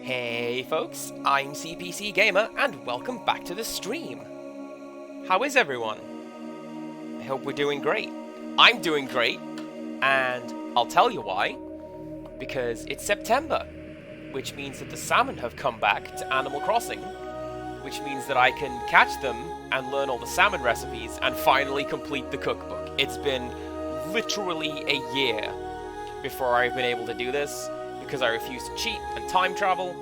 Hey folks, I'm CPC Gamer, and welcome back to the stream. How is everyone? I hope we're doing great. I'm doing great, and I'll tell you why. Because it's September, which means that the salmon have come back to Animal Crossing, which means that I can catch them and learn all the salmon recipes and finally complete the cookbook. It's been literally a year before I've been able to do this, because I refuse to cheat and time travel.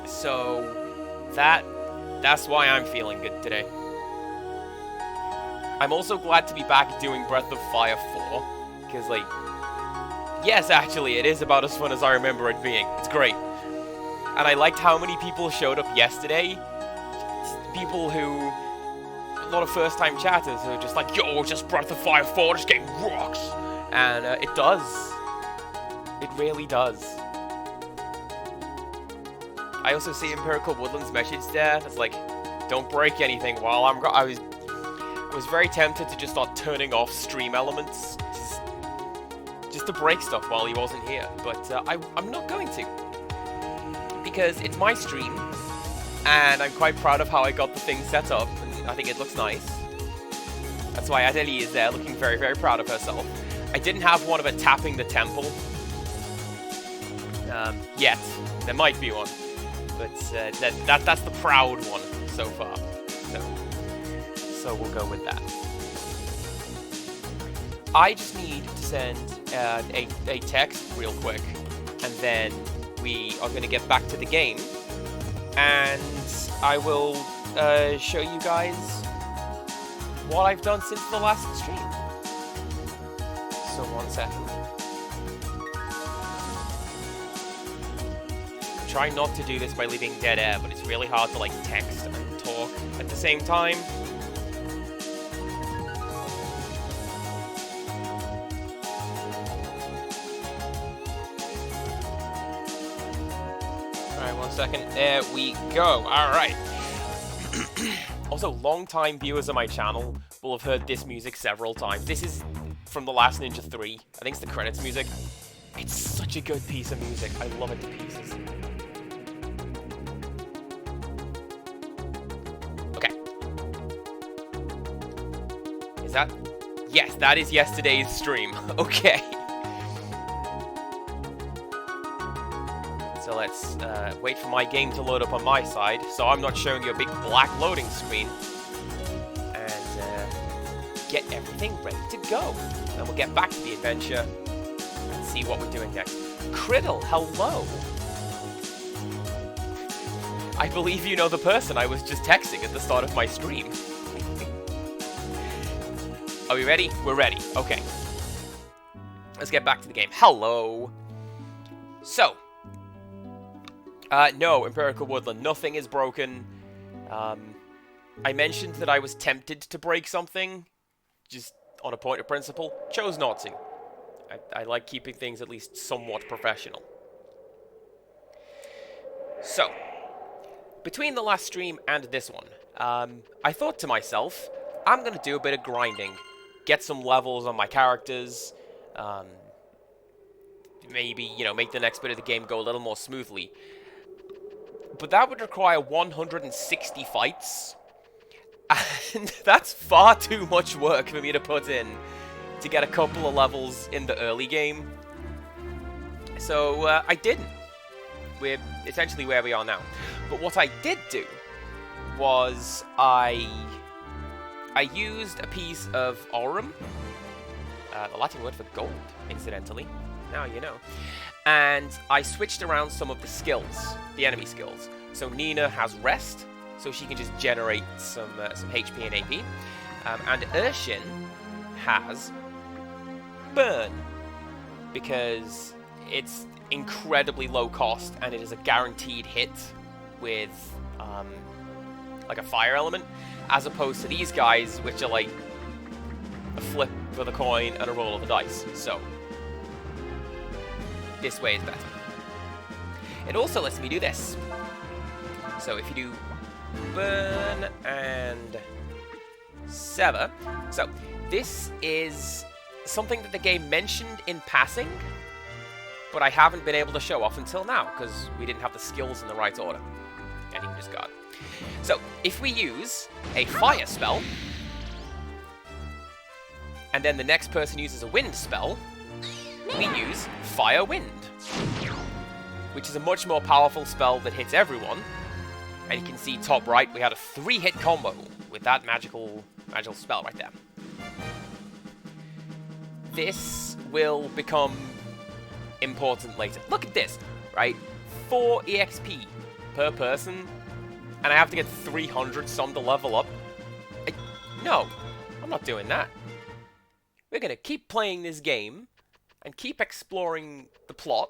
So that's why I'm feeling good today. I'm also glad to be back doing Breath of Fire 4, because like, yes, actually, it is about as fun as I remember it being. It's great. And I liked how many people showed up yesterday. People who, a lot of first-time chatters who are just like, yo, just Breath of Fire 4, this game rocks. And it does. It really does. I also see Empirical Woodland's message there. It's like, don't break anything while I'm I was very tempted to just start turning off stream elements, just to break stuff while he wasn't here. But I'm not going to, because it's my stream, and I'm quite proud of how I got the thing set up. And I think it looks nice. That's why Adeli is there, looking very, very proud of herself. I didn't have one of it tapping the temple. Yet. There might be one. But that's the proud one so far. So we'll go with that. I just need to send a text real quick, and then we are going to get back to the game, and I will show you guys what I've done since the last stream. So 1 second. Try not to do this by leaving dead air, but it's really hard to like text and talk at the same time. Alright, 1 second. There we go. Alright. Also, long-time viewers of my channel will have heard this music several times. This is from The Last Ninja 3. I think it's the credits music. It's such a good piece of music. I love it to pieces. That? Yes, that is yesterday's stream. Okay. So let's wait for my game to load up on my side, so I'm not showing you a big black loading screen. And get everything ready to go. And we'll get back to the adventure and see what we're doing next. Criddle, hello. I believe you know the person I was just texting at the start of my stream. Are we ready? We're ready. Okay. Let's get back to the game. Hello. So. No, Empirical Woodland. Nothing is broken. I mentioned that I was tempted to break something. Just on a point of principle. Chose not to. I like keeping things at least somewhat professional. So. Between the last stream and this one, I thought to myself, I'm going to do a bit of grinding. Get some levels on my characters, maybe, you know, make the next bit of the game go a little more smoothly. But that would require 160 fights, and that's far too much work for me to put in to get a couple of levels in the early game. So, I didn't. We're essentially where we are now. But what I did do was I used a piece of aurum, the Latin word for gold, incidentally. Now you know. And I switched around some of the skills, the enemy skills. So Nina has rest, so she can just generate some HP and AP. And Urshin has burn, because it's incredibly low cost and it is a guaranteed hit with like a fire element, as opposed to these guys, which are like a flip of the coin and a roll of the dice. So this way is better. It also lets me do this. So if you do burn and sever. So this is something that the game mentioned in passing, but I haven't been able to show off until now, because we didn't have the skills in the right order. And he just got. So, if we use a fire spell, and then the next person uses a wind spell, we use Fire Wind, which is a much more powerful spell that hits everyone. And you can see top right, we had a 3-hit combo with that magical spell right there. This will become important later. Look at this, right? 4 EXP per person, and I have to get 300 some to level up. No, I'm not doing that. We're gonna keep playing this game and keep exploring the plot,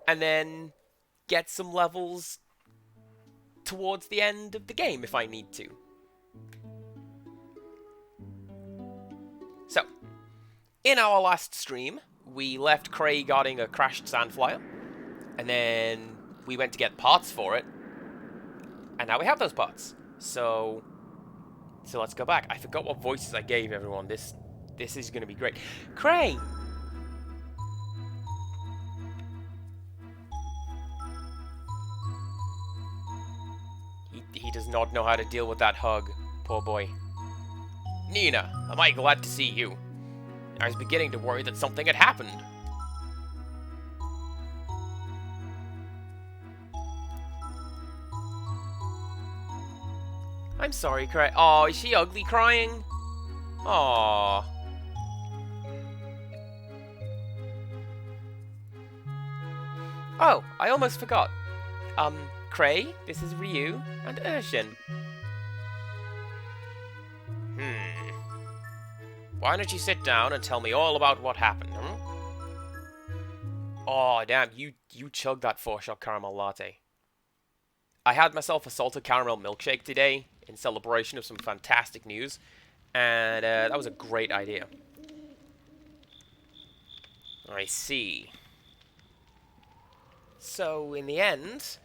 and then get some levels towards the end of the game if I need to. So, in our last stream, we left Cray guarding a crashed Sandflyer, and then we went to get parts for it, and now we have those parts. So let's go back. I forgot what voices I gave everyone. This is going to be great. Cray! He does not know how to deal with that hug. Poor boy. Nina, am I glad to see you? I was beginning to worry that something had happened. I'm sorry, Cray. Oh, is she ugly crying? Aww. Oh, I almost forgot. Cray, this is Ryu and Urshin. Why don't you sit down and tell me all about what happened, Oh, damn, you chugged that 4-shot caramel latte. I had myself a salted caramel milkshake today in celebration of some fantastic news, and that was a great idea. I see. So, in the end,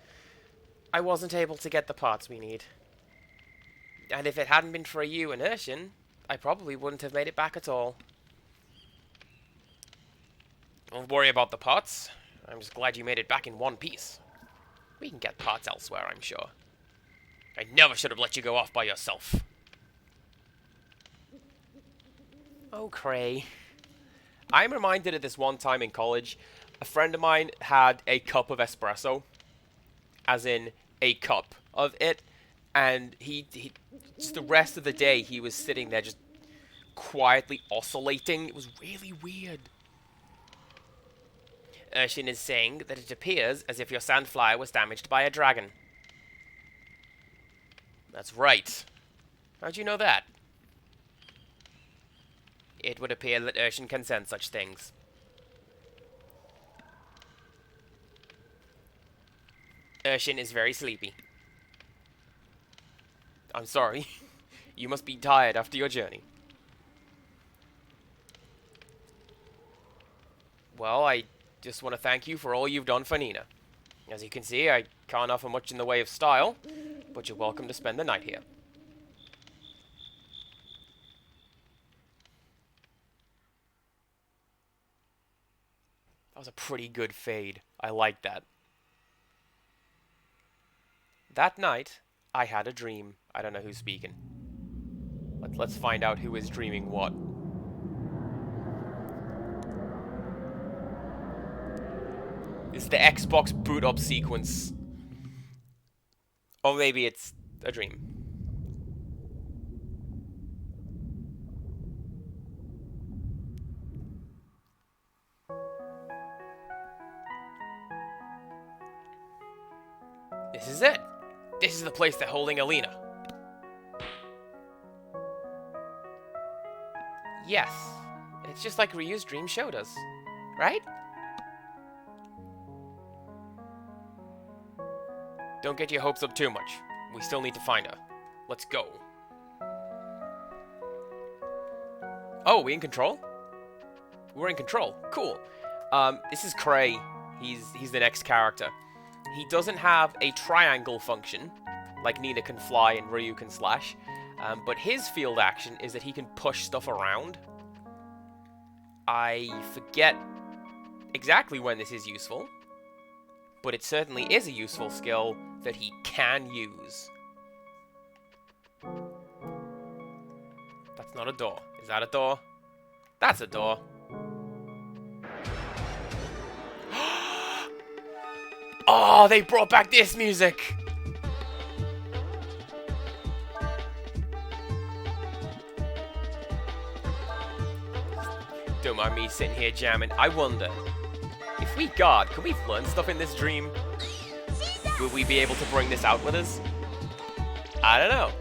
I wasn't able to get the parts we need. And if it hadn't been for you and Urshin, I probably wouldn't have made it back at all. Don't worry about the parts. I'm just glad you made it back in one piece. We can get parts elsewhere, I'm sure. I never should have let you go off by yourself. Oh, Cray. I'm reminded of this one time in college. A friend of mine had a cup of espresso. As in, a cup of it. And he just the rest of the day, he was sitting there just quietly oscillating. It was really weird. Urshin is saying that it appears as if your Sandflyer was damaged by a dragon. That's right. How'd you know that? It would appear that Urshin can sense such things. Urshin is very sleepy. I'm sorry. You must be tired after your journey. Well, I just want to thank you for all you've done for Nina. As you can see, I can't offer much in the way of style, but you're welcome to spend the night here. That was a pretty good fade. I like that. That night, I had a dream. I don't know who's speaking. Let's find out who is dreaming what. It's the Xbox boot up sequence. Or maybe it's a dream. This is it. This is the place they're holding Alina. Yes. It's just like Ryu's dream showed us. Right? Don't get your hopes up too much. We still need to find her. Let's go. Oh, we in control? We're in control. Cool. This is Cray. He's the next character. He doesn't have a triangle function, like Nina can fly and Ryu can slash. But his field action is that he can push stuff around. I forget exactly when this is useful, but it certainly is a useful skill that he can use. That's not a door. Is that a door? That's a door. Oh, they brought back this music! Don't mind me sitting here jamming. I wonder, if we guard, can we learn stuff in this dream? Will we be able to bring this out with us? I don't know.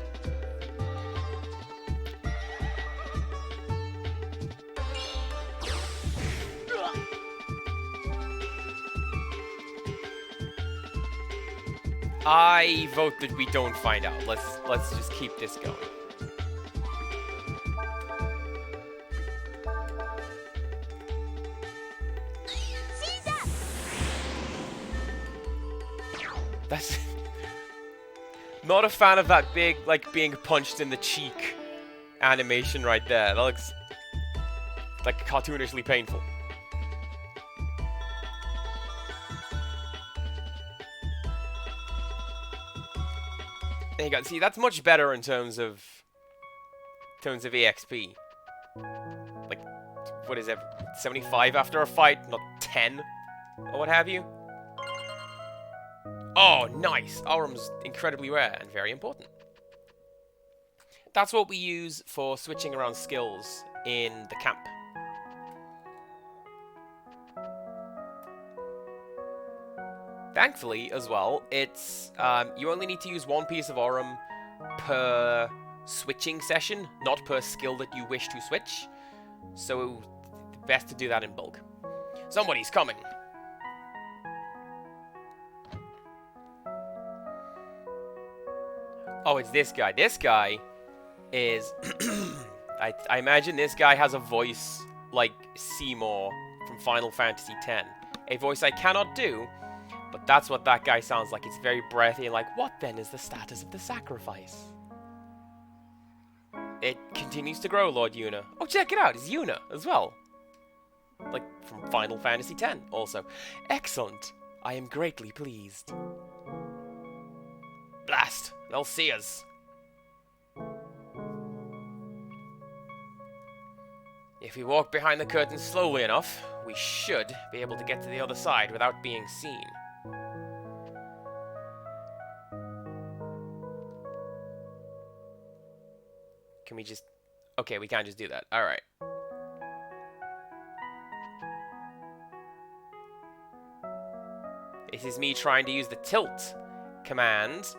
I vote that we don't find out. Let's just keep this going. That's not a fan of that big, like, being punched in the cheek animation right there. That looks like cartoonishly painful. There you go. See, that's much better in terms of EXP. Like, what is it? 75 after a fight, not 10, or what have you. Oh, nice! Auram's incredibly rare and very important. That's what we use for switching around skills in the camp. Thankfully, as well, it's you only need to use one piece of Auram per switching session, not per skill that you wish to switch. So, best to do that in bulk. Somebody's coming! Oh, it's this guy. This guy is... I imagine this guy has a voice like Seymour from Final Fantasy X. A voice I cannot do, but that's what that guy sounds like. It's very breathy and like, what then is the status of the sacrifice? It continues to grow, Lord Yuna. Oh, check it out. It's Yuna as well. Like, from Final Fantasy X also. Excellent. I am greatly pleased. Blast! They'll see us. If we walk behind the curtain slowly enough, we should be able to get to the other side without being seen. Can we just... Okay, we can't just do that. Alright. This is me trying to use the tilt command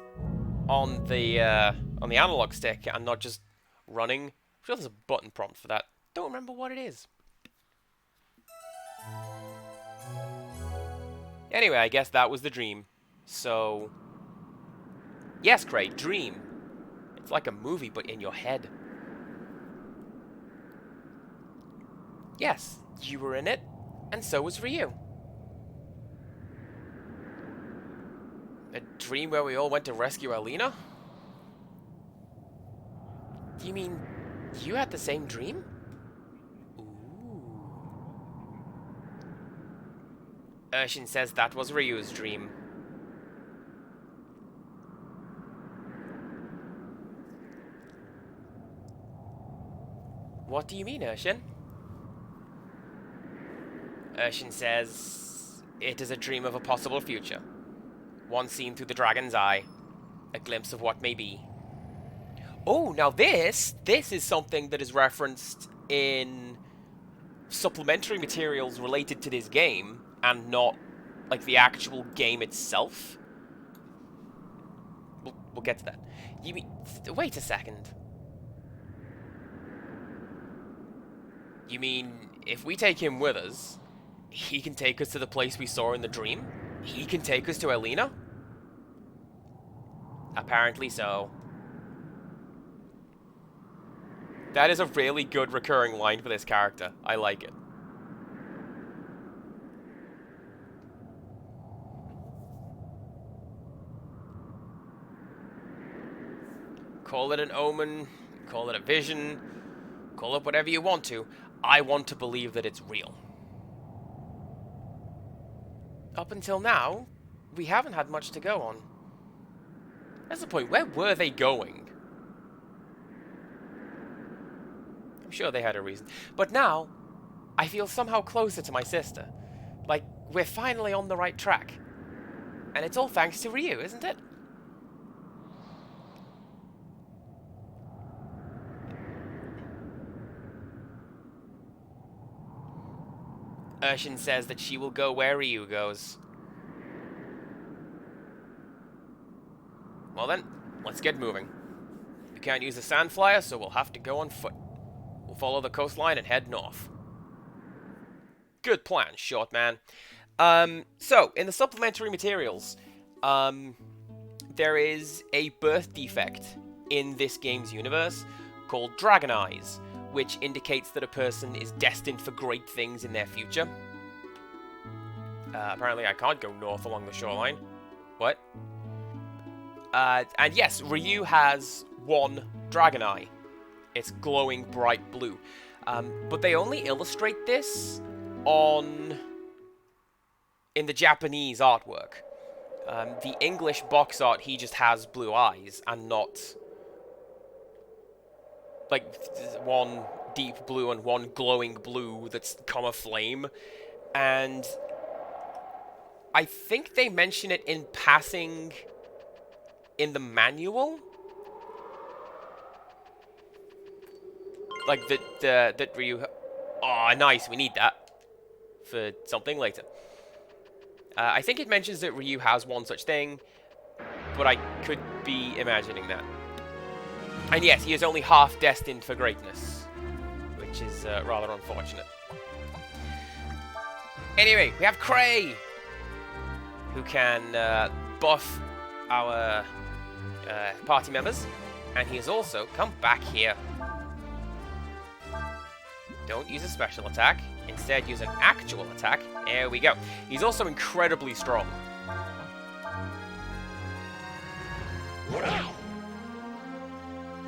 on the analog stick and not just running. I'm sure there's a button prompt for that. Don't remember what it is. Anyway, I guess that was the dream. So, yes, Craig, dream. It's like a movie, but in your head. Yes, you were in it, and so was Ryu. A dream where we all went to rescue Alina? Do you mean you had the same dream? Ooh. Urshin says that was Ryu's dream. What do you mean, Urshin? Urshin says it is a dream of a possible future. One seen through the dragon's eye. A glimpse of what may be. Oh, now this is something that is referenced in supplementary materials related to this game, and not, like, the actual game itself. We'll get to that. You mean... Wait a second. You mean, if we take him with us, he can take us to the place we saw in the dream? He can take us to Alina? Apparently so. That is a really good recurring line for this character. I like it. Call it an omen, call it a vision, call it whatever you want to. I want to believe that it's real. up until now, we haven't had much to go on. That's the point. Where were they going? I'm sure they had a reason. But now, I feel somehow closer to my sister. Like, we're finally on the right track. And it's all thanks to Ryu, isn't it? Urshin says that she will go where Ryu goes. Well then, let's get moving. We can't use the sand flyer, so we'll have to go on foot. We'll follow the coastline and head north. Good plan, short man. So, in the supplementary materials, there is a birth defect in this game's universe called Dragon Eyes, which indicates that a person is destined for great things in their future. Apparently I can't go north along the shoreline. What? And yes, Ryu has one Dragon Eye. It's glowing bright blue. But they only illustrate this in the Japanese artwork. The English box art, he just has blue eyes and not like one deep blue and one glowing blue that's come aflame. And I think they mention it in passing in the manual. Like that Ryu... Oh, nice, we need that for something later. I think it mentions that Ryu has one such thing, but I could be imagining that. And yes, he is only half destined for greatness, which is rather unfortunate. Anyway, we have Cray, who can buff our party members, and he has also come back here. Don't use a special attack. Instead, use an actual attack. There we go. He's also incredibly strong.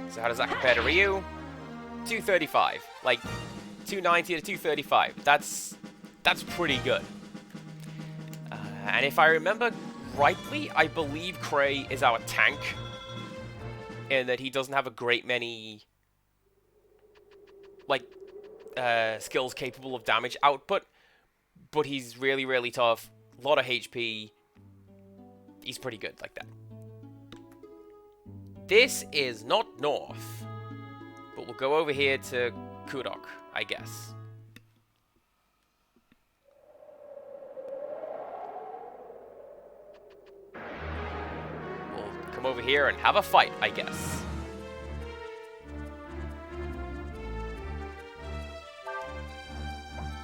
So how does that compare to Ryu? 235. Like, 290 to 235. That's pretty good. And if I remember rightly, I believe Cray is our tank, in that he doesn't have a great many, like, skills capable of damage output, but he's really, really tough, a lot of HP, he's pretty good like that. This is not north, but we'll go over here to Kudok, I guess. We'll come over here and have a fight, I guess.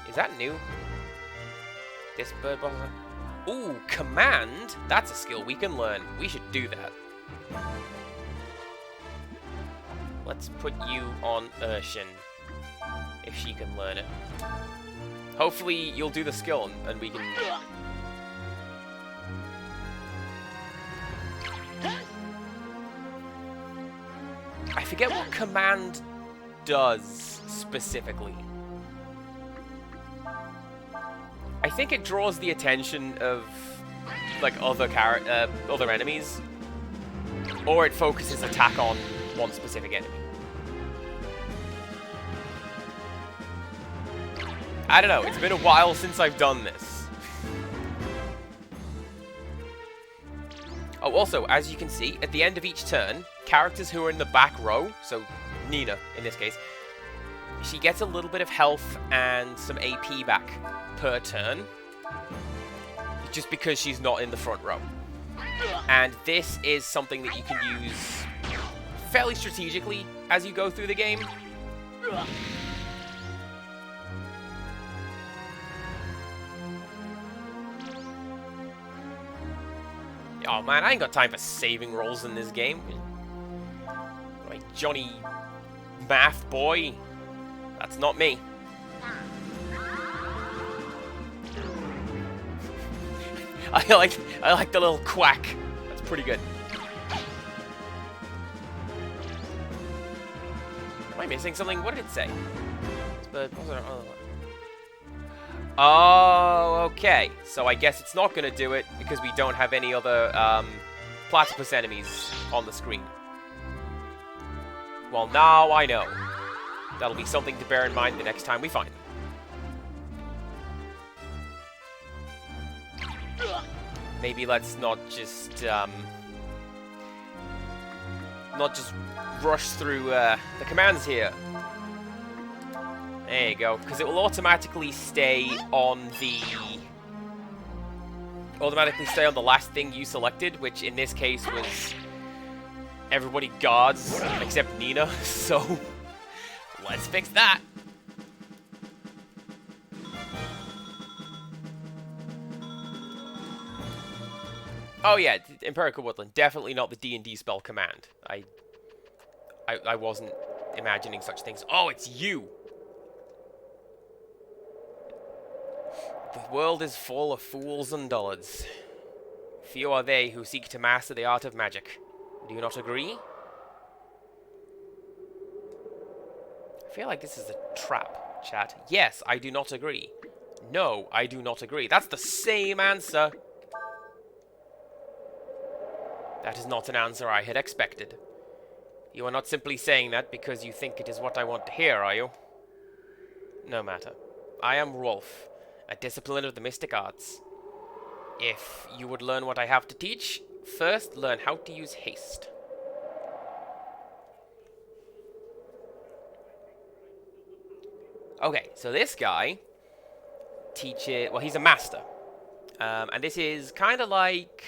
Is that new? This bird buzzer. Ooh, command? That's a skill we can learn. We should do that. Let's put you on Urshin, if she can learn it. Hopefully you'll do the skill and we can... I forget what command does specifically. I think it draws the attention of, like, other enemies, or it focuses attack on one specific enemy. I don't know, it's been a while since I've done this. Oh, also, as you can see, at the end of each turn, characters who are in the back row, so Nina in this case, she gets a little bit of health and some AP back per turn, just because she's not in the front row. And this is something that you can use fairly strategically as you go through the game. Oh man, I ain't got time for saving rolls in this game. Like Johnny Math boy, that's not me. I like the little quack. That's pretty good. Am I missing something? What did it say? Oh, okay. So I guess it's not going to do it because we don't have any other platypus enemies on the screen. Well, now I know. That'll be something to bear in mind the next time we find them. Maybe let's not just rush through the commands here. There you go, because it will automatically stay on the last thing you selected, which in this case was everybody guards except Nina. So let's fix that. Oh yeah, Empirical Woodland, definitely not the D&D spell command. I wasn't imagining such things. Oh, it's you! The world is full of fools and dullards. Few are they who seek to master the art of magic. Do you not agree? I feel like this is a trap, chat. Yes, I do not agree. No, I do not agree. That's the same answer. That is not an answer I had expected. You are not simply saying that because you think it is what I want to hear, are you? No matter. I am Rolf, a discipline of the mystic arts. If you would learn what I have to teach, first learn how to use haste. Okay, so this guy teaches... Well, he's a master. And this is kind of like...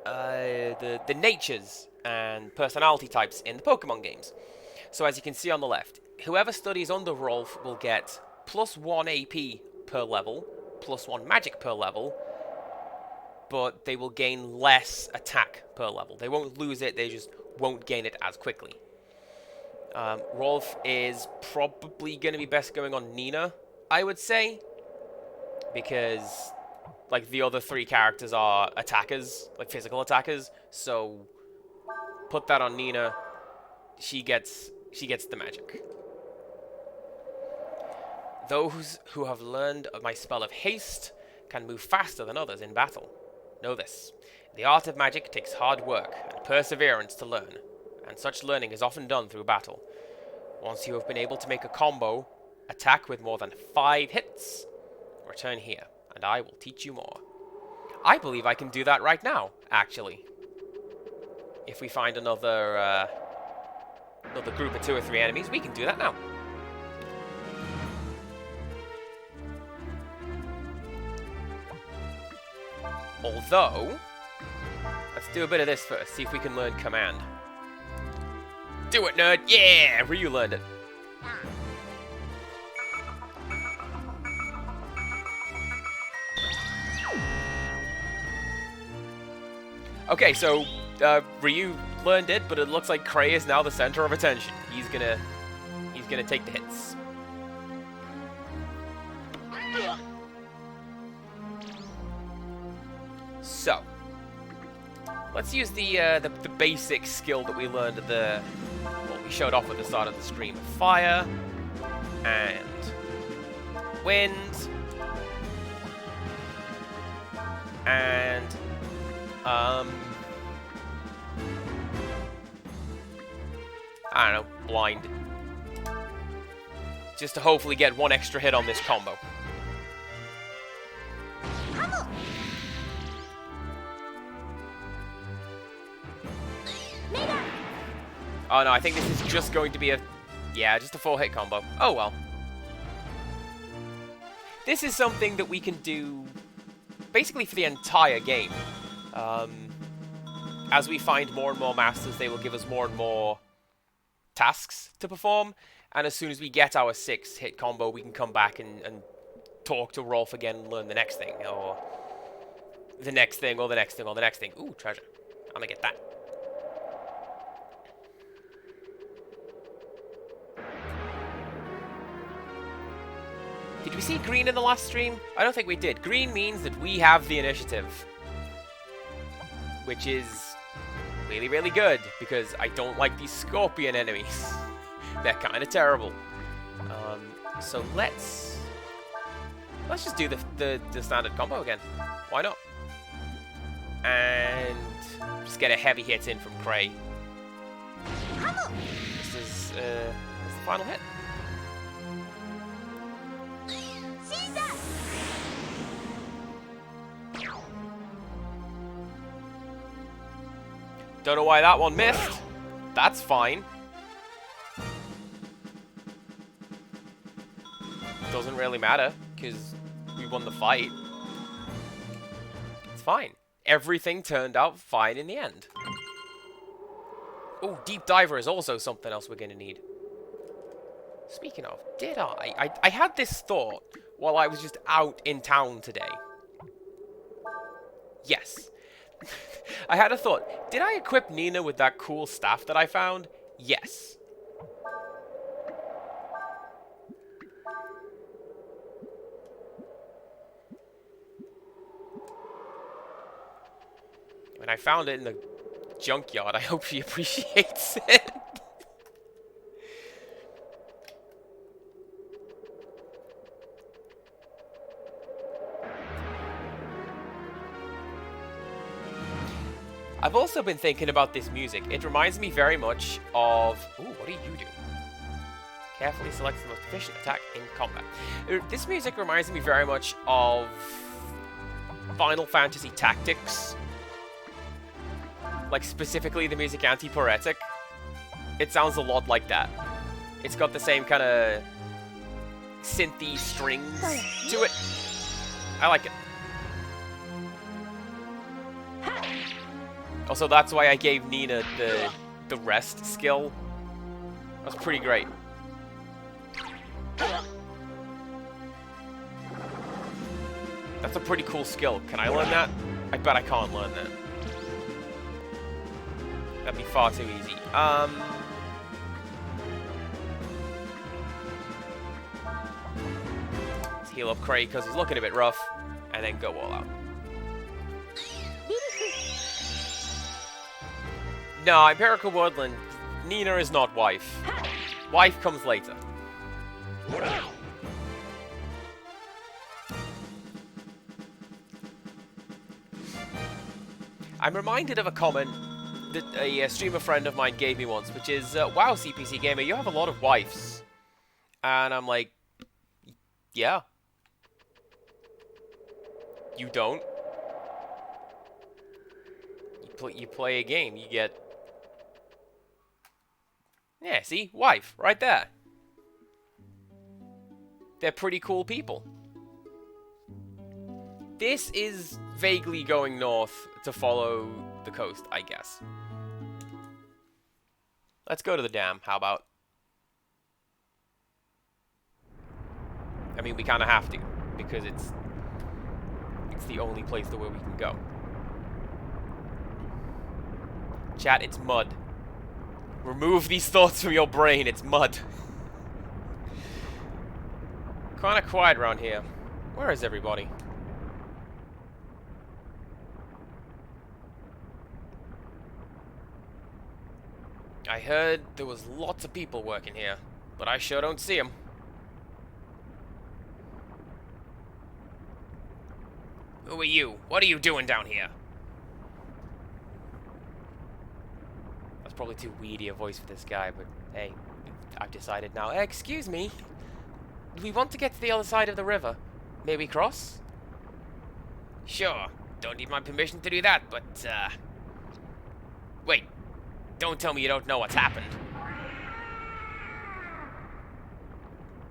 the natures and personality types in the Pokemon games. So as you can see on the left, whoever studies under Rolf will get +1 AP per level, +1 magic per level, but they will gain less attack per level. They won't lose it, they just won't gain it as quickly. Rolf is probably going to be best going on Nina, I would say, because like the other three characters are attackers, like physical attackers, so put that on Nina. She gets the magic. Those who have learned of my spell of haste can move faster than others in battle. Know this. The art of magic takes hard work and perseverance to learn, and such learning is often done through battle. Once you have been able to make a combo, attack with more than 5 hits, return here, and I will teach you more. I believe I can do that right now, actually. If we find another group of 2 or 3 enemies, we can do that now. Although, let's do a bit of this first, see if we can learn command. Do it, nerd! Yeah! Ryu learned it. Okay, so Ryu learned it, but it looks like Cray is now the center of attention. He's gonna take the hits. So, let's use the basic skill that we learned at what we showed off at the start of the stream. Fire and wind and I don't know, blind. Just to hopefully get 1 extra hit on this combo. Oh no, I think this is just going to be just a 4-hit combo. Oh well. This is something that we can do basically for the entire game. As we find more and more masters, they will give us more and more tasks to perform, and as soon as we get our 6-hit combo, we can come back and talk to Rolf again and learn the next thing, or the next thing, or the next thing, or the next thing. Ooh, treasure. I'm gonna get that. Did we see green in the last stream? I don't think we did. Green means that we have the initiative, which is really, really good, because I don't like these scorpion enemies. They're kind of terrible. So let's Let's just do the standard combo again. Why not? And just get a heavy hit in from Cray. This is the final hit. Don't know why that one missed. That's fine. Doesn't really matter, because we won the fight. It's fine. Everything turned out fine in the end. Oh, Deep Diver is also something else we're going to need. Speaking of, did I had this thought while I was just out in town today. Yes. I had a thought. Did I equip Nina with that cool staff that I found? Yes. When I found it in the junkyard, I hope she appreciates it. I've also been thinking about this music. It reminds me very much of... Ooh, what do you do? Carefully select the most efficient attack in combat. This music reminds me very much of Final Fantasy Tactics. Like, specifically the music Anti-Pyretic. It sounds a lot like that. It's got the same kind of synthy strings to it. I like it. Also, that's why I gave Nina the rest skill. That's pretty great. That's a pretty cool skill. Can I learn that? I bet I can't learn that. That'd be far too easy. Let's heal up Cray because he's looking a bit rough, and then go all out. No, Empirical Woodland. Nina is not wife. Wife comes later. I'm reminded of a comment that a streamer friend of mine gave me once, which is, wow, CPC Gamer, you have a lot of wives. And I'm like, yeah. You don't. You play a game, you get... Yeah, see? Wife, right there. They're pretty cool people. This is vaguely going north to follow the coast, I guess. Let's go to the dam, how about? I mean, we kind of have to, because it's the only place where we can go. Chat, it's mud. Remove these thoughts from your brain, it's mud. Kinda quiet around here. Where is everybody? I heard there was lots of people working here, but I sure don't see them. Who are you? What are you doing down here? That's probably too weedy a voice for this guy, but hey, I've decided now. Excuse me. Do we want to get to the other side of the river? May we cross? Sure. Don't need my permission to do that, but, wait. Don't tell me you don't know what's happened.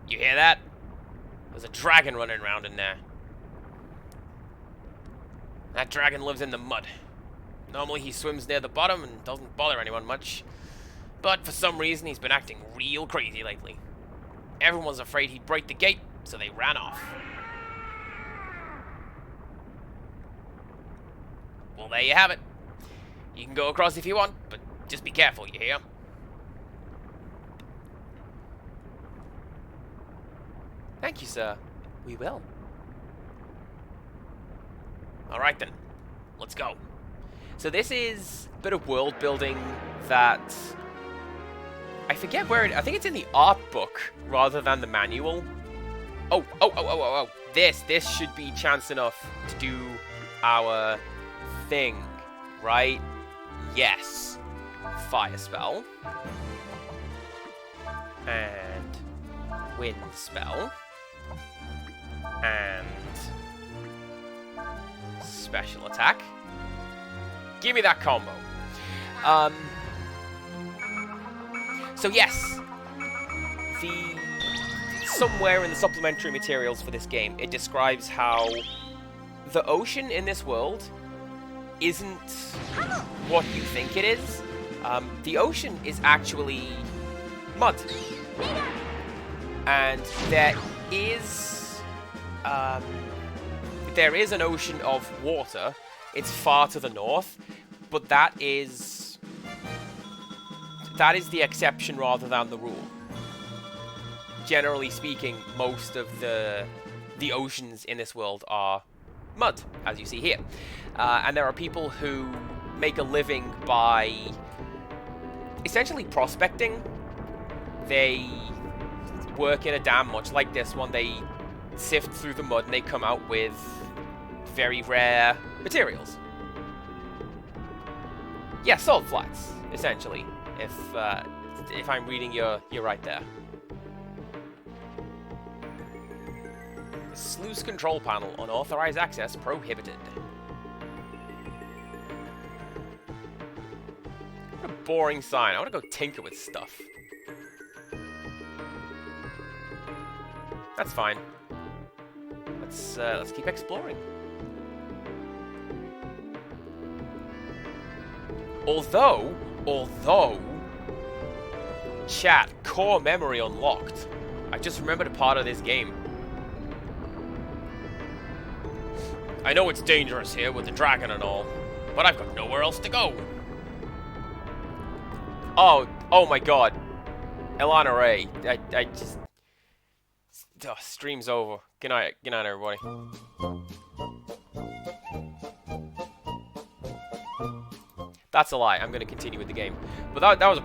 You hear that? There's a dragon running around in there. That dragon lives in the mud. Normally he swims near the bottom and doesn't bother anyone much. But for some reason he's been acting real crazy lately. Everyone's afraid he'd break the gate, so they ran off. Well, there you have it. You can go across if you want, but just be careful, you hear? Thank you, sir. We will. Alright then. Let's go. So this is a bit of world building that... I forget where it... I think it's in the art book rather than the manual. Oh. This should be chance enough to do our thing, right? Yes. Fire spell. And wind spell. And special attack. Give me that combo. So yes, somewhere in the supplementary materials for this game, it describes how the ocean in this world isn't what you think it is. The ocean is actually mud. And there is an ocean of water. It's far to the north, but that is the exception rather than the rule. Generally speaking, most of the oceans in this world are mud, as you see here. And there are people who make a living by essentially prospecting. They work in a dam much like this one. They sift through the mud and they come out with very rare materials. Yeah, salt flats, essentially. If I'm reading you're right there. Sluice control panel. Unauthorized access prohibited. What a boring sign. I want to go tinker with stuff. That's fine. Let's keep exploring. Although, chat, core memory unlocked. I just remembered a part of this game. I know it's dangerous here with the dragon and all, but I've got nowhere else to go. Oh my god. Elana Ray. I just... Oh, stream's over. Good night, everybody. That's a lie. I'm going to continue with the game. But that was a...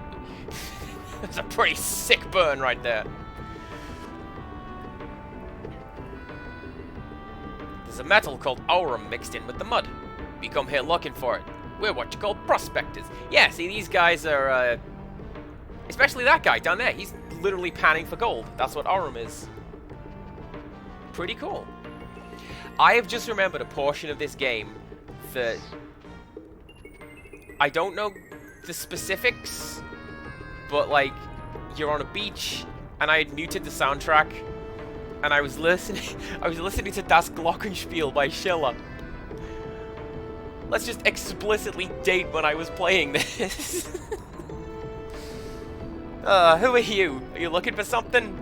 that's a pretty sick burn right there. There's a metal called aurum mixed in with the mud. We come here looking for it. We're what you call prospectors. Yeah, see, these guys are, especially that guy down there. He's literally panning for gold. That's what aurum is. Pretty cool. I have just remembered a portion of this game that... I don't know the specifics, but, like, you're on a beach, and I had muted the soundtrack, and I was listening to Das Glockenspiel by Schiller. Let's just explicitly date when I was playing this. Who are you? Are you looking for something?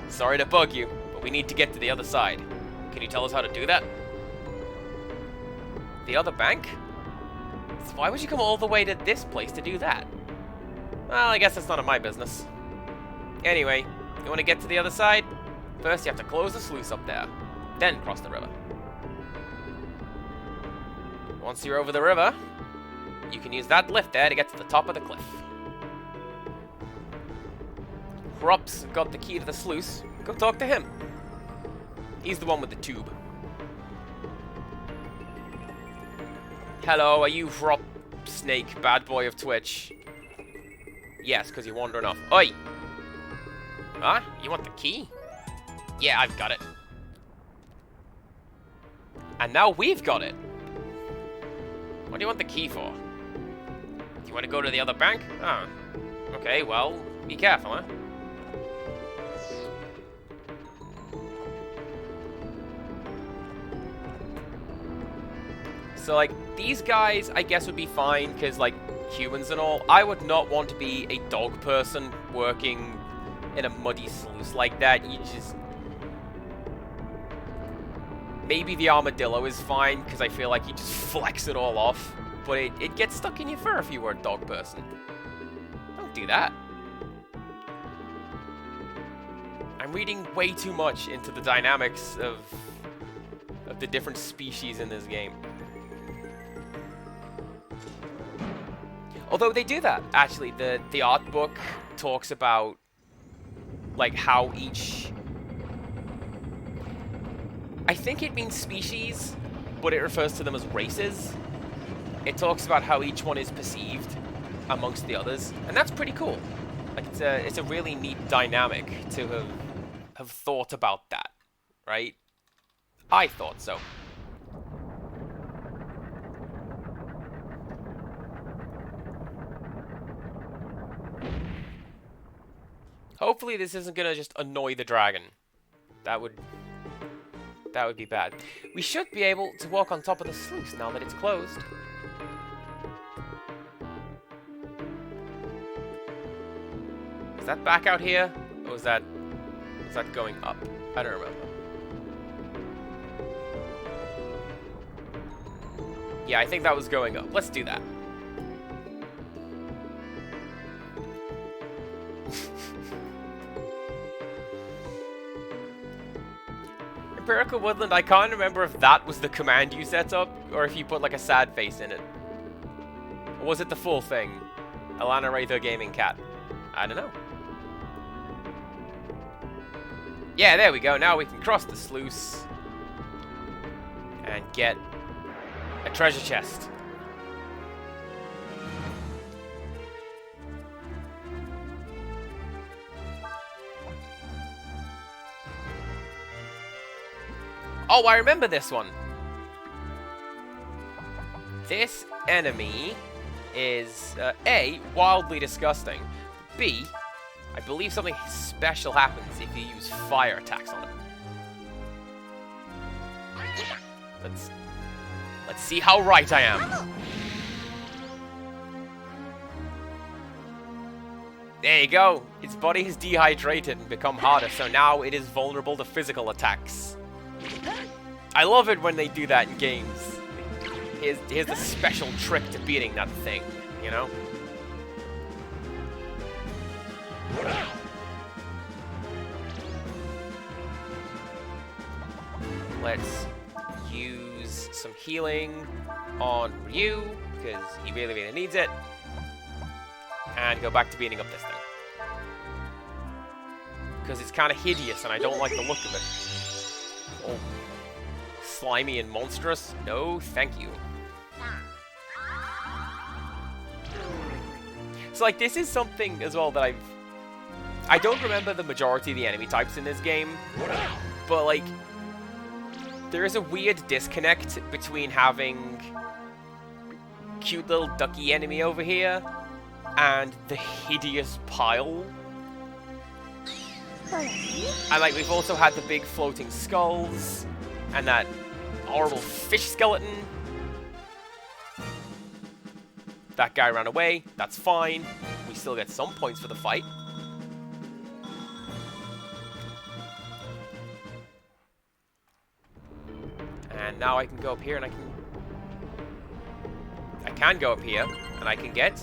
Sorry to bug you, but we need to get to the other side. Can you tell us how to do that? The other bank? So why would you come all the way to this place to do that? Well, I guess that's none of my business. Anyway, you want to get to the other side? First, you have to close the sluice up there, then cross the river. Once you're over the river, you can use that lift there to get to the top of the cliff. Hrop's got the key to the sluice. Go talk to him. He's the one with the tube. Hello, are you Hrop Snake, bad boy of Twitch? Yes, because you're wandering off. Oi! Huh? You want the key? Yeah, I've got it. And now we've got it. What do you want the key for? Do you want to go to the other bank? Oh. Okay, well, be careful, huh? So, like, these guys, I guess, would be fine, because, like, humans and all. I would not want to be a dog person working in a muddy sluice like that. You just... Maybe the armadillo is fine, because I feel like you just flex it all off. But it gets stuck in your fur if you were a dog person. Don't do that. I'm reading way too much into the dynamics of the different species in this game. Although they do that, actually. The art book talks about, like, how each I think it means species, but it refers to them as races. It talks about how each one is perceived amongst the others, and that's pretty cool. Like, it's a really neat dynamic to have thought about that, right? I thought so. Hopefully this isn't gonna just annoy the dragon. That would be bad. We should be able to walk on top of the sluice now that it's closed. Is that back out here? Or was that going up? I don't remember. Yeah, I think that was going up. Let's do that. Empirical Woodland, I can't remember if that was the command you set up, or if you put like a sad face in it. Or was it the full thing? Alana Rather Gaming Cat. I don't know. Yeah, there we go. Now we can cross the sluice and get a treasure chest. Oh, I remember this one. This enemy is, A, wildly disgusting. B, I believe something special happens if you use fire attacks on it. Let's see how right I am. There you go. Its body has dehydrated and become harder, so now it is vulnerable to physical attacks. I love it when they do that in games. Here's the special trick to beating that thing, you know? Let's use some healing on Ryu, because he really, really needs it. And go back to beating up this thing. Because it's kind of hideous and I don't like the look of it. Oh. Slimy and monstrous? No, thank you. So, like, this is something as well that I don't remember the majority of the enemy types in this game, but, like, there is a weird disconnect between having cute little ducky enemy over here and the hideous pile. And, like, we've also had the big floating skulls and that horrible fish skeleton. That guy ran away. That's fine. We still get some points for the fight. And now I can go up here and I can go up here and I can get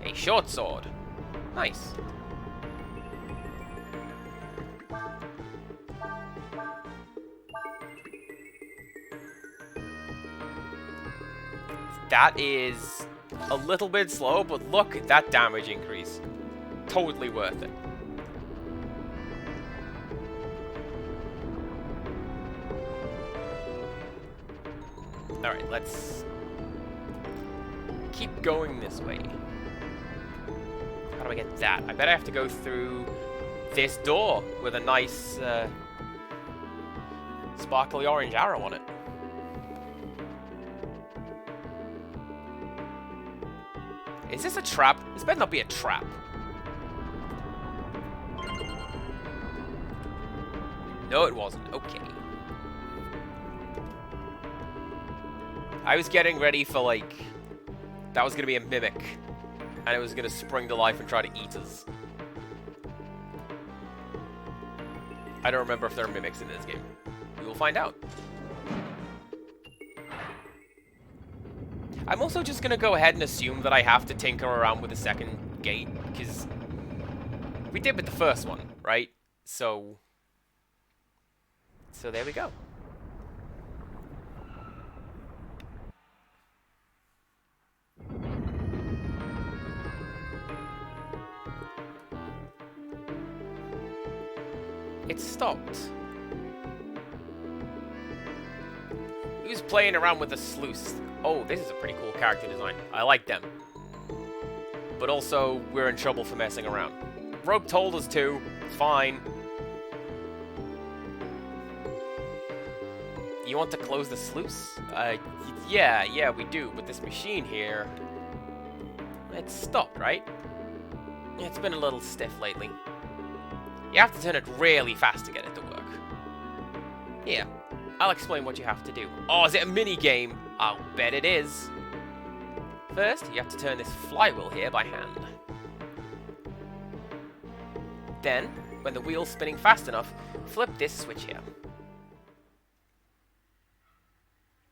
a short sword. Nice. That is a little bit slow, but look at that damage increase. Totally worth it. Alright, let's keep going this way. How do I get that? I bet I have to go through this door with a nice sparkly orange arrow on it. Is this a trap? This better not be a trap. No, it wasn't. Okay. I was getting ready for, like, that was going to be a mimic. And it was going to spring to life and try to eat us. I don't remember if there are mimics in this game. We will find out. I'm also just going to go ahead and assume that I have to tinker around with the second gate, because we did with the first one, right? So there we go. It stopped. who's playing around with the sluice. Oh, this is a pretty cool character design. I like them. But also, we're in trouble for messing around. Rogue told us to. Fine. You want to close the sluice? Yeah, we do. But this machine here... It's stopped, right? It's been a little stiff lately. You have to turn it really fast to get it to work. Here, I'll explain what you have to do. Oh, is it a mini game? I'll bet it is. First, you have to turn this flywheel here by hand. Then, when the wheel's spinning fast enough, flip this switch here.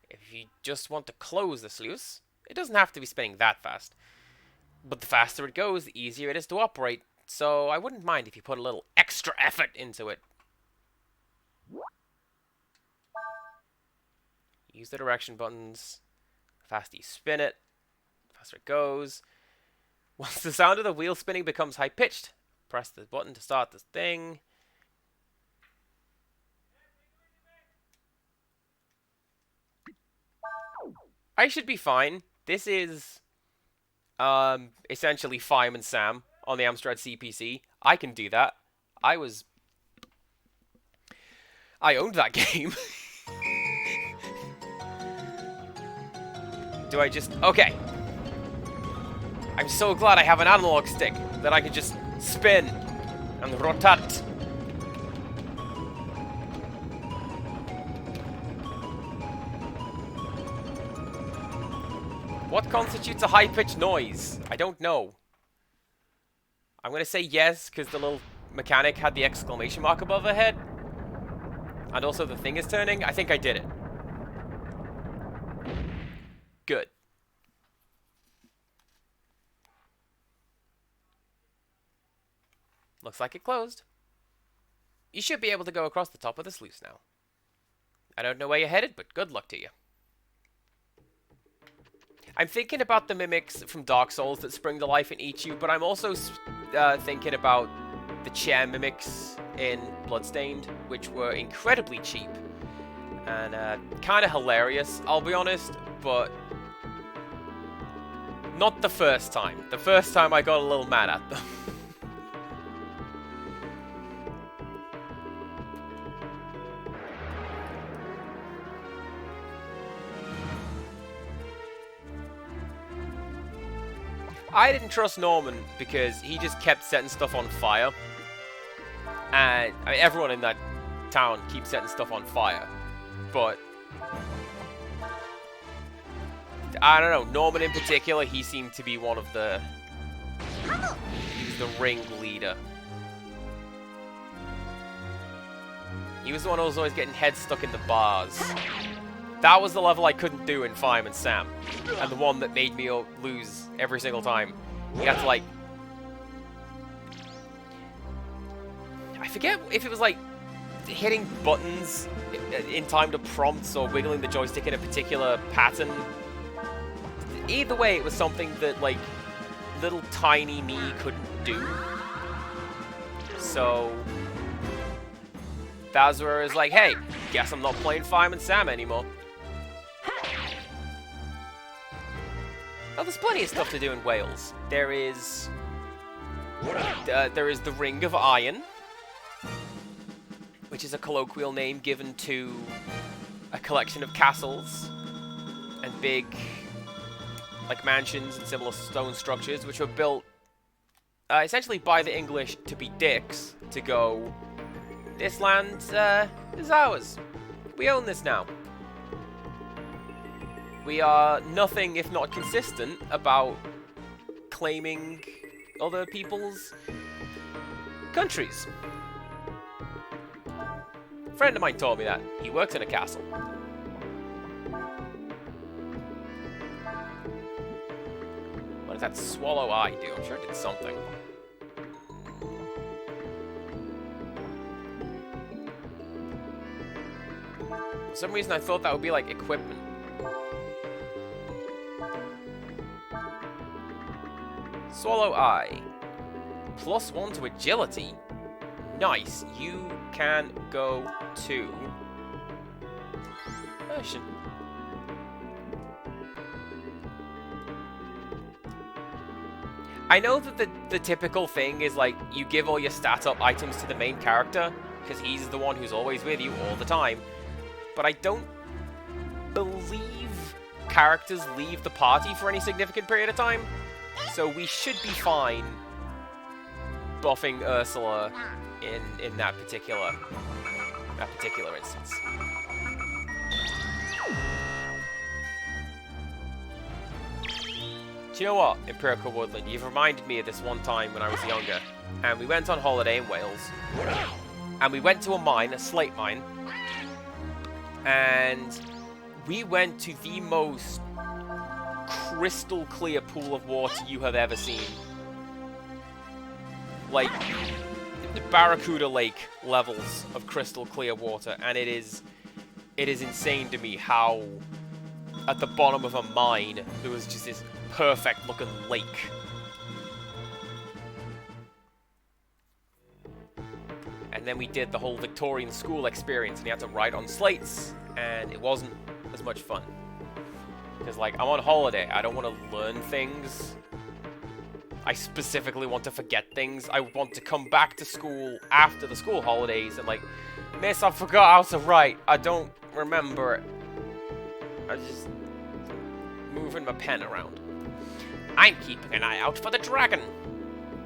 If you just want to close the sluice, it doesn't have to be spinning that fast. But the faster it goes, the easier it is to operate, so I wouldn't mind if you put a little extra effort into it. Use the direction buttons. The faster you spin it, the faster it goes. Once the sound of the wheel spinning becomes high-pitched, press the button to start this thing. I should be fine. This is essentially Fireman Sam on the Amstrad CPC. I can do that. I owned that game. Do I just... Okay. I'm so glad I have an analog stick that I can just spin and rotate. What constitutes a high-pitched noise? I don't know. I'm going to say yes, because the little mechanic had the exclamation mark above her head. And also the thing is turning. I think I did it. Good. Looks like it closed. You should be able to go across the top of the sluice now. I don't know where you're headed, but good luck to you. I'm thinking about the mimics from Dark Souls that spring to life in Ichu, but I'm also thinking about the chair mimics in Bloodstained, which were incredibly cheap and kind of hilarious, I'll be honest, but not the first time. The first time I got a little mad at them. I didn't trust Norman because he just kept setting stuff on fire. And I mean, everyone in that town keeps setting stuff on fire. But I don't know, Norman in particular, he seemed to be one of the... He was the ringleader. He was the one who was always getting head stuck in the bars. That was the level I couldn't do in Fireman Sam. And the one that made me lose every single time. You have to, like... I forget if it was, like, hitting buttons in time to prompts or wiggling the joystick in a particular pattern. Either way, it was something that, like, little tiny me couldn't do. So... That's where it was like, hey, guess I'm not playing Fireman Sam anymore. Now, there's plenty of stuff to do in Wales. There is the Ring of Iron, which is a colloquial name given to a collection of castles and big, like, mansions and similar stone structures, which were built essentially by the English to be dicks, to go, this land is ours. We own this now. We are nothing if not consistent about claiming other people's countries. A friend of mine told me that. He works in a castle. What does that swallow eye do? I'm sure it did something. For some reason I thought that would be like equipment. Swallow Eye. +1 to agility. Nice. You can go to Ocean. I know that the typical thing is, like, you give all your stat up items to the main character, because he's the one who's always with you all the time. But I don't believe characters leave the party for any significant period of time. So we should be fine buffing Ursula in that particular instance. Do you know what, Empirical Woodland? You've reminded me of this one time when I was younger, and we went on holiday in Wales, and we went to a mine, a slate mine, and we went to the most crystal clear pool of water you have ever seen. Like, the Barracuda Lake levels of crystal clear water, and it is insane to me how at the bottom of a mine there was just this perfect looking lake. And then we did the whole Victorian school experience, and you had to write on slates, and it wasn't as much fun. Because, like, I'm on holiday, I don't want to learn things. I specifically want to forget things. I want to come back to school after the school holidays and, like, Miss, I forgot how to write. I don't remember it. I was just moving my pen around. I'm keeping an eye out for the dragon.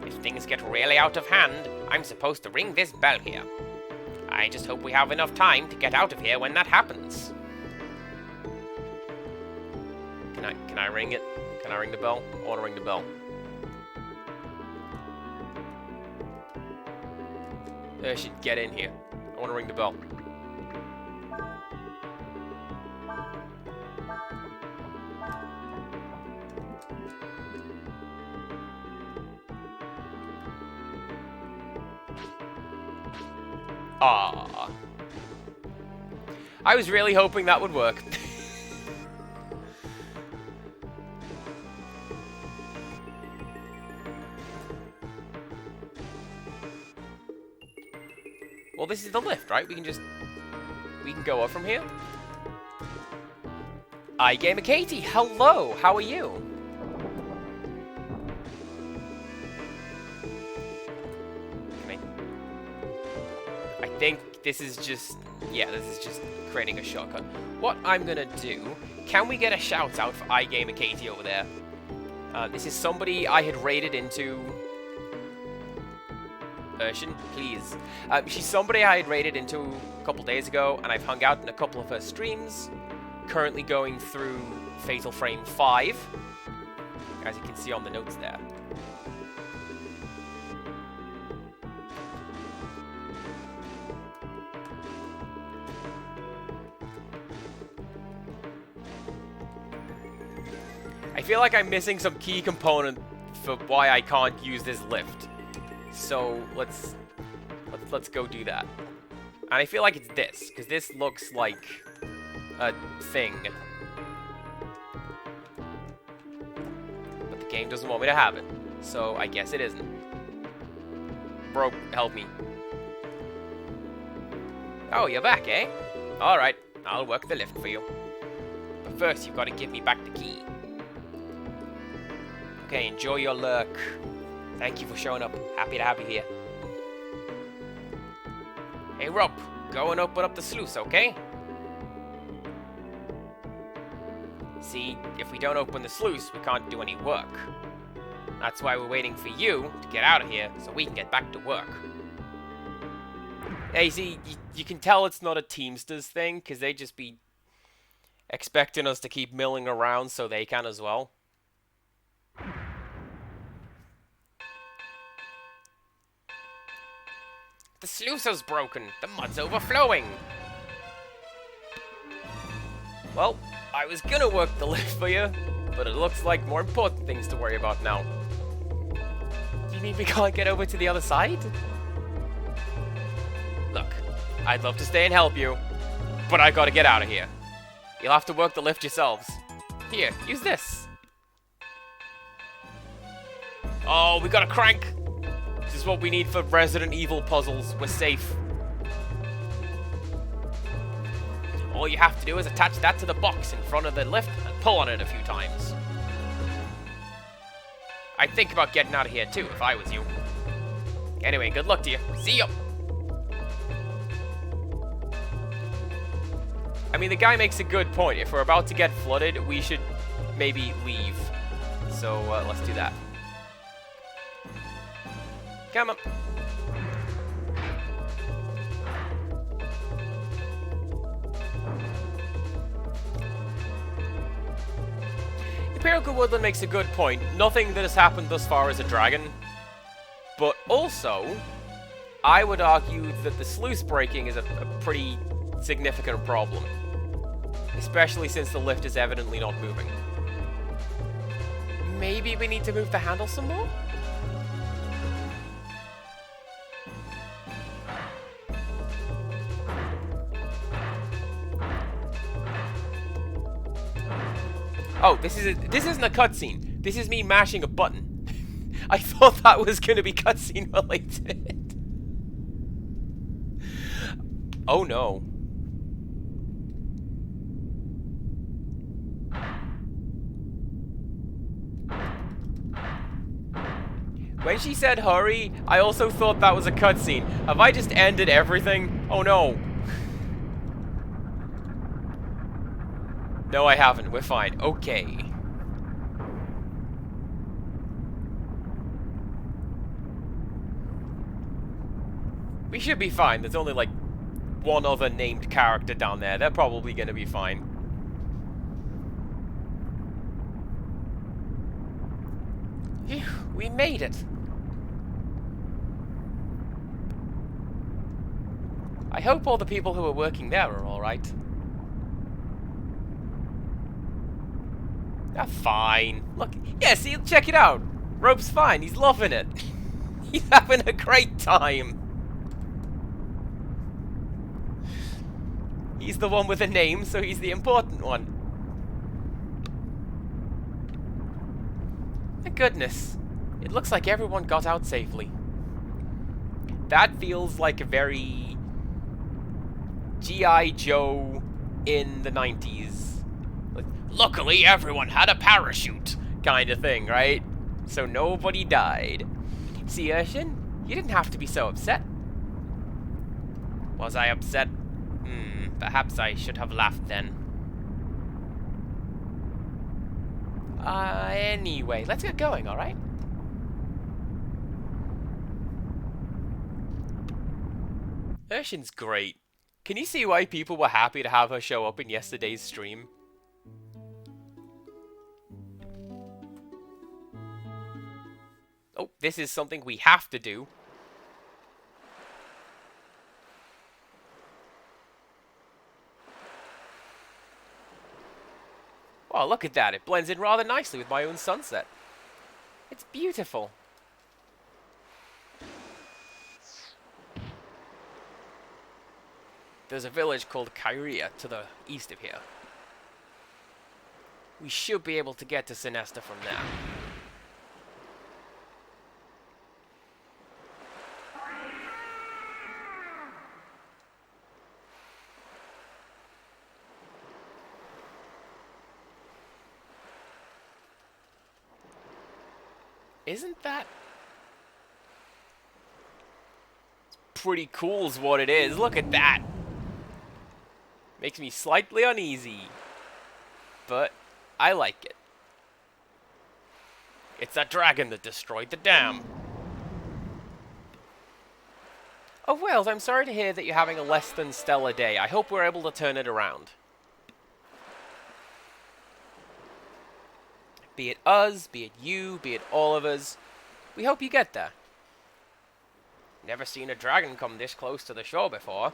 If things get really out of hand, I'm supposed to ring this bell here. I just hope we have enough time to get out of here when that happens. Can I ring it? Can I ring the bell? I want to ring the bell. I should get in here. I want to ring the bell. Ah. I was really hoping that would work. Well, this is the lift, right? We can go up from here. iGamer Katie, hello. How are you? I think this is just, yeah, this is just creating a shortcut. What I'm gonna do, can we get a shout out for iGamer Katie over there? This is somebody I had raided into. Urshin, please. She's somebody I had raided into a couple days ago, and I've hung out in a couple of her streams. Currently going through Fatal Frame 5, as you can see on the notes there. I feel like I'm missing some key component for why I can't use this lift. So let's go do that. And I feel like it's this, because this looks like a thing. But the game doesn't want me to have it, so I guess it isn't. Bro, help me. Oh, you're back, eh? Alright, I'll work the lift for you. But first, you've got to give me back the key. Okay, enjoy your lurk. Thank you for showing up. Happy to have you here. Hey, Rob, go and open up the sluice, okay? See, if we don't open the sluice, we can't do any work. That's why we're waiting for you to get out of here so we can get back to work. Hey, see, you can tell it's not a Teamsters thing, because they just be expecting us to keep milling around so they can as well. The sluice is broken. The mud's overflowing. Well, I was gonna work the lift for you, but it looks like more important things to worry about now. You mean we can't get over to the other side? Look, I'd love to stay and help you, but I gotta get out of here. You'll have to work the lift yourselves. Here, use this. Oh, we got a crank. This is what we need for Resident Evil puzzles. We're safe. All you have to do is attach that to the box in front of the lift and pull on it a few times. I'd think about getting out of here too if I was you. Anyway, good luck to you. See ya! I mean, the guy makes a good point. If we're about to get flooded, we should maybe leave. So, let's do that. Come on. Empirical Woodland makes a good point. Nothing that has happened thus far is a dragon. But also, I would argue that the sluice breaking is a pretty significant problem. Especially since the lift is evidently not moving. Maybe we need to move the handle some more? Oh, this isn't a cutscene. This is me mashing a button. I thought that was going to be cutscene related. Oh no. When she said hurry, I also thought that was a cutscene. Have I just ended everything? Oh no. No, I haven't. We're fine. Okay. We should be fine. There's only like one other named character down there. They're probably gonna be fine. Phew, we made it. I hope all the people who are working there are alright. They're fine. Look, yeah, see, check it out. Rope's fine. He's loving it. He's having a great time. He's the one with a name, so he's the important one. Thank goodness. It looks like everyone got out safely. That feels like a very G.I. Joe in the 90s. Like, luckily, everyone had a parachute kind of thing, right? So nobody died. See, Urshin, you didn't have to be so upset. Was I upset? Perhaps I should have laughed then. Anyway, let's get going, alright? Urshin's great. Can you see why people were happy to have her show up in yesterday's stream? Oh, this is something we have to do. Oh, look at that. It blends in rather nicely with my own sunset. It's beautiful. There's a village called Kyria to the east of here. We should be able to get to Sinesta from there. Isn't that pretty cool is what it is. Look at that. Makes me slightly uneasy. But I like it. It's that dragon that destroyed the dam. Oh, Wales, I'm sorry to hear that you're having a less than stellar day. I hope we're able to turn it around. Be it us, be it you, be it all of us. We hope you get there. Never seen a dragon come this close to the shore before.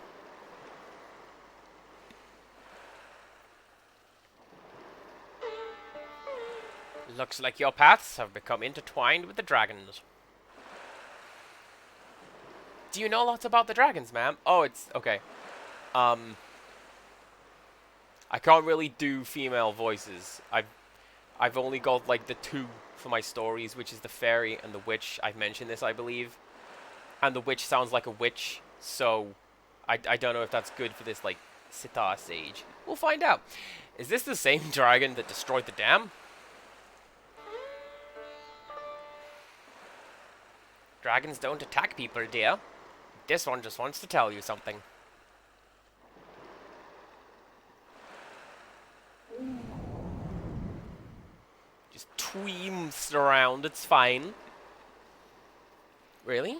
Looks like your paths have become intertwined with the dragons. Do you know lots about the dragons, ma'am? Oh, it's... okay. I can't really do female voices. I've only got, like, the two for my stories, which is the fairy and the witch. I've mentioned this, I believe. And the witch sounds like a witch, so I don't know if that's good for this, like, Sitar Sage. We'll find out. Is this the same dragon that destroyed the dam? Dragons don't attack people, dear. This one just wants to tell you something. Just tweams around, it's fine. Really?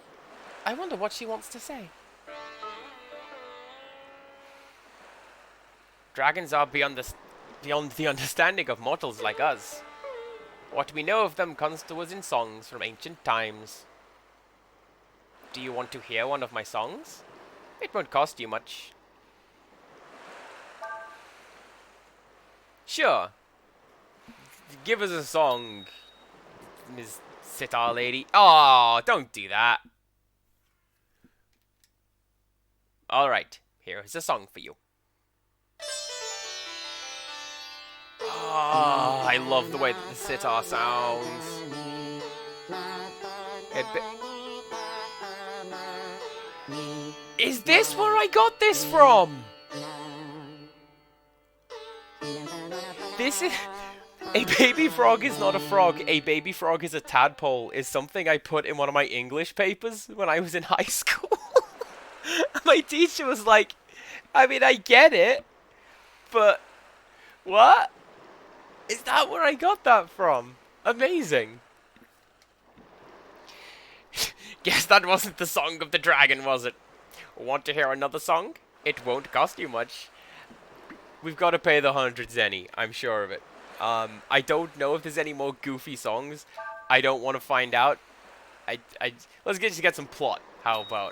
I wonder what she wants to say. Dragons are beyond the understanding of mortals like us. What we know of them comes to us in songs from ancient times. Do you want to hear one of my songs? It won't cost you much. Sure. Give us a song, Ms. Sitar Lady. Oh, don't do that. Alright, here is a song for you. Oh, I love the way that the sitar sounds. Is this where I got this from? This is... A baby frog is not a frog. A baby frog is a tadpole is something I put in one of my English papers when I was in high school. My teacher was like, I mean, I get it, but what? Is that where I got that from? Amazing. Guess that wasn't the song of the dragon, was it? Want to hear another song? It won't cost you much. We've got to pay the 100 zenny, I'm sure of it. I don't know if there's any more goofy songs. I don't want to find out. Let's just get some plot. How about?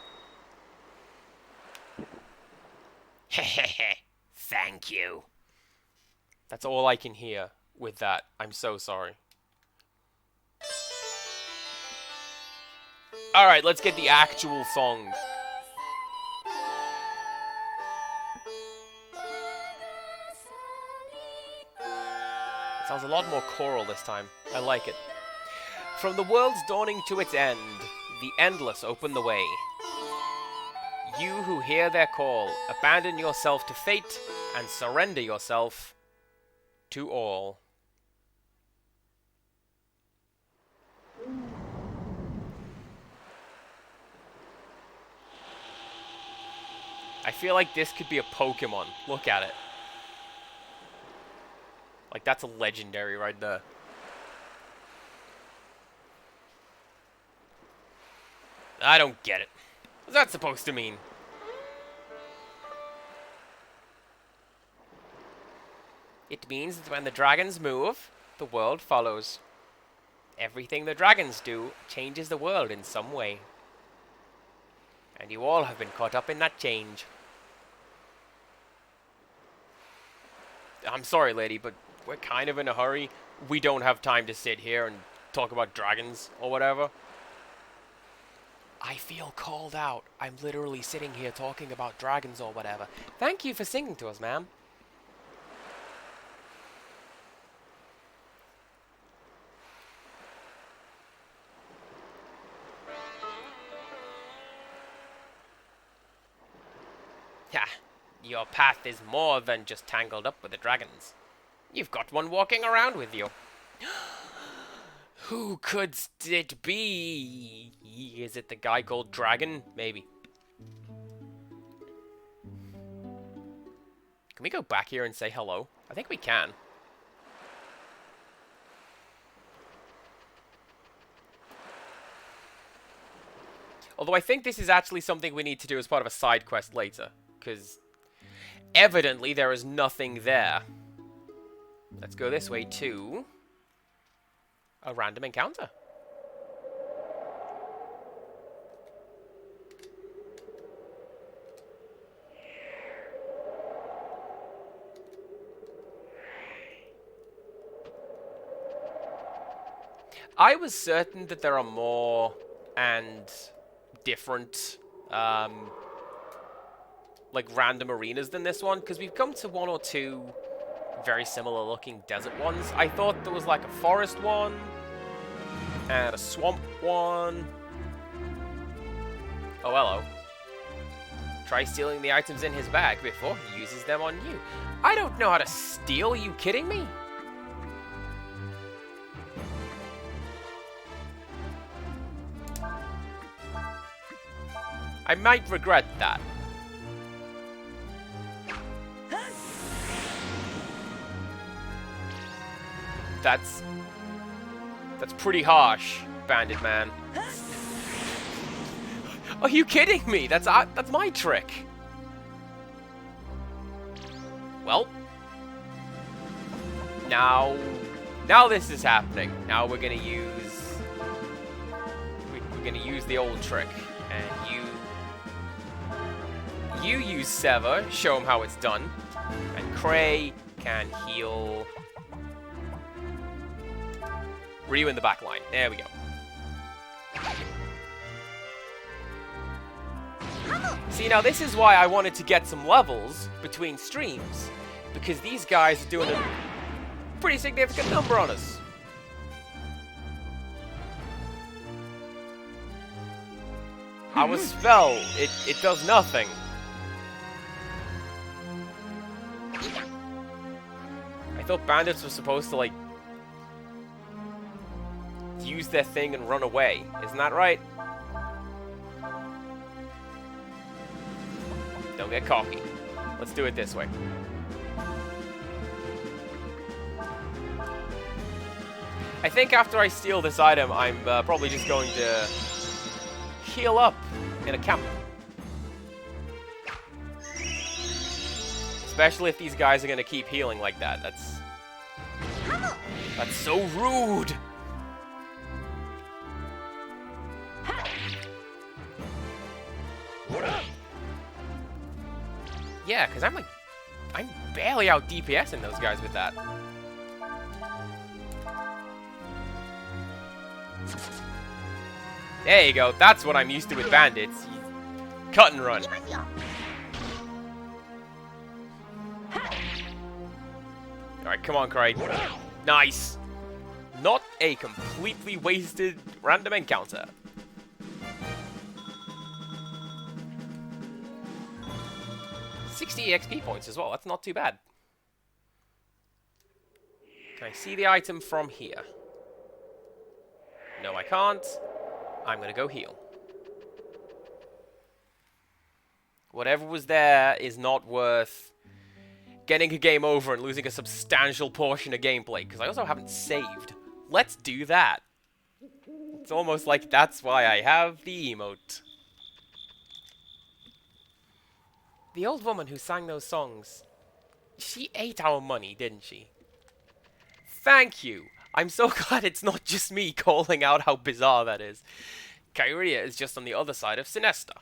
Hehehe. Thank you. That's all I can hear with that. I'm so sorry. Alright, let's get the actual song. It sounds a lot more choral this time. I like it. From the world's dawning to its end, the endless open the way. You who hear their call, abandon yourself to fate and surrender yourself to all. I feel like this could be a Pokemon. Look at it. Like, that's a legendary right there. I don't get it. What's that supposed to mean? It means that when the dragons move, the world follows. Everything the dragons do changes the world in some way. And you all have been caught up in that change. I'm sorry, lady, but we're kind of in a hurry. We don't have time to sit here and talk about dragons or whatever. I feel called out. I'm literally sitting here talking about dragons or whatever. Thank you for singing to us, ma'am. Ha! Your path is more than just tangled up with the dragons. You've got one walking around with you. Who could it be? Is it the guy called Dragon? Maybe. Can we go back here and say hello? I think we can. Although I think this is actually something we need to do as part of a side quest later. Because evidently there is nothing there. Let's go this way to a random encounter. I was certain that there are more and different like random arenas than this one, because we've come to one or two very similar looking desert ones. I thought there was like a forest one and a swamp one. Oh, hello. Try stealing the items in his bag before he uses them on you. I don't know how to steal, are you kidding me? I might regret that. That's pretty harsh, Bandit Man. Are you kidding me? That's my trick. Well, now this is happening. Now we're gonna use the old trick, and you use Sever. Show him how it's done, and Cray can heal Ryu in the back line. There we go. See, now this is why I wanted to get some levels between streams, because these guys are doing a pretty significant number on us. Our spell, it does nothing. I thought bandits were supposed to, like, use their thing and run away. Isn't that right? Don't get cocky. Let's do it this way. I think after I steal this item, I'm probably just going to heal up in a camp. Especially if these guys are going to keep healing like that. That's so rude. Yeah, because I'm barely out DPSing those guys with that. There you go. That's what I'm used to with bandits. Cut and run. Alright, come on, Craig. Nice. Not a completely wasted random encounter. XP points as well. That's not too bad. Can I see the item from here? No, I can't. I'm gonna go heal. Whatever was there is not worth getting a game over and losing a substantial portion of gameplay, because I also haven't saved. Let's do that. It's almost like that's why I have the emote. The old woman who sang those songs, she ate our money, didn't she? Thank you! I'm so glad it's not just me calling out how bizarre that is. Kyria is just on the other side of Sinesta.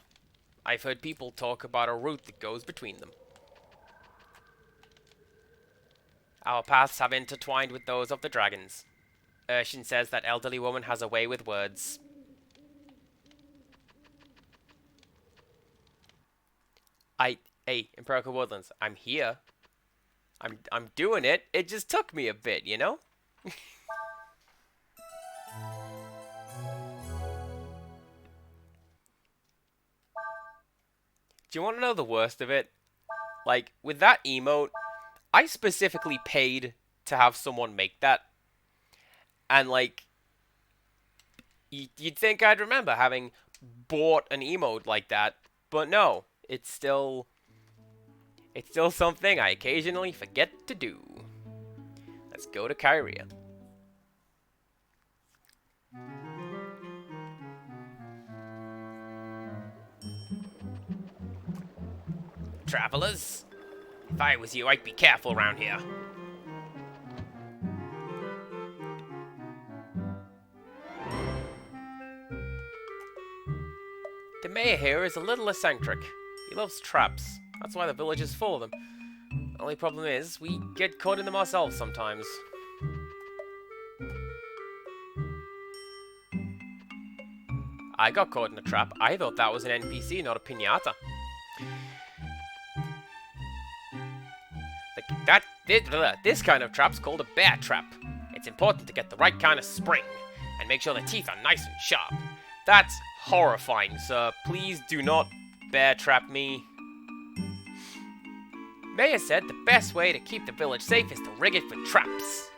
I've heard people talk about a route that goes between them. Our paths have intertwined with those of the dragons. Urshin says that elderly woman has a way with words. Hey, Empirical Woodlands, I'm here. I'm doing it. It just took me a bit, you know? Do you want to know the worst of it? Like, with that emote, I specifically paid to have someone make that. And, like, you'd think I'd remember having bought an emote like that, but no. It's still something I occasionally forget to do. Let's go to Kyria. Travelers, if I was you, I'd be careful around here. The mayor here is a little eccentric. He loves traps. That's why the village is full of them. The only problem is, we get caught in them ourselves sometimes. I got caught in a trap. I thought that was an NPC, not a piñata. This kind of trap's called a bear trap. It's important to get the right kind of spring, and make sure the teeth are nice and sharp. That's horrifying, sir. Please do not bear trap me. Mayor said the best way to keep the village safe is to rig it with traps.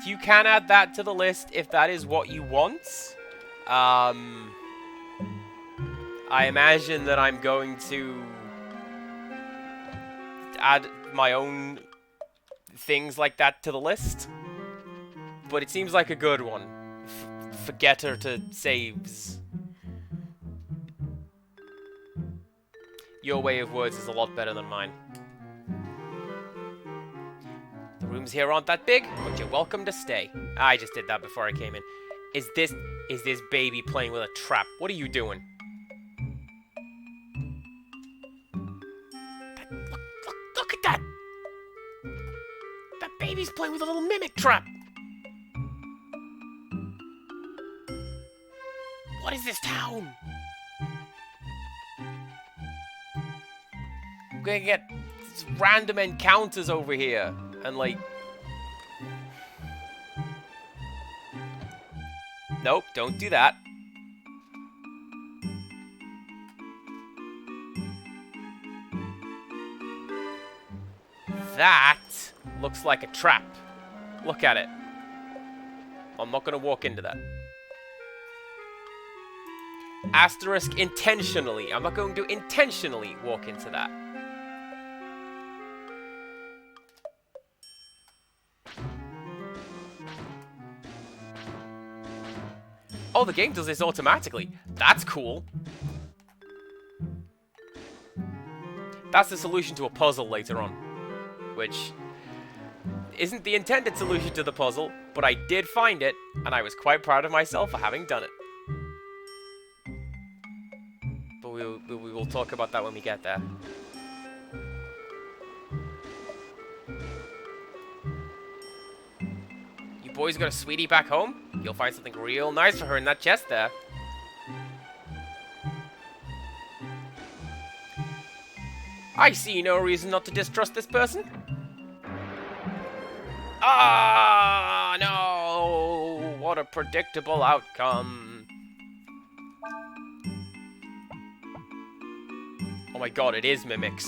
You can add that to the list if that is what you want. I imagine that I'm going to add my own things like that to the list. But it seems like a good one. Forgetter to saves. Your way of words is a lot better than mine. The rooms here aren't that big, but you're welcome to stay. I just did that before I came in. Is this baby playing with a trap? What are you doing? Look at that! That baby's playing with a little mimic trap! What is this town? We're gonna get random encounters over here. And like... Nope, don't do that. That looks like a trap. Look at it. I'm not gonna walk into that. Asterisk intentionally. I'm not going to intentionally walk into that. Oh, the game does this automatically. That's cool. That's the solution to a puzzle later on. Which isn't the intended solution to the puzzle, but I did find it, and I was quite proud of myself for having done it. But we will talk about that when we get there. You boys got a sweetie back home? You'll find something real nice for her in that chest there. I see no reason not to distrust this person. Ah, no! What a predictable outcome. Oh my god, it is mimics.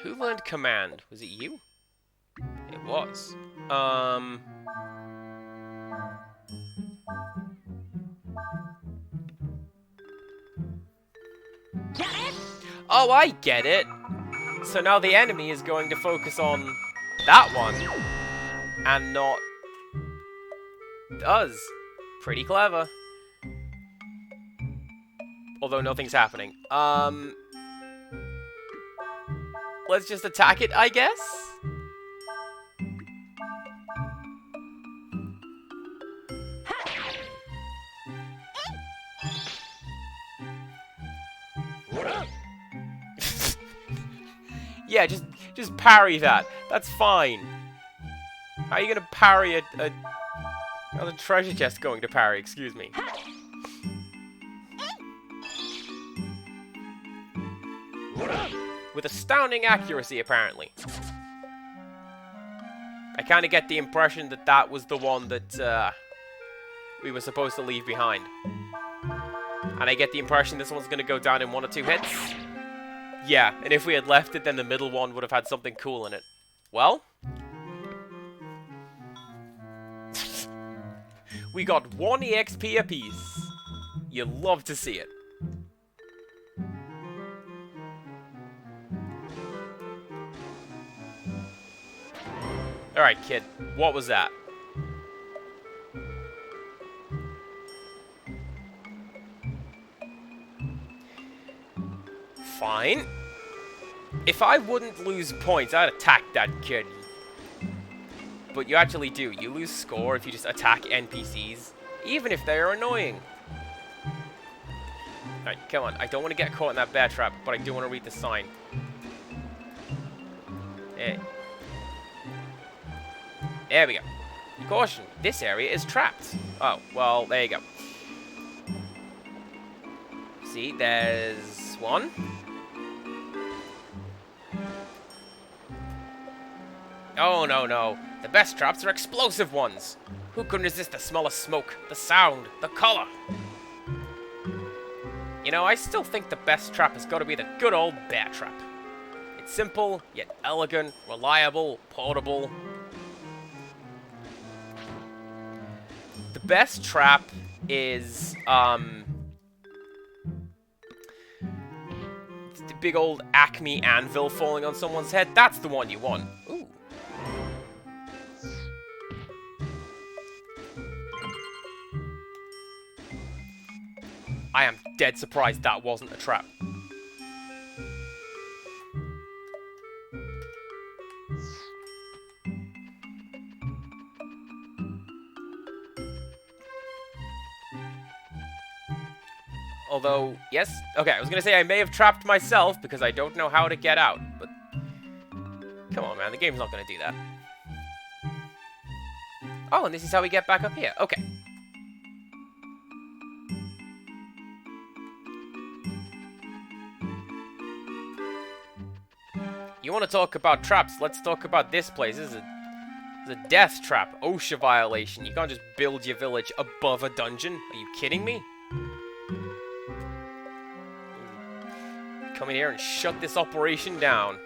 Who learned command? Was it you? It was. Oh, I get it. So now the enemy is going to focus on that one and not us. Pretty clever. Although nothing's happening. Let's just attack it, I guess? Yeah, just parry that. That's fine. How are you gonna parry another treasure chest going to parry? Excuse me. With astounding accuracy, apparently. I kind of get the impression that that was the one that we were supposed to leave behind. And I get the impression this one's going to go down in 1 or 2 hits. Yeah, and if we had left it, then the middle one would have had something cool in it. Well? We got 1 EXP apiece. You love to see it. Alright, kid. What was that? Fine. If I wouldn't lose points, I'd attack that kid. But you actually do. You lose score if you just attack NPCs, even if they're annoying. Alright, come on. I don't want to get caught in that bear trap, but I do want to read the sign. Hey. There we go. Caution, this area is trapped. Oh, well, there you go. See, there's one. Oh, no, no. The best traps are explosive ones. Who can resist the smell of smoke, the sound, the color? You know, I still think the best trap has got to be the good old bear trap. It's simple, yet elegant, reliable, portable. The best trap is, the big old Acme anvil falling on someone's head. That's the one you want. Ooh. I am dead surprised that wasn't a trap. Although, yes, okay, I was gonna say I may have trapped myself because I don't know how to get out, but come on, man, the game's not gonna do that. Oh, and this is how we get back up here. Okay. You want to talk about traps? Let's talk about this place. This is a death trap. OSHA violation. You can't just build your village above a dungeon. Are you kidding me? Come in here and shut this operation down.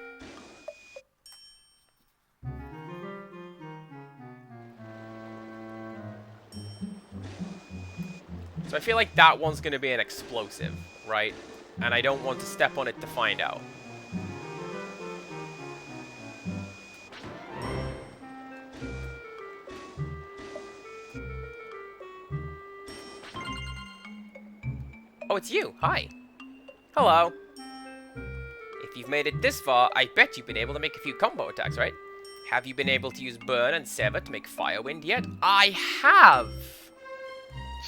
So I feel like that one's going to be an explosive, right? And I don't want to step on it to find out. Oh, it's you. Hi. Hello. If you've made it this far, I bet you've been able to make a few combo attacks, right? Have you been able to use Burn and Sever to make Firewind yet? I have!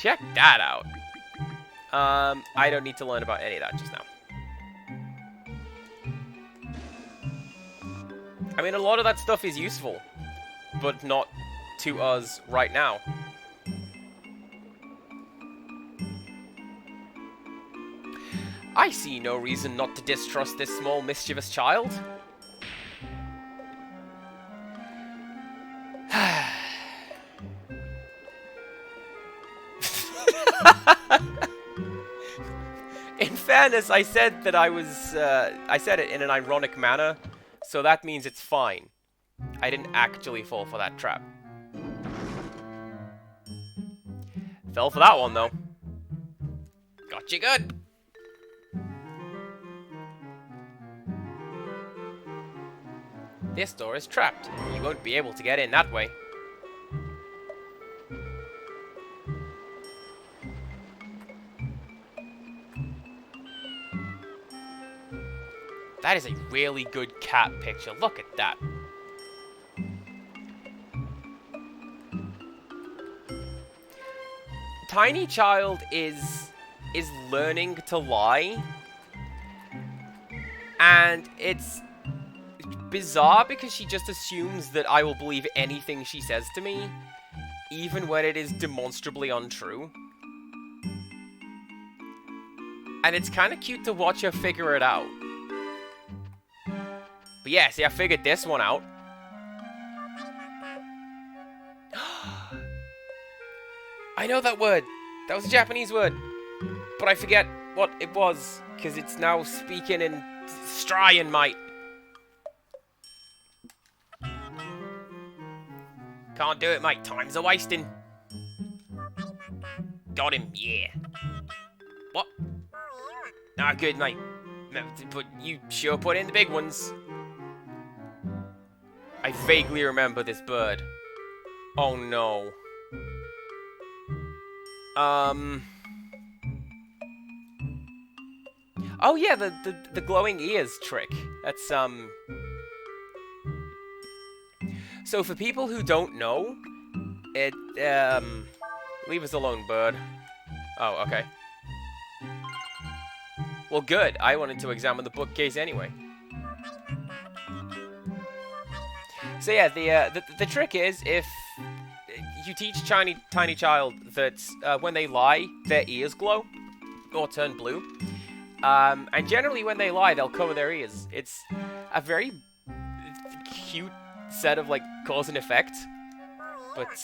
Check that out. I don't need to learn about any of that just now. I mean, a lot of that stuff is useful, but not to us right now. I see no reason not to distrust this small, mischievous child. In fairness, I said that I said it in an ironic manner, so that means it's fine. I didn't actually fall for that trap. Fell for that one, though. Got you good. This door is trapped. You won't be able to get in that way. That is a really good cat picture. Look at that. Tiny Child is learning to lie. And it's bizarre because she just assumes that I will believe anything she says to me, even when it is demonstrably untrue. And it's kind of cute to watch her figure it out. But yeah, see, I figured this one out. I know that word. That was a Japanese word. But I forget what it was, because it's now speaking in Strian, mate. Can't do it, mate. Time's a wasting. Got him, yeah. What? Nah, good, mate. But you sure put in the big ones. I vaguely remember this bird. Oh no. Oh yeah, the glowing ears trick. That's So for people who don't know, it leave us alone, bird. Oh, okay. Well, good. I wanted to examine the bookcase anyway. So yeah, the trick is if you teach tiny child that when they lie, their ears glow or turn blue, and generally when they lie, they'll cover their ears. It's a very cute set of like cause and effect, but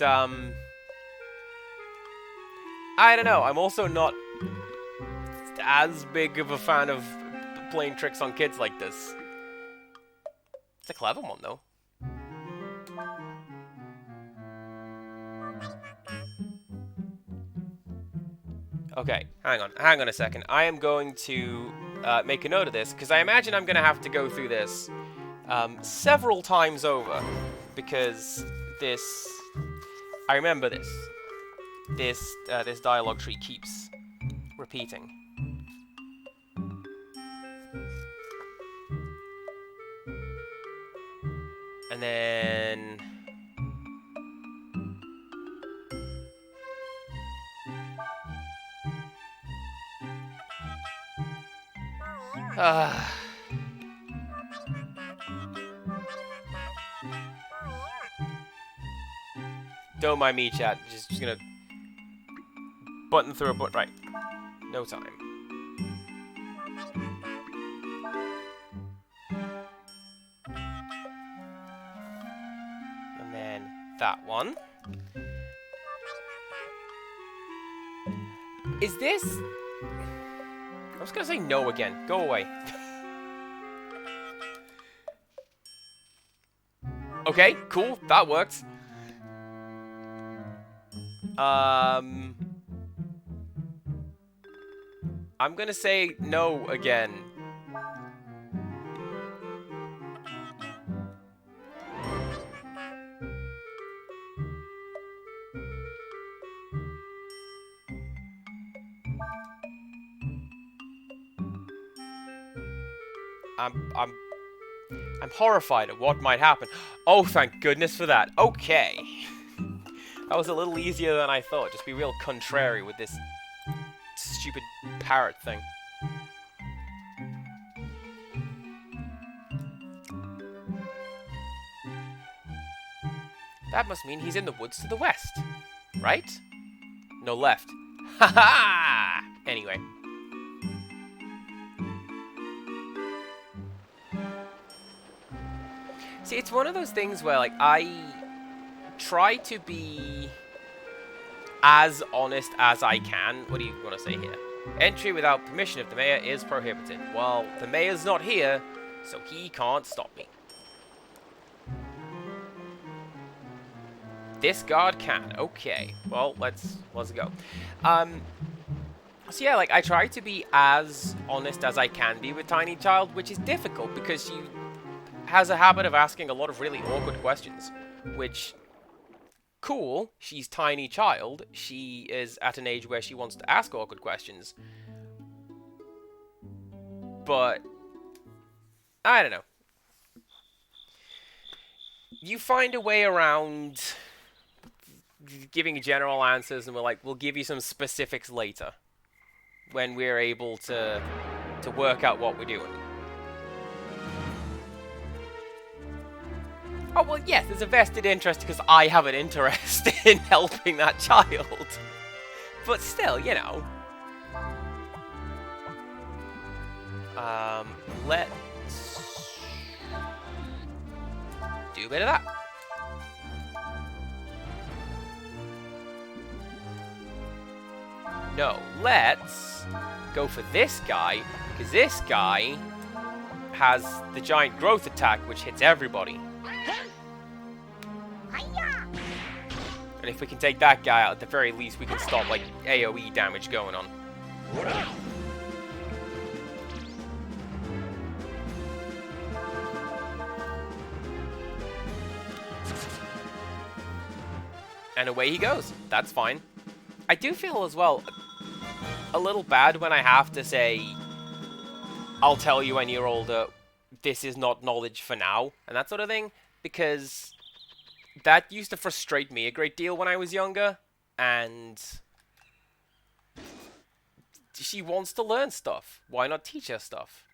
I don't know. I'm also not as big of a fan of playing tricks on kids like this. It's a clever one, though. Okay, hang on a second. I am going to make a note of this, because I imagine I'm going to have to go through this several times over, because this... I remember this. This dialogue tree keeps repeating. And then... Don't mind me, chat. Just gonna button through a button. Right. No time. And then that one. Is this... I was gonna say no again. Go away. Okay, cool. That worked. I'm gonna say no again. I'm horrified at what might happen. Oh, thank goodness for that. Okay. That was a little easier than I thought. Just be real contrary with this stupid parrot thing. That must mean he's in the woods to the west. Right? No, left. Ha ha! Anyway. See, it's one of those things where, like, I try to be as honest as I can. What do you want to say here? Entry without permission of the mayor is prohibited. Well, the mayor's not here, so he can't stop me. This guard can. Okay. Well, let's go. So yeah, like, I try to be as honest as I can be with Tiny Child, which is difficult because she has a habit of asking a lot of really awkward questions, which... Cool, she's Tiny Child. She is at an age where she wants to ask awkward questions. But... I don't know. You find a way around giving general answers, and we'll give you some specifics later. When we're able to work out what we're doing. Oh, well, yes, there's a vested interest because I have an interest in helping that child. But still, you know. Let's do a bit of that. No, let's go for this guy, because this guy has the giant growth attack, which hits everybody. And if we can take that guy out, at the very least, we can stop, like, AoE damage going on. And away he goes. That's fine. I do feel, as well, a little bad when I have to say, I'll tell you when you're older, this is not knowledge for now, and that sort of thing, because... that used to frustrate me a great deal when I was younger, and she wants to learn stuff. Why not teach her stuff?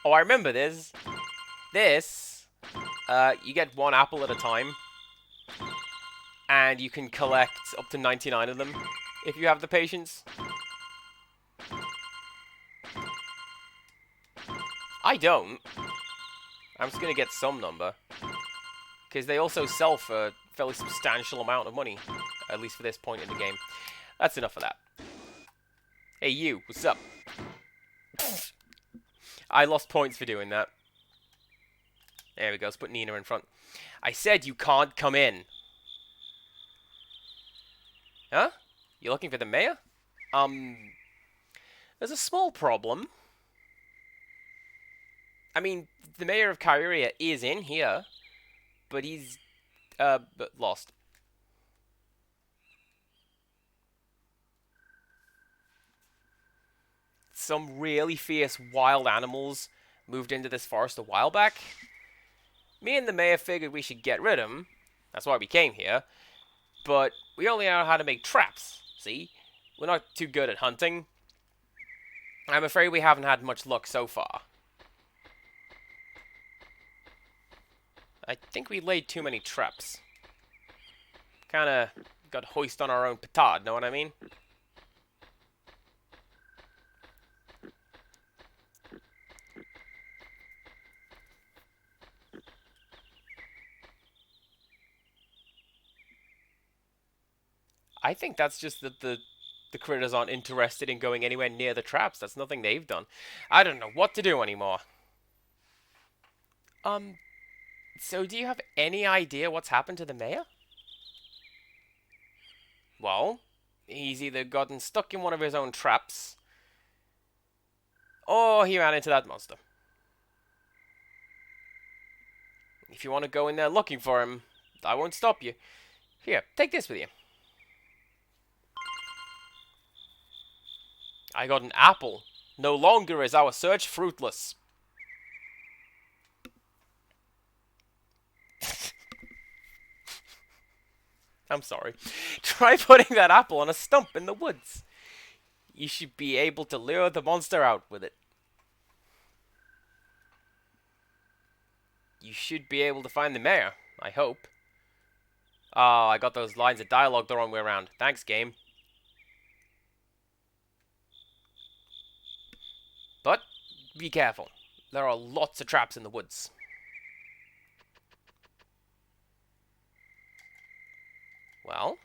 Oh, I remember this. You get one apple at a time, and you can collect up to 99 of them if you have the patience. I don't. I'm just gonna get some number. Because they also sell for a fairly substantial amount of money. At least for this point in the game. That's enough of that. Hey you, what's up? I lost points for doing that. There we go, let's put Nina in front. I said you can't come in. Huh? You looking for the mayor? There's a small problem. I mean, the mayor of Kyria is in here, but he's, lost. Some really fierce wild animals moved into this forest a while back. Me and the mayor figured we should get rid of them. That's why we came here. But we only know how to make traps, see? We're not too good at hunting. I'm afraid we haven't had much luck so far. I think we laid too many traps. Kinda got hoist on our own petard, know what I mean? I think that's just that the critters aren't interested in going anywhere near the traps. That's nothing they've done. I don't know what to do anymore. So do you have any idea what's happened to the mayor? Well, he's either gotten stuck in one of his own traps, or he ran into that monster. If you want to go in there looking for him, I won't stop you. Here, take this with you. I got an apple. No longer is our search fruitless. I'm sorry. Try putting that apple on a stump in the woods. You should be able to lure the monster out with it. You should be able to find the mayor, I hope. Oh, I got those lines of dialogue the wrong way around. Thanks, game. But, be careful. There are lots of traps in the woods. Well?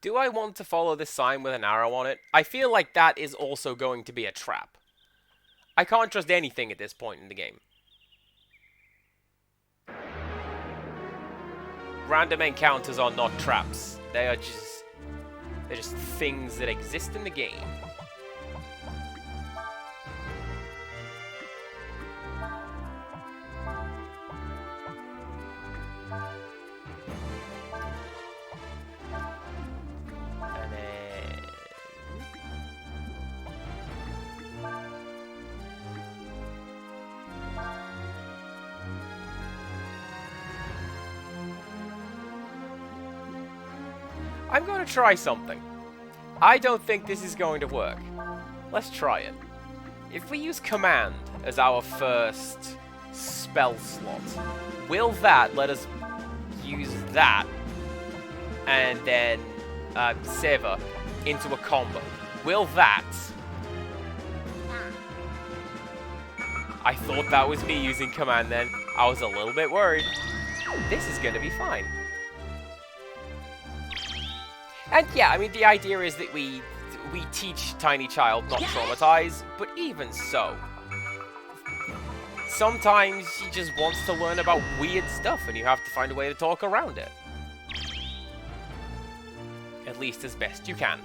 Do I want to follow this sign with an arrow on it? I feel like that is also going to be a trap. I can't trust anything at this point in the game. Random encounters are not traps. They're just things that exist in the game. I'm going to try something. I don't think this is going to work. Let's try it. If we use command as our first spell slot, will that let us use that and then Seva into a combo? Will that? I thought that was me using command then. I was a little bit worried. This is going to be fine. And yeah, I mean, the idea is that we teach Tiny Child not traumatize, but even so, sometimes she just wants to learn about weird stuff and you have to find a way to talk around it. At least as best you can.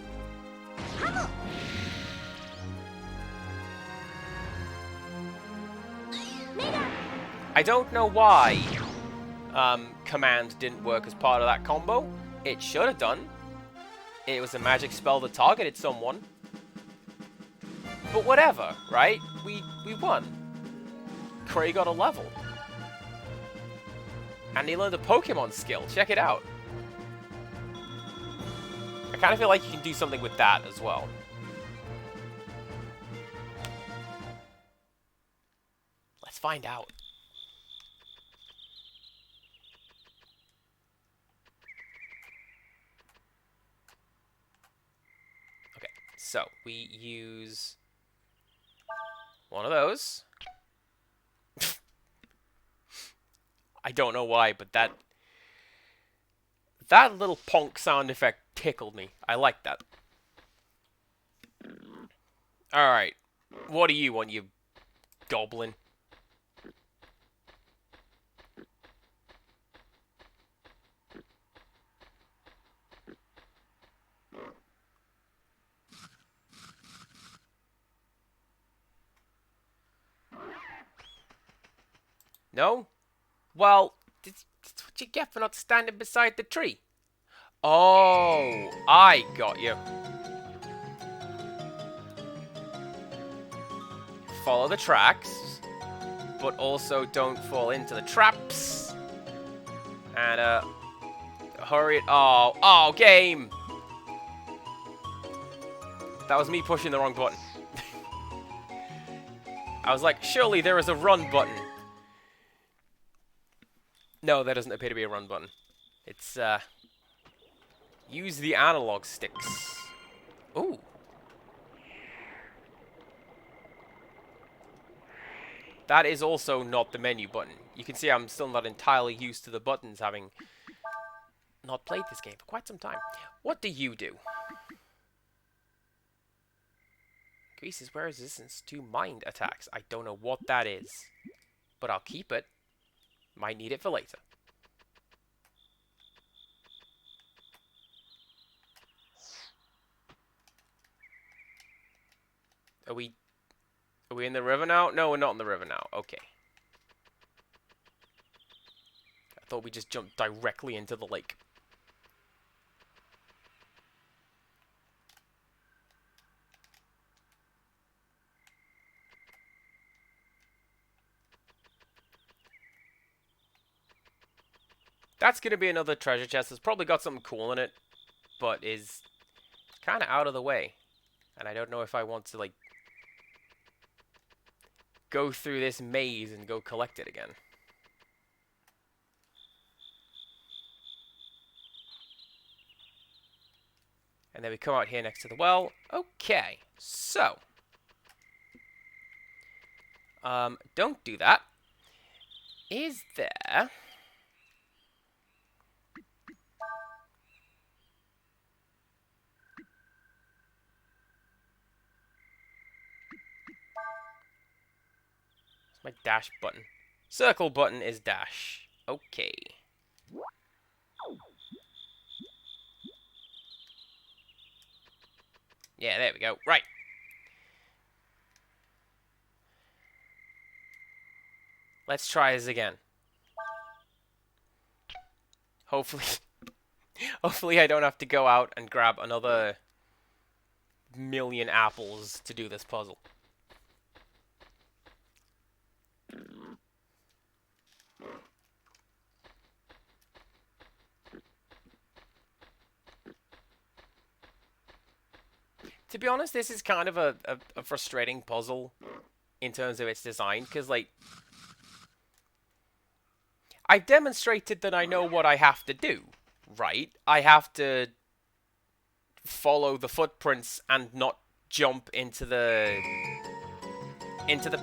I don't know why command didn't work as part of that combo. It should have done. It was a magic spell that targeted someone. But whatever, right? We won. Cray got a level. And he learned a Pokemon skill. Check it out. I kind of feel like you can do something with that as well. Let's find out. So, we use one of those. I don't know why, but that little ponk sound effect tickled me. I like that. Alright. What do you want, you goblin? No? Well, that's what you get for not standing beside the tree. Oh, I got you. Follow the tracks, but also don't fall into the traps. And, hurry it. Oh, game! That was me pushing the wrong button. I was like, surely there is a run button. No, there doesn't appear to be a run button. It's, use the analog sticks. Ooh. That is also not the menu button. You can see I'm still not entirely used to the buttons, having not played this game for quite some time. What do you do? Increases wear resistance to mind attacks. I don't know what that is, but I'll keep it. Might need it for later. Are we in the river now? No, we're not in the river now. Okay. I thought we just jumped directly into the lake. That's going to be another treasure chest. It's probably got something cool in it, but is kind of out of the way. And I don't know if I want to, like, go through this maze and go collect it again. And then we come out here next to the well. Okay, so. Don't do that. Is there... my dash button. Circle button is dash. Okay. Yeah, there we go. Right. Let's try this again. Hopefully... hopefully I don't have to go out and grab another million apples to do this puzzle. To be honest, this is kind of a frustrating puzzle in terms of its design, because, like, I've demonstrated that I know what I have to do, right? I have to follow the footprints and not jump into the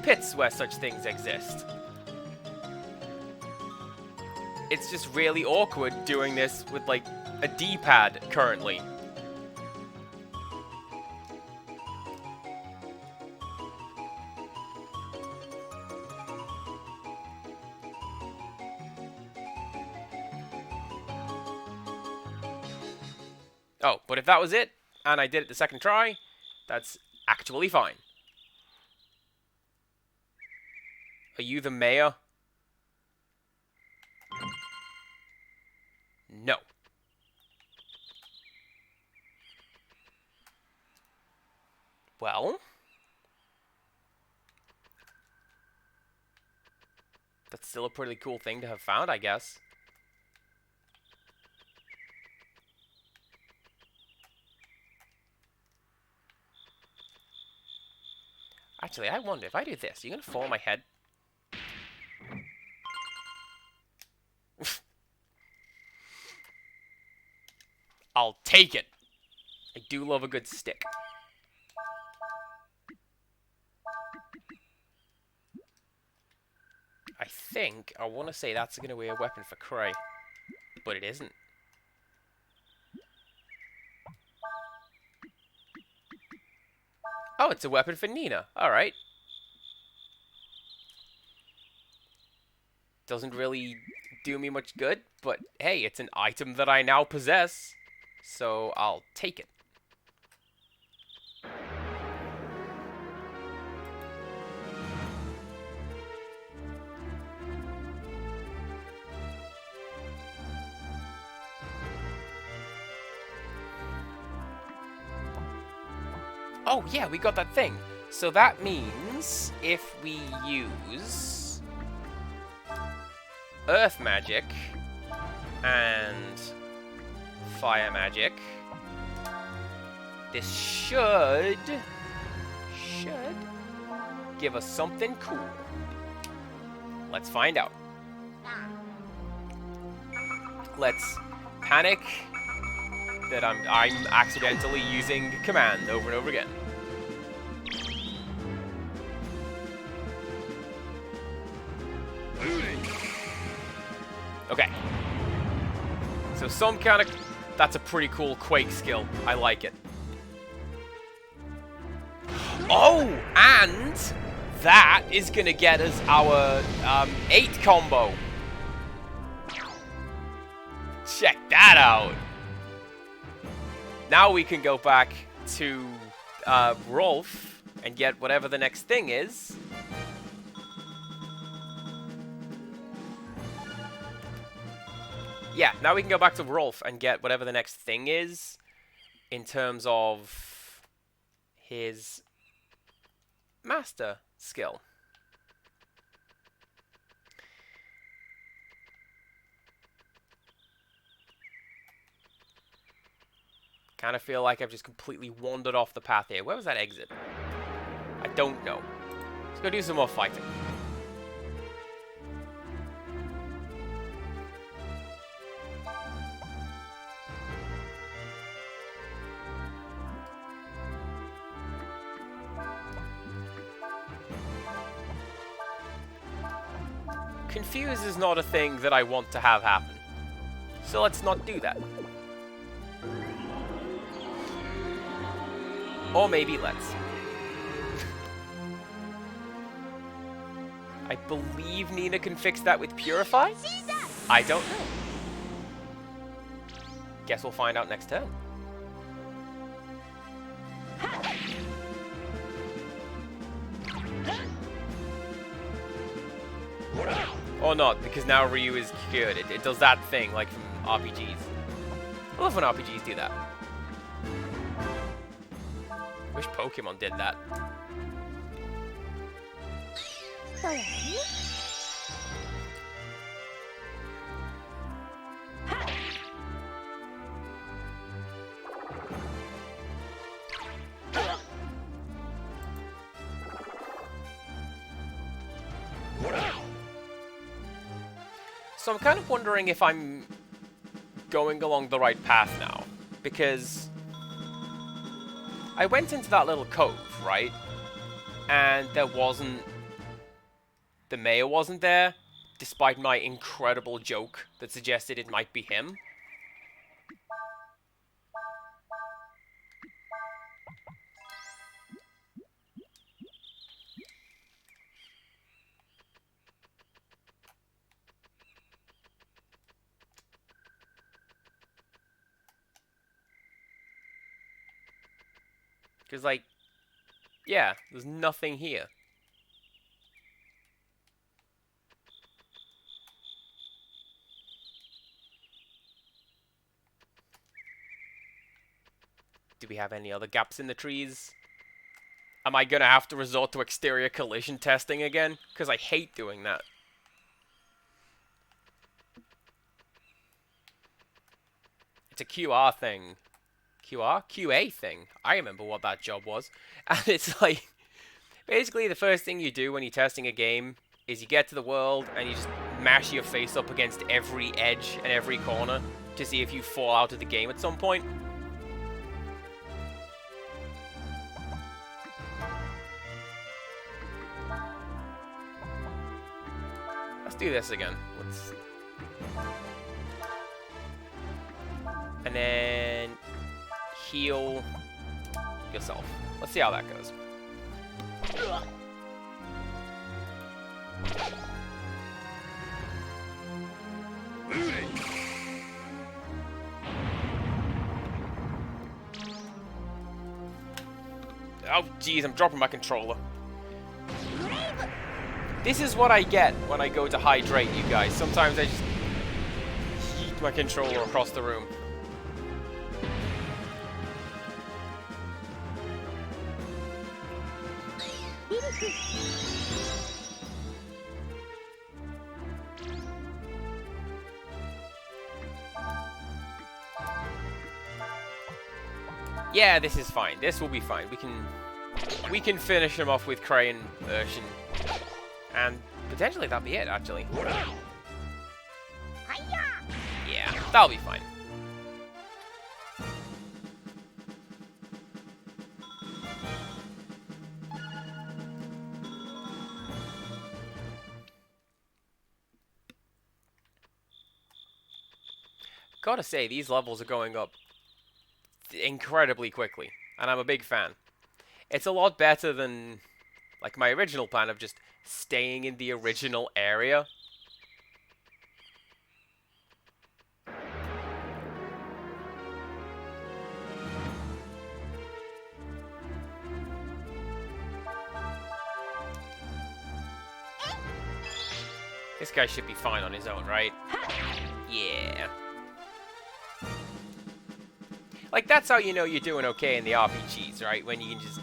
pits where such things exist. It's just really awkward doing this with, like, a D-pad currently. Oh, but if that was it, and I did it the second try, that's actually fine. Are you the mayor? No. Well... that's still a pretty cool thing to have found, I guess. Actually, I wonder, if I do this, are you going to fall on my head? I'll take it. I do love a good stick. I want to say that's going to be a weapon for Cray. But it isn't. Oh, it's a weapon for Nina. Alright. Doesn't really do me much good, but hey, it's an item that I now possess. So I'll take it. Oh, yeah, we got that thing. So that means if we use Earth Magic and Fire Magic, this should give us something cool. Let's find out. Let's panic that I'm accidentally using command over and over again. Okay. So some kind of... That's a pretty cool Quake skill. I like it. Oh! And that is going to get us our 8 combo. Check that out. Now we can go back to Rolf and get whatever the next thing is. Yeah, now we can go back to Rolf and get whatever the next thing is in terms of his master skill. Kind of feel like I've just completely wandered off the path here. Where was that exit? I don't know. Let's go do some more fighting. Confuse is not a thing that I want to have happen. So let's not do that. Or maybe let's. I believe Nina can fix that with Purify? I don't know. Guess we'll find out next turn. Or not, because now Ryu is cured. It does that thing, like from RPGs. I love when RPGs do that. Wish Pokemon did that. So I'm kind of wondering if I'm going along the right path now, because I went into that little cove, right? And there wasn't... The mayor wasn't there, despite my incredible joke that suggested it might be him. Because, like, yeah, there's nothing here. Do we have any other gaps in the trees? Am I gonna have to resort to exterior collision testing again? Because I hate doing that. It's a QR thing. QR? QA thing. I remember what that job was. And it's like, basically the first thing you do when you're testing a game is you get to the world and you just mash your face up against every edge and every corner to see if you fall out of the game at some point. That's do this again. Let's... And then heal yourself. Let's see how that goes. Oh, jeez, I'm dropping my controller. This is what I get when I go to hydrate, you guys. Sometimes I just yeet my controller across the room. Yeah, this is fine. This will be fine. We can finish him off with Cray and Urshin. And potentially that'll be it, actually. Yeah, that'll be fine. Gotta say, these levels are going up incredibly quickly, and I'm a big fan. It's a lot better than, like, my original plan of just staying in the original area. This guy should be fine on his own, right? Yeah. Like, that's how you know you're doing okay in the RPGs, right? When you can just...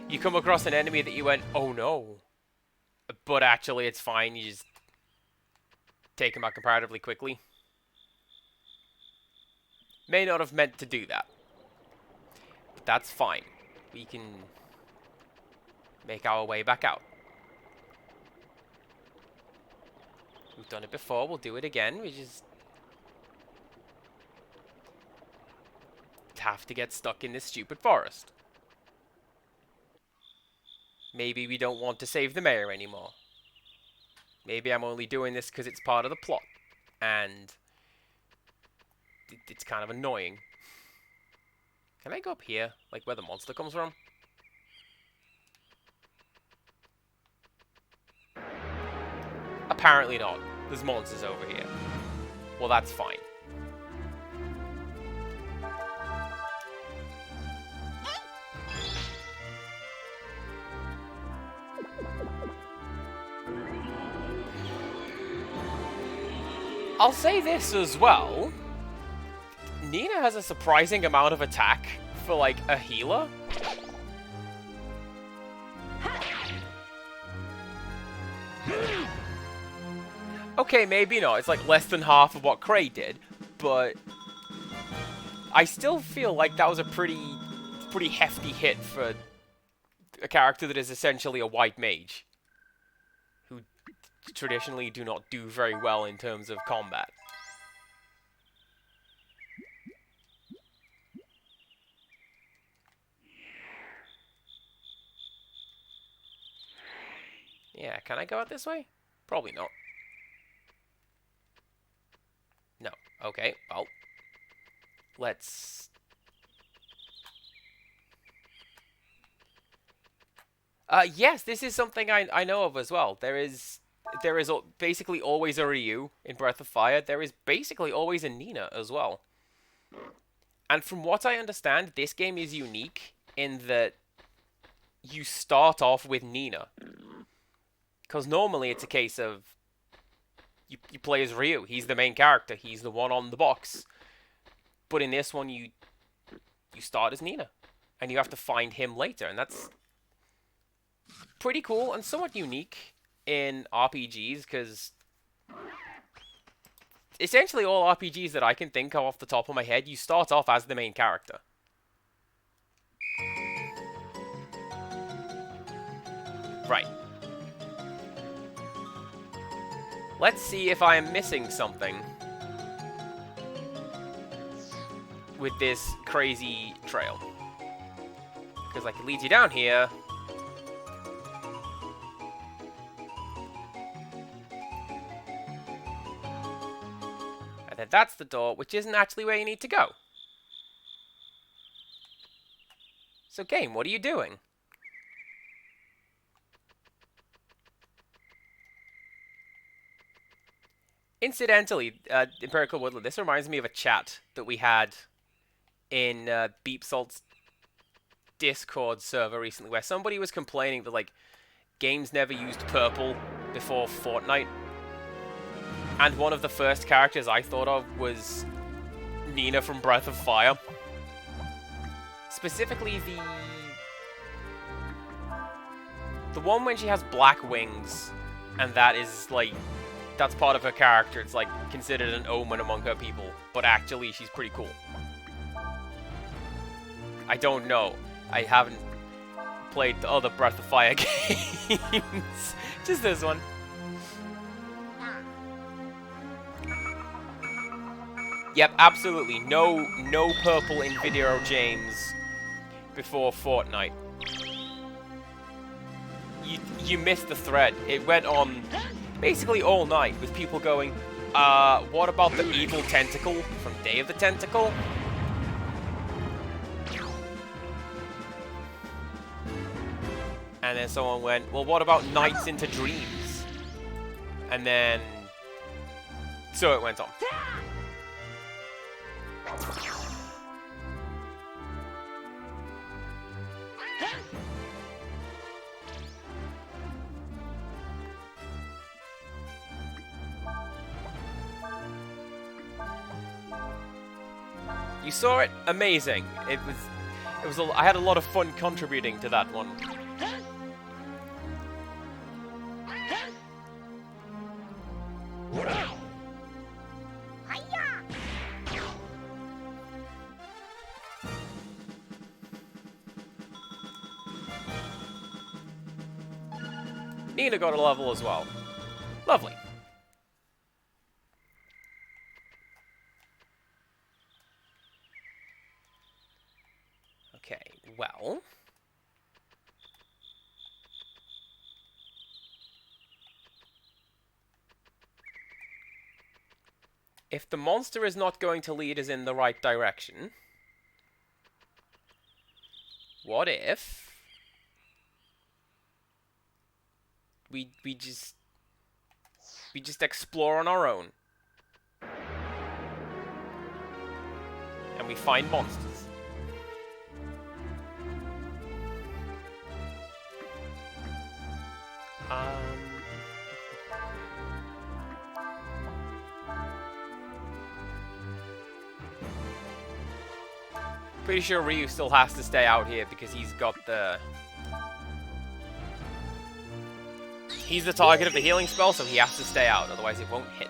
You come across an enemy that you went, oh no. But actually it's fine, you just take him out comparatively quickly. May not have meant to do that. But that's fine. We can make our way back out. We've done it before, we'll do it again. We just have to get stuck in this stupid forest. Maybe we don't want to save the mayor anymore. Maybe I'm only doing this because it's part of the plot. And it's kind of annoying. Can I go up here? Like where the monster comes from? Apparently not. There's monsters over here. Well, that's fine. I'll say this as well. Nina has a surprising amount of attack for, like, a healer. Okay, maybe not. It's like less than half of what Cray did, but I still feel like that was a pretty hefty hit for a character that is essentially a white mage, who traditionally do not do very well in terms of combat. Yeah, can I go out this way? Probably not. No. Okay, well. Let's... yes, this is something I know of as well. There is basically always a Ryu in Breath of Fire. There is basically always a Nina as well. And from what I understand, this game is unique in that you start off with Nina. Because normally it's a case of you play as Ryu. He's the main character. He's the one on the box. But in this one, you start as Nina. And you have to find him later. And that's pretty cool and somewhat unique in RPGs, because essentially all RPGs that I can think of off the top of my head, you start off as the main character. Right. Let's see if I am missing something with this crazy trail. Because like it leads you down here. then that's the door, which isn't actually where you need to go. So game, what are you doing? Incidentally, Empirical Woodland, this reminds me of a chat that we had in Beep Salt's Discord server recently, where somebody was complaining that, like, games never used purple before Fortnite. And one of the first characters I thought of was Nina from Breath of Fire. Specifically the one when she has black wings, and that is, like, that's part of her character. It's, like, considered an omen among her people, but actually she's pretty cool. I don't know. I haven't played the other Breath of Fire games. Just this one. Yep, absolutely. No purple in video games before Fortnite. You missed the thread. It went on basically all night with people going, what about the evil tentacle from Day of the Tentacle? And then someone went, well, what about Nights into Dreams? And then... so it went on. You saw it? Amazing. It was I had a lot of fun contributing to that one. Nina got a level as well. Lovely. Okay, well... if the monster is not going to lead us in the right direction... what if... we just explore on our own. And we find monsters. Pretty sure Ryu still has to stay out here because he's got the... he's the target of the healing spell, so he has to stay out, otherwise it won't hit.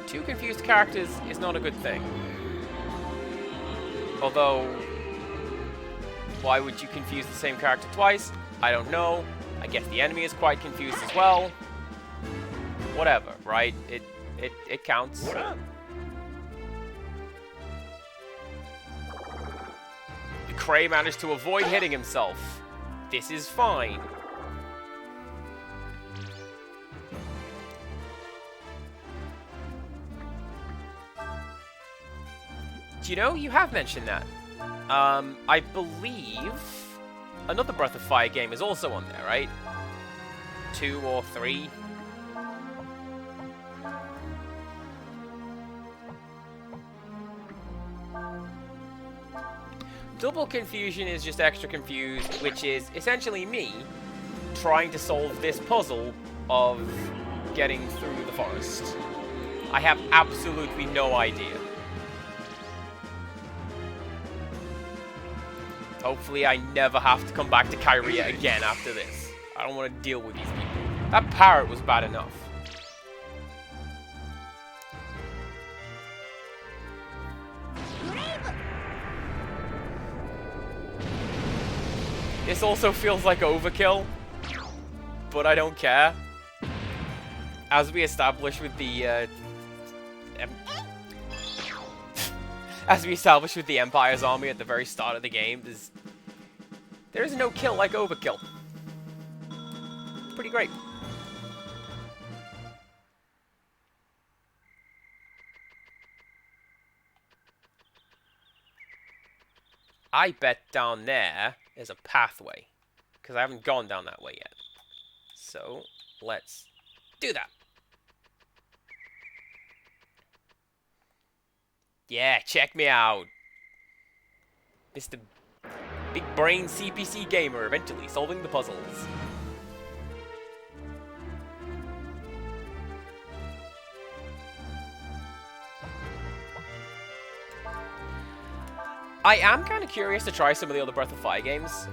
Two confused characters is not a good thing. Although, why would you confuse the same character twice? I don't know. I guess the enemy is quite confused as well. Whatever, right? It counts. The Cray managed to avoid hitting himself. This is fine. Do you know, you have mentioned that. I believe another Breath of Fire game is also on there, right? 2 or 3. Double Confusion is just extra confused, which is essentially me trying to solve this puzzle of getting through the forest. I have absolutely no idea. Hopefully I never have to come back to Kyria again after this. I don't want to deal with these people. That parrot was bad enough. This also feels like overkill, but I don't care. As we established with the as we established with the Empire's army at the very start of the game, there is no kill like overkill. Pretty great. I bet down there is a pathway, because I haven't gone down that way yet. So, let's do that. Yeah, check me out. Mr. Big Brain CPC Gamer, eventually solving the puzzles. I am kind of curious to try some of the other Breath of Fire games,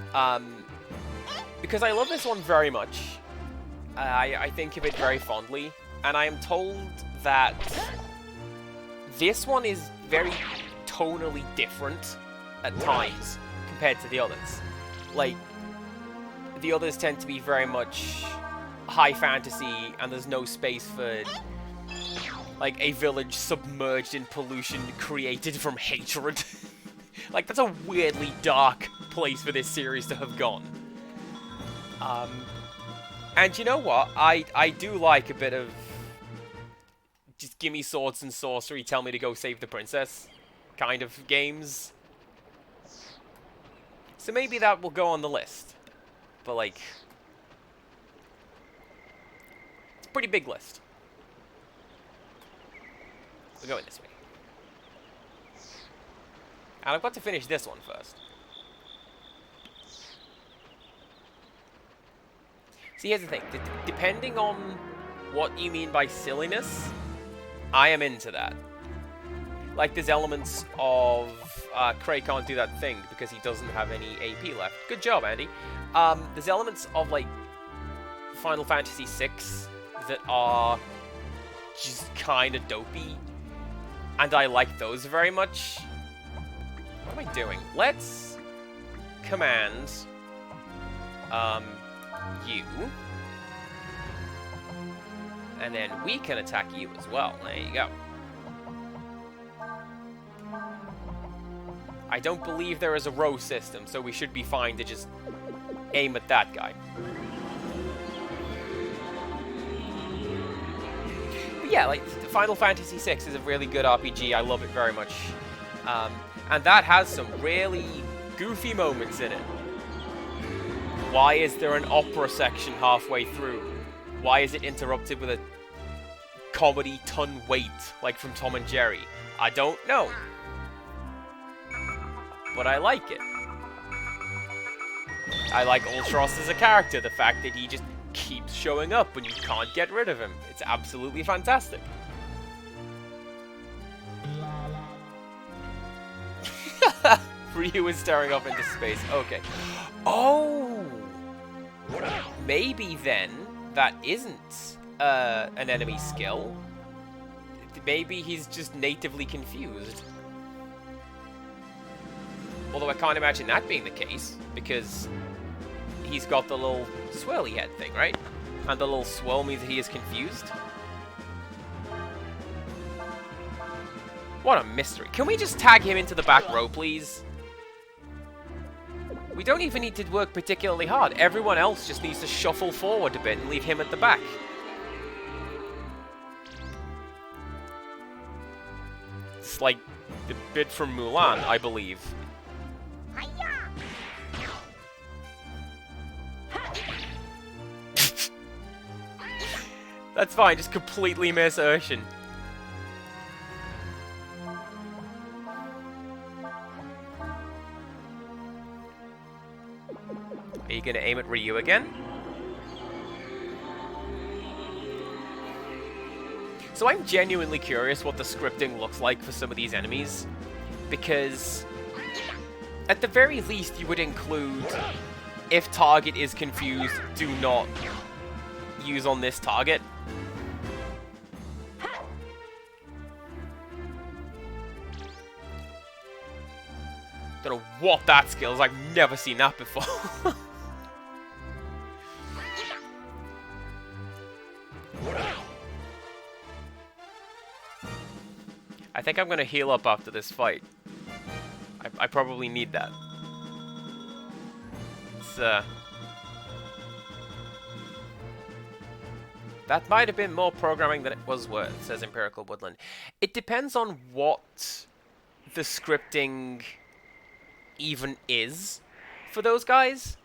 because I love this one very much. I think of it very fondly, and I am told that this one is very tonally different at times compared to the others. Like, the others tend to be very much high fantasy, and there's no space for, like, a village submerged in pollution created from hatred. Like, that's a weirdly dark place for this series to have gone. And you know what? I do like a bit of just gimme swords and sorcery, tell me to go save the princess kind of games. So maybe that will go on the list. But, like, it's a pretty big list. We're going this way. And I've got to finish this one first. See, here's the thing. Depending on what you mean by silliness, I am into that. Like, there's elements of Cray can't do that thing because he doesn't have any AP left. Good job, Andy. There's elements of, like, Final Fantasy VI that are just kind of dopey, and I like those very much. What am I doing? Let's command you, and then we can attack you as well. There you go. I don't believe there is a row system, so we should be fine to just aim at that guy. But yeah, like, Final Fantasy VI is a really good RPG. I love it very much. And that has some really goofy moments in it. Why is there an opera section halfway through? Why is it interrupted with a comedy ton wait, like from Tom and Jerry? I don't know. But I like it. I like Ultros as a character, the fact that he just keeps showing up and you can't get rid of him. It's absolutely fantastic. Ryu is staring up into space. Okay. Oh! Maybe then that isn't an enemy skill. Maybe he's just natively confused. Although I can't imagine that being the case, because he's got the little swirly head thing, right? And the little swirl means that he is confused. What a mystery. Can we just tag him into the back row, please? We don't even need to work particularly hard. Everyone else just needs to shuffle forward a bit and leave him at the back. It's like the bit from Mulan, I believe. That's fine, just completely miss Urshan. Are you going to aim at Ryu again? So I'm genuinely curious what the scripting looks like for some of these enemies, because at the very least you would include, if target is confused, do not use on this target. Don't know what that skill is. I've never seen that before. I think I'm gonna heal up after this fight. I probably need that. It's, that might have been more programming than it was worth, says Empirical Woodland. It depends on what the scripting even is for those guys.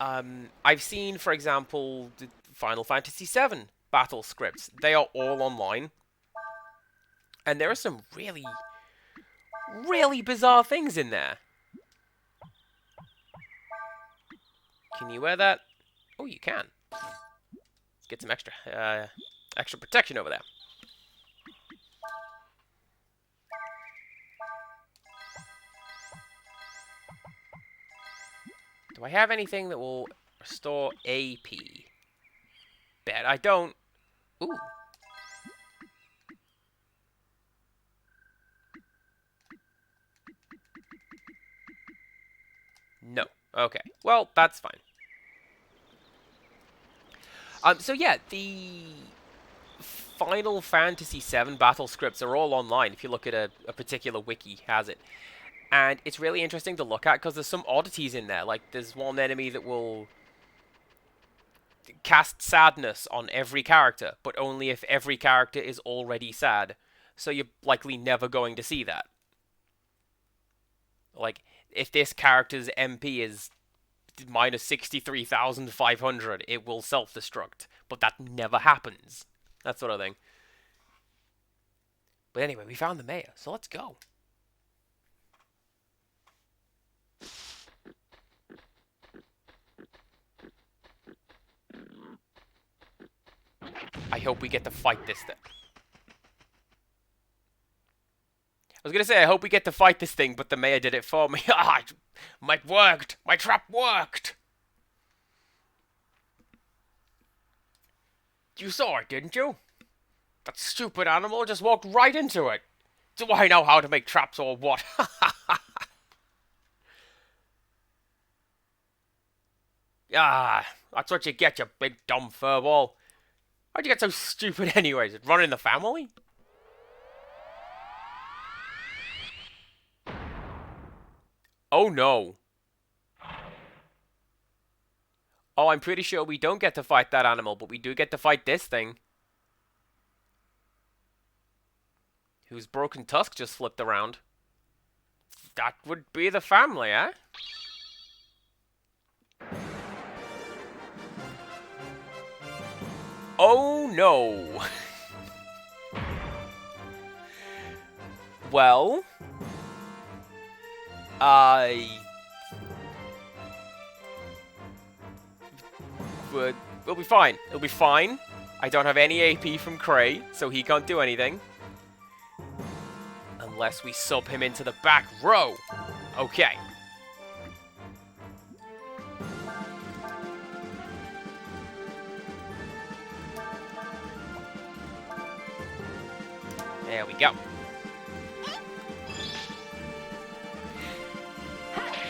I've seen, for example, the Final Fantasy VII battle scripts. They are all online. And there are some really, really bizarre things in there. Can you wear that? Oh, you can. Let's get some extra protection over there. Do I have anything that will restore AP? Bet I don't. Ooh. No. Okay. Well, that's fine. So yeah, the Final Fantasy VII battle scripts are all online. If you look at a particular wiki, has it. And it's really interesting to look at because there's some oddities in there. Like, there's one enemy that will cast sadness on every character, but only if every character is already sad. So you're likely never going to see that. Like, if this character's MP is minus 63,500, it will self-destruct. But that never happens. That sort of thing. But anyway, we found the mayor, so let's go. I hope we get to fight this thing. I was gonna say, I hope we get to fight this thing, but the mayor did it for me. Ah, it worked! My trap worked! You saw it, didn't you? That stupid animal just walked right into it. Do I know how to make traps or what? Ah, that's what you get, you big dumb furball. Why'd you get so stupid anyways? It run in the family? Oh no. Oh, I'm pretty sure we don't get to fight that animal, but we do get to fight this thing. Whose broken tusk just flipped around. That would be the family, eh? Oh no. Well, we'll be fine. It'll be fine. I don't have any AP from Cray, so he can't do anything. Unless we sub him into the back row. Okay. There we go.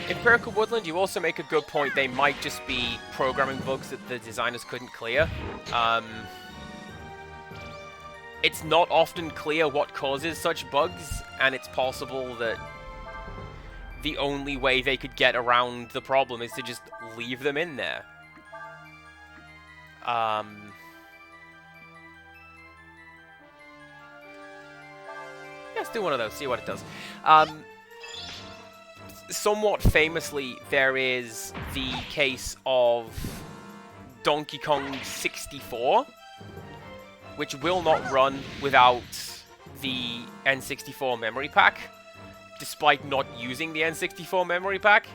Empirical Woodland, you also make a good point. They might just be programming bugs that the designers couldn't clear. It's not often clear what causes such bugs, and it's possible that the only way they could get around the problem is to just leave them in there. Let's do one of those, see what it does. Somewhat famously, there is the case of Donkey Kong 64, which will not run without the N64 memory pack, despite not using the N64 memory pack.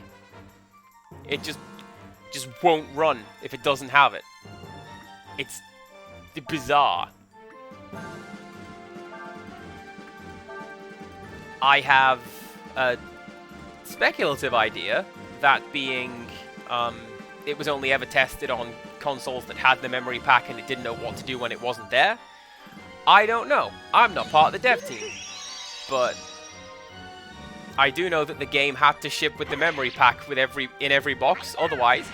It just won't run if it doesn't have it. It's bizarre. I have a speculative idea, that being it was only ever tested on consoles that had the memory pack and it didn't know what to do when it wasn't there. I don't know. I'm not part of the dev team. But I do know that the game had to ship with the memory pack with in every box, otherwise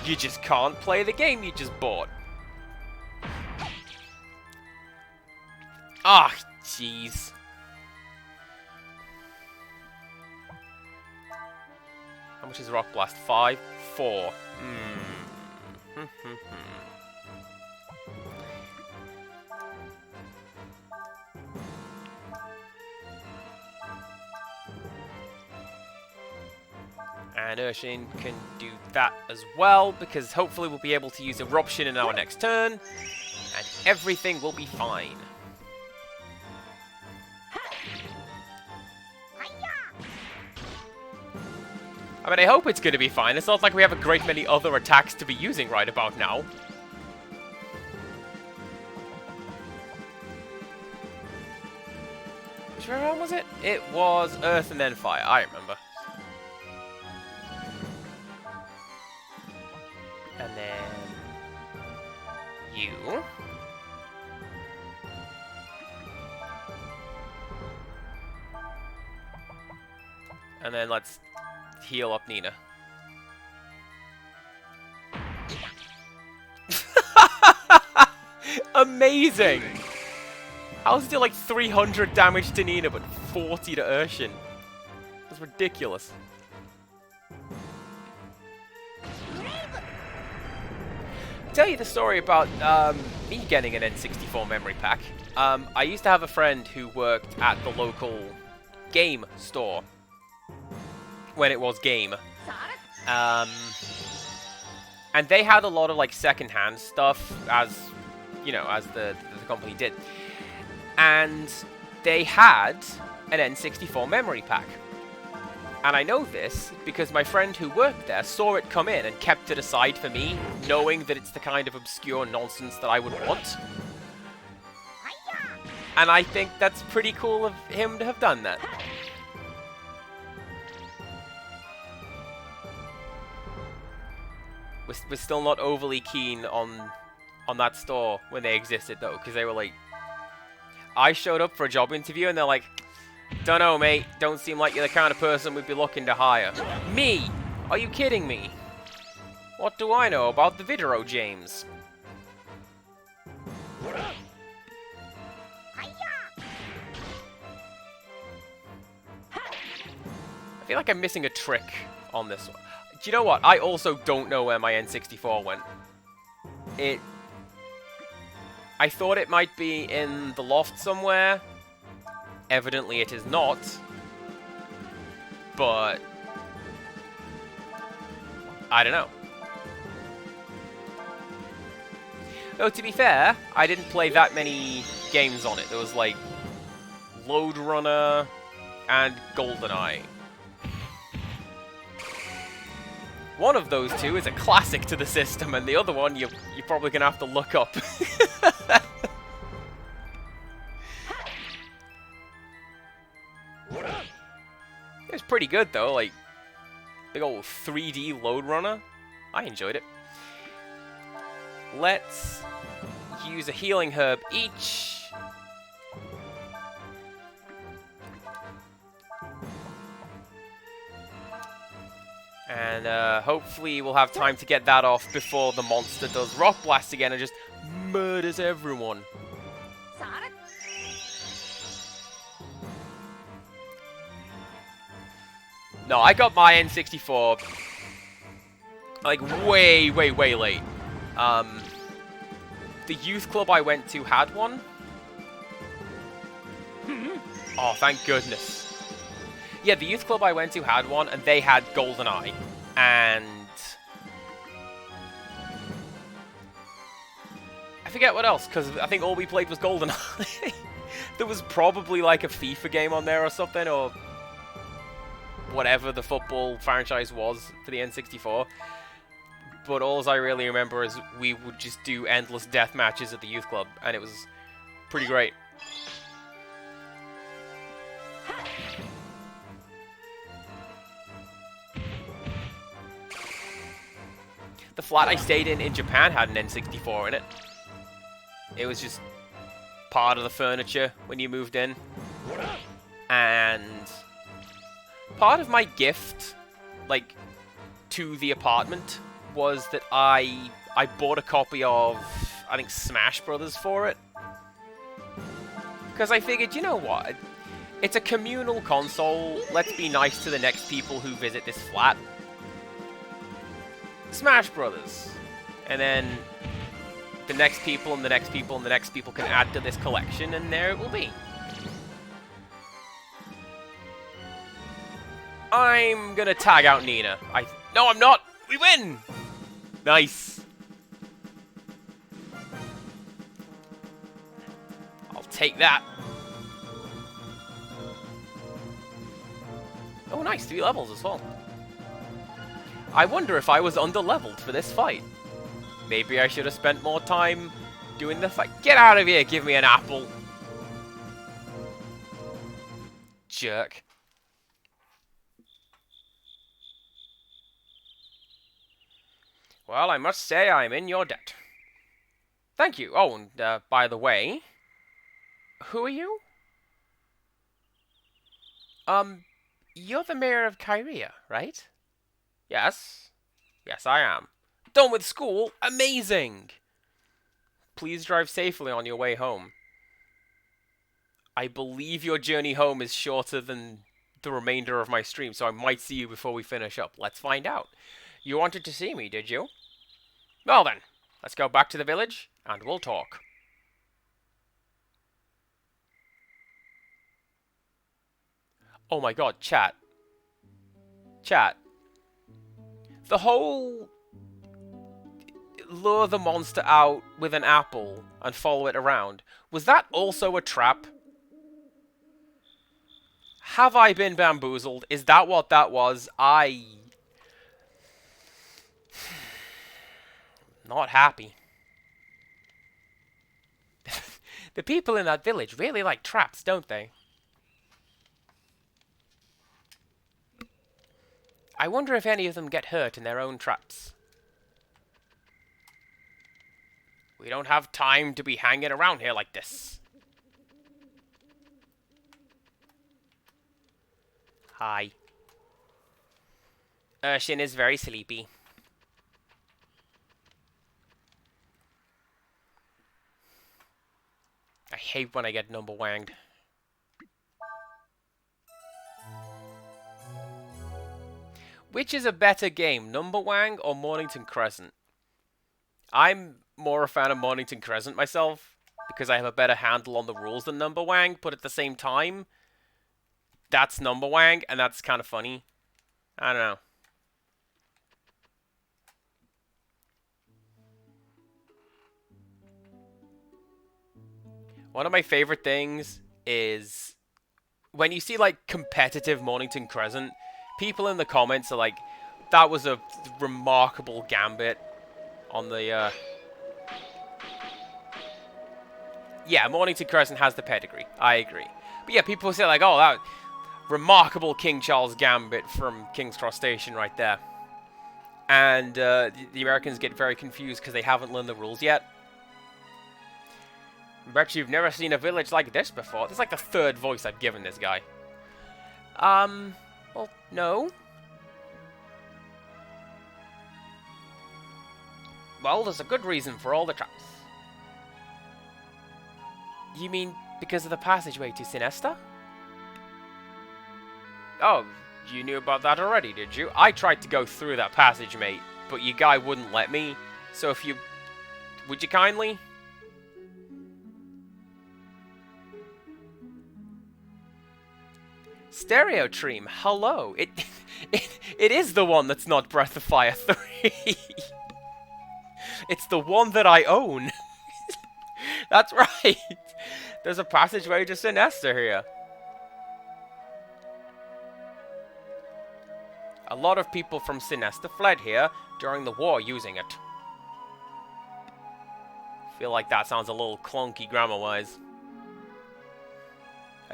you just can't play the game you just bought. Ah, jeez. How much is Rock Blast? 5? 4. And Urshin can do that as well, because hopefully we'll be able to use Eruption in our next turn, and everything will be fine. I mean, I hope it's going to be fine. It's not like we have a great many other attacks to be using right about now. Which one was it? It was Earth and then Fire. I remember. And then you. And then let's heal up Nina. Amazing! How's it do like 300 damage to Nina but 40 to Urshin? That's ridiculous. Tell you the story about me getting an N64 memory pack. I used to have a friend who worked at the local game store when it was Game. And they had a lot of like second-hand stuff, as you know, as the company did. And they had an N64 memory pack. And I know this because my friend who worked there saw it come in and kept it aside for me, knowing that it's the kind of obscure nonsense that I would want. And I think that's pretty cool of him to have done that. We're still not overly keen on that store when they existed, though, because they were like... I showed up for a job interview, and they're like, "Dunno, mate. Don't seem like you're the kind of person we'd be looking to hire." Me? Are you kidding me? What do I know about the Videro James? I feel like I'm missing a trick on this one. Do you know what? I also don't know where my N64 went. I thought it might be in the loft somewhere. Evidently it is not. But I don't know. Though, to be fair, I didn't play that many games on it. There was, like, Lode Runner and GoldenEye. One of those two is a classic to the system, and the other one you're probably going to have to look up. It was pretty good, though. Like, big old 3D Lode Runner. I enjoyed it. Let's use a healing herb each. And hopefully we'll have time to get that off before the monster does Rock Blast again and just murders everyone. No, I got my N64 like way late. The youth club I went to had one. Oh, thank goodness. Yeah, the youth club I went to had one, and they had GoldenEye. And I forget what else, because I think all we played was GoldenEye. There was probably like a FIFA game on there or something, or whatever the football franchise was for the N64. But all I really remember is we would just do endless death matches at the youth club, and it was pretty great. The flat I stayed in Japan had an N64 in it. It was just part of the furniture when you moved in. And part of my gift, like, to the apartment was that I bought a copy of, I think, Smash Brothers for it. Because I figured, you know what? It's a communal console. Let's be nice to the next people who visit this flat. Smash Brothers. And then the next people and the next people and the next people can add to this collection, and there it will be. I'm gonna tag out Nina. No, I'm not! We win! Nice. I'll take that. Oh, nice. 3 levels as well. I wonder if I was under-leveled for this fight. Maybe I should have spent more time doing the fight. Get out of here! Give me an apple. Jerk. Well, I must say I'm in your debt. Thank you. Oh, and by the way, who are you? You're the mayor of Kyria, right? Yes. Yes, I am. Done with school? Amazing! Please drive safely on your way home. I believe your journey home is shorter than the remainder of my stream, so I might see you before we finish up. Let's find out. You wanted to see me, did you? Well then, let's go back to the village, and we'll talk. Oh my god, chat. Chat. The whole lure the monster out with an apple and follow it around, was that also a trap? Have I been bamboozled? Is that what that was? Not happy. The people in that village really like traps, don't they? I wonder if any of them get hurt in their own traps. We don't have time to be hanging around here like this. Hi. Urshin is very sleepy. I hate when I get number wanged. Which is a better game, Numberwang or Mornington Crescent? I'm more a fan of Mornington Crescent myself, because I have a better handle on the rules than Numberwang, but at the same time, that's Numberwang, and that's kind of funny. I don't know. One of my favorite things is when you see, like, competitive Mornington Crescent, people in the comments are like, that was a remarkable gambit on the, Yeah, Mornington Crescent has the pedigree. I agree. But yeah, people say like, oh, that remarkable King Charles gambit from King's Cross Station right there. And the Americans get very confused because they haven't learned the rules yet. Bet you've never seen a village like this before. This is like the 3rd voice I've given this guy. Well, no. Well, there's a good reason for all the traps. You mean because of the passageway to Sinesta? Oh, you knew about that already, did you? I tried to go through that passage, mate, but your guy wouldn't let me. So if you... Would you kindly? Stereotream, hello. It is the one that's not Breath of Fire 3. It's the one that I own. That's right. There's a passageway to Sinesta here. A lot of people from Sinesta fled here during the war using it. Feel like that sounds a little clunky grammar-wise.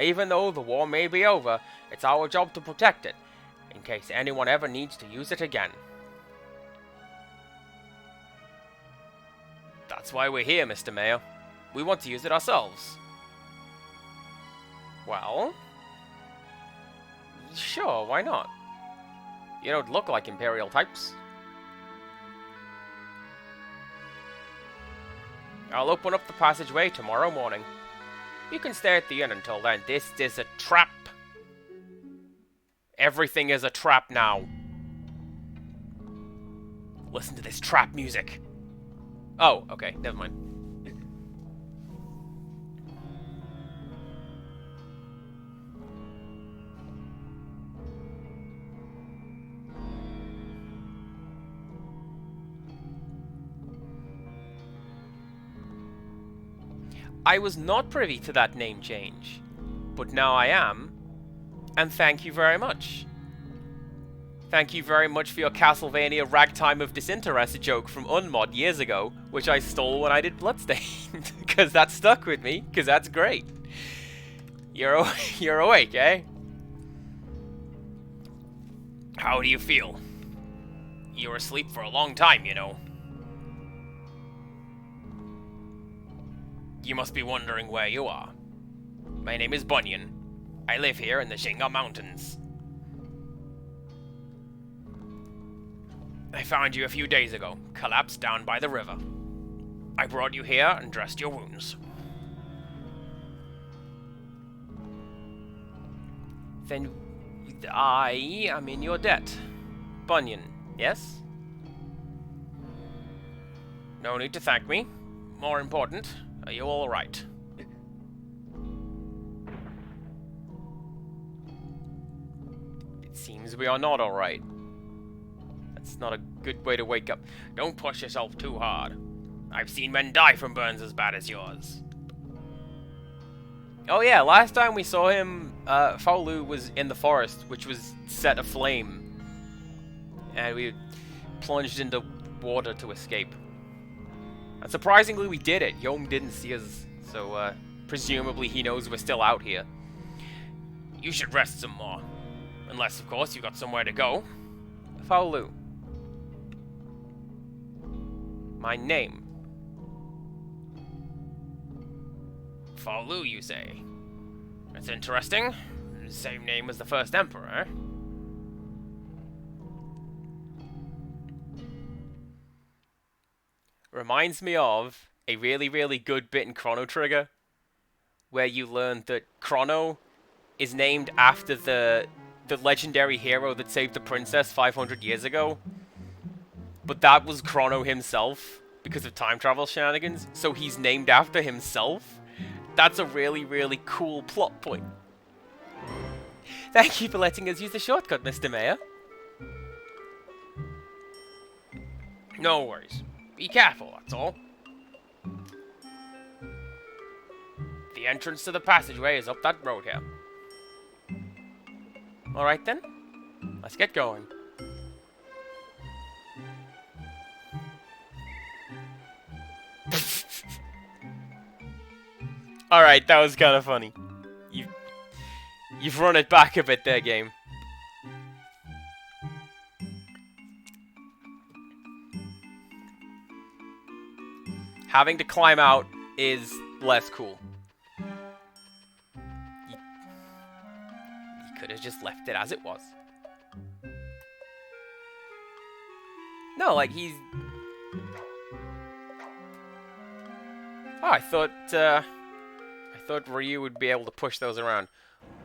Even though the war may be over, it's our job to protect it, in case anyone ever needs to use it again. That's why we're here, Mr. Mayor. We want to use it ourselves. Well... Sure, why not? You don't look like Imperial types. I'll open up the passageway tomorrow morning. You can stay at the inn until then. This is a trap. Everything is a trap now. Listen to this trap music. Oh, okay, never mind. I was not privy to that name change, but now I am, and thank you very much. Thank you very much for your Castlevania Ragtime of Disinterest joke from Unmod years ago, which I stole when I did Bloodstained, because that stuck with me, because that's great. You're awake, eh? How do you feel? You were asleep for a long time, you know. You must be wondering where you are. My name is Bunyan. I live here in the Shinga Mountains. I found you a few days ago, collapsed down by the river. I brought you here and dressed your wounds. Then I am in your debt. Bunyan, yes? No need to thank me. More important, are you all right? It seems we are not all right. That's not a good way to wake up. Don't push yourself too hard. I've seen men die from burns as bad as yours. Oh yeah, last time we saw him, Faolu was in the forest, which was set aflame. And we plunged into water to escape. And surprisingly, we did it. Yom didn't see us, so presumably he knows we're still out here. You should rest some more. Unless, of course, you've got somewhere to go. Faolu. My name. Faolu, you say? That's interesting. Same name as the first emperor. Reminds me of a really, really good bit in Chrono Trigger, where you learn that Chrono is named after the legendary hero that saved the princess 500 years ago. But that was Chrono himself, because of time travel shenanigans, so he's named after himself. That's a really, really cool plot point. Thank you for letting us use the shortcut, Mr. Mayor. No worries. Be careful, that's all. The entrance to the passageway is up that road here. Alright then, let's get going. Alright, that was kind of funny. You've run it back a bit there, game. Having to climb out is less cool. You could have just left it as it was. No, like he's... Oh, I thought Ryu would be able to push those around.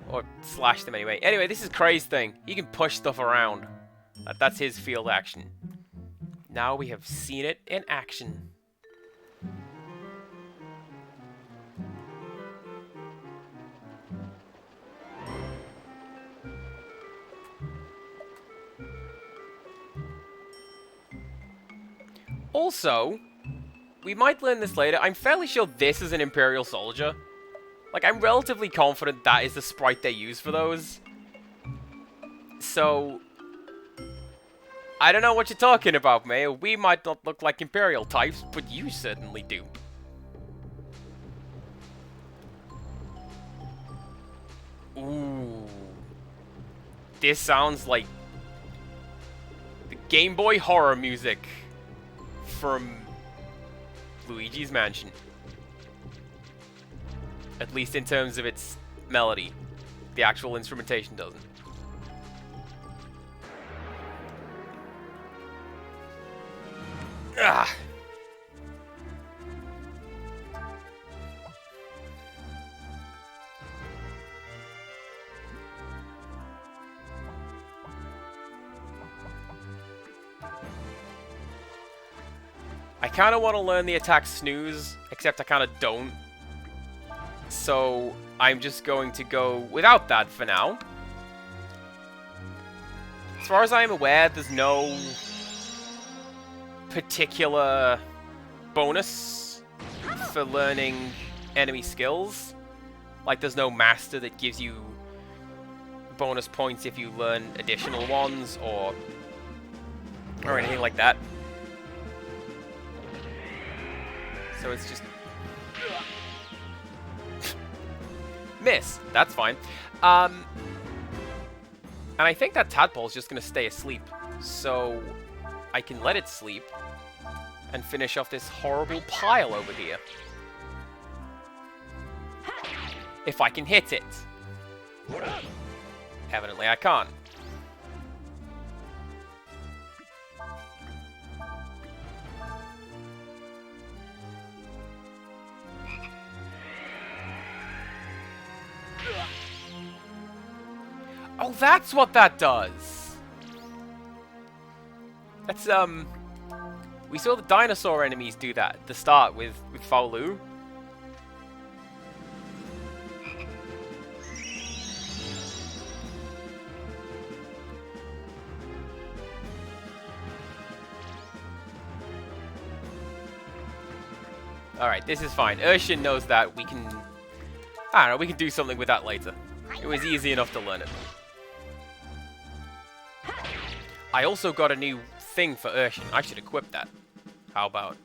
Or slash them anyway. Anyway, this is Kray's thing. He can push stuff around. That's his field action. Now we have seen it in action. Also, we might learn this later. I'm fairly sure this is an Imperial soldier. Like, I'm relatively confident that is the sprite they use for those. So, I don't know what you're talking about, Mayor. We might not look like Imperial types, but you certainly do. Ooh. This sounds like the Game Boy horror music from Luigi's Mansion. At least in terms of its melody. The actual instrumentation doesn't. Ah. I kind of want to learn the attack Snooze, except I kind of don't. So I'm just going to go without that for now. As far as I am aware, there's no particular bonus for learning enemy skills. Like, there's no master that gives you bonus points if you learn additional ones or anything like that. So it's just miss. That's fine. And I think that tadpole's just gonna stay asleep, so I can let it sleep and finish off this horrible pile over here. If I can hit it. Evidently I can't. Oh, that's what that does! That's, we saw the dinosaur enemies do that at the start with Faolu. Alright, this is fine. Urshin knows that. We can... I don't know, we can do something with that later. It was easy enough to learn it. I also got a new thing for Urshin. I should equip that. How about?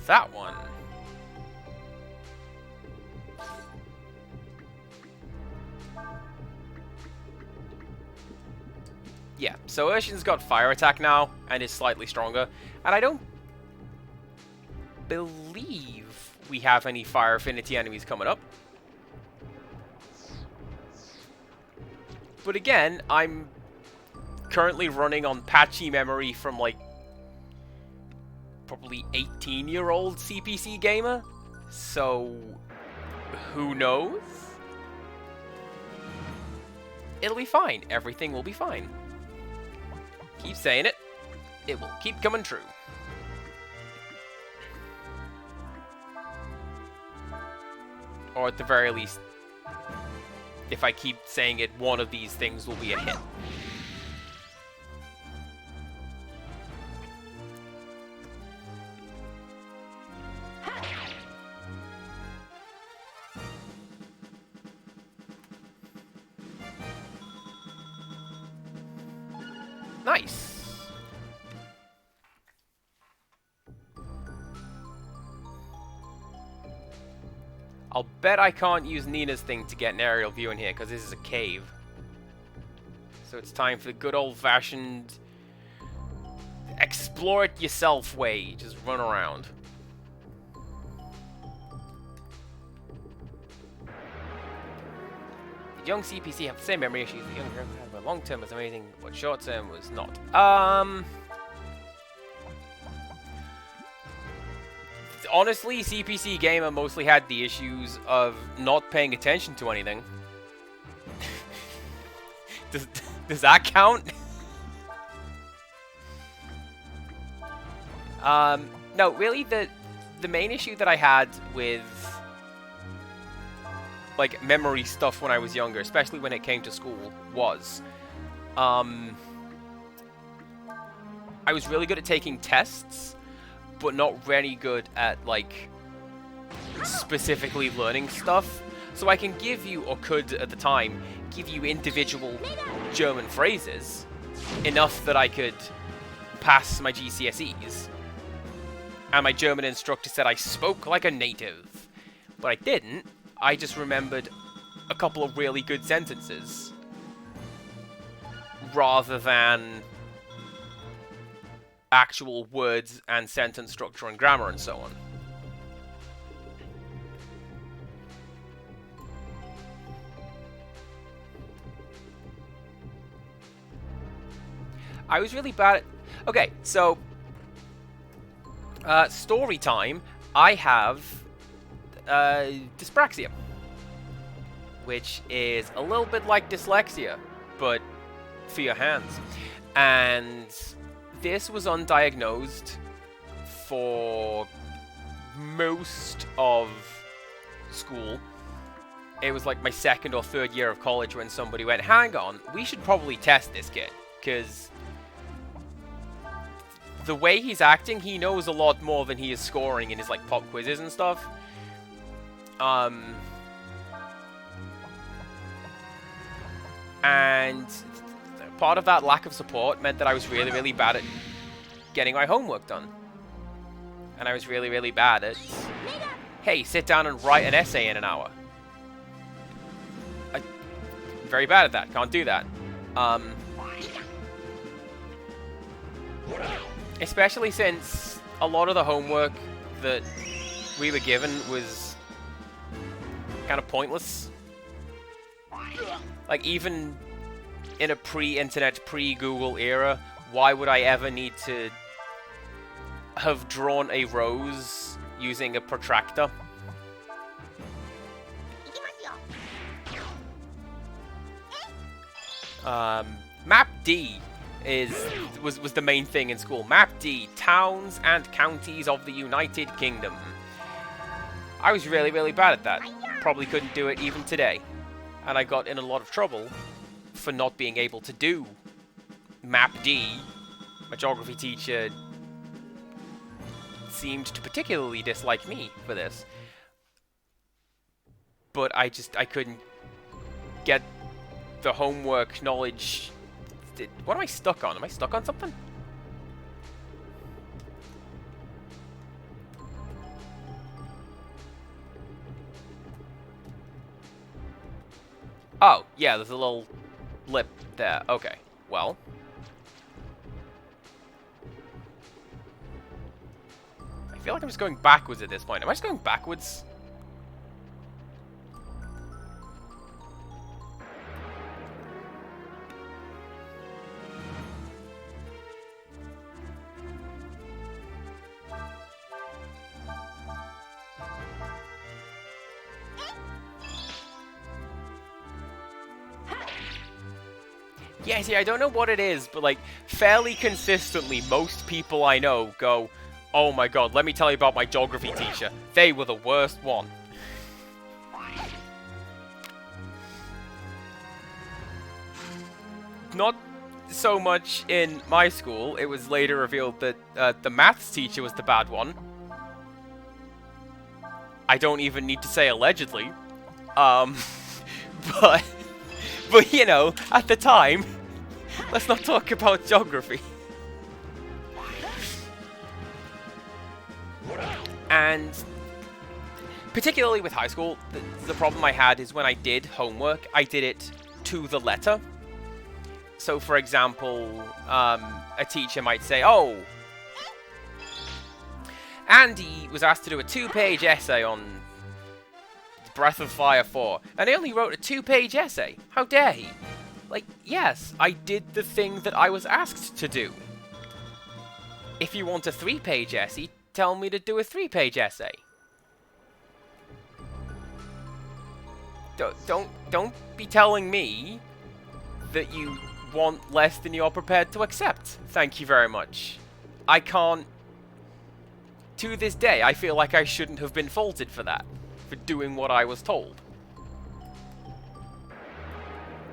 That one. Yeah, so Urshin's got fire attack now, and is slightly stronger. And I don't believe we have any fire affinity enemies coming up. But again, I'm currently running on patchy memory from, like, probably 18-year-old CPC gamer. So, who knows? It'll be fine. Everything will be fine. Keep saying it. It will keep coming true. Or at the very least, if I keep saying it, one of these things will be a hit. Nice. I'll bet I can't use Nina's thing to get an aerial view in here, because this is a cave. So it's time for the good old-fashioned explore it yourself way. Just run around. Did young CPC have the same memory issues the younger had, but long-term was amazing, but short-term was not. Honestly, CPC Gamer mostly had the issues of not paying attention to anything. Does that count? No, really, the main issue that I had with, like, memory stuff when I was younger, especially when it came to school, was, I was really good at taking tests, but not really good at, like, specifically learning stuff. So I can give you, or could at the time, give you individual German phrases, enough that I could pass my GCSEs. And my German instructor said I spoke like a native. But I didn't. I just remembered a couple of really good sentences. Rather than actual words and sentence structure and grammar and so on. I was really bad at... Okay, so Story time. I have dyspraxia, which is a little bit like dyslexia, but for your hands. And this was undiagnosed for most of school. It was like my second or third year of college when somebody went, hang on, we should probably test this kid, because the way he's acting, he knows a lot more than he is scoring in his like pop quizzes and stuff. And part of that lack of support meant that I was really, really bad at getting my homework done. And I was really, really bad at, hey, sit down and write an essay in an hour. I'm very bad at that. Can't do that. Especially since a lot of the homework that we were given was kind of pointless. Like, even in a pre-internet, pre-Google era, why would I ever need to have drawn a rose using a protractor? Map D was the main thing in school. Map D, towns and counties of the United Kingdom. I was really, really bad at that. Probably couldn't do it even today. And I got in a lot of trouble for not being able to do Map D. My geography teacher seemed to particularly dislike me for this. But I couldn't get the homework knowledge. What am I stuck on? Am I stuck on something? Oh, yeah, there's a little lip there. Okay, well. I feel like I'm just going backwards at this point. Am I just going backwards? Yeah, see, I don't know what it is, but, like, fairly consistently, most people I know go, oh my god, let me tell you about my geography teacher. They were the worst one. Not so much in my school. It was later revealed that the maths teacher was the bad one. I don't even need to say allegedly. But you know, at the time, let's not talk about geography. And particularly with high school, the problem I had is when I did homework, I did it to the letter. So, for example, a teacher might say, oh, Andy was asked to do a 2-page essay on Breath of Fire 4, and I only wrote a 2-page essay. How dare he? Like, yes, I did the thing that I was asked to do. If you want a 3-page essay, tell me to do a 3-page essay. Don't be telling me that you want less than you're prepared to accept. Thank you very much. I can't... To this day, I feel like I shouldn't have been faulted for that. For doing what I was told.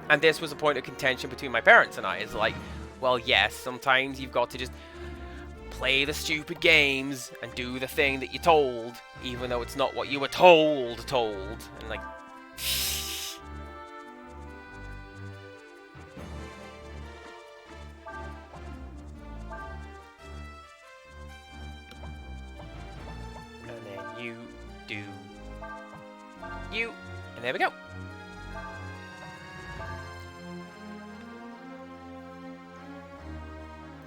And this was a point of contention between my parents and I. It's like, well, yes, sometimes you've got to just play the stupid games and do the thing that you're told, even though it's not what you were told. And like... And then you do... you, and there we go.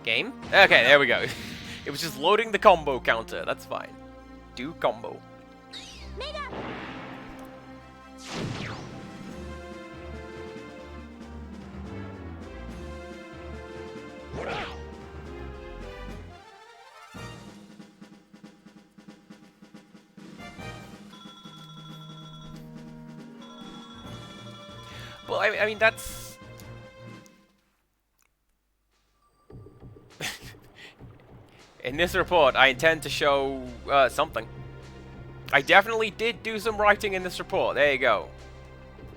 Game? Okay, there we go. It was just loading the combo counter. That's fine. Do combo. I mean, that's... In this report, I intend to show something. I definitely did do some writing in this report. There you go.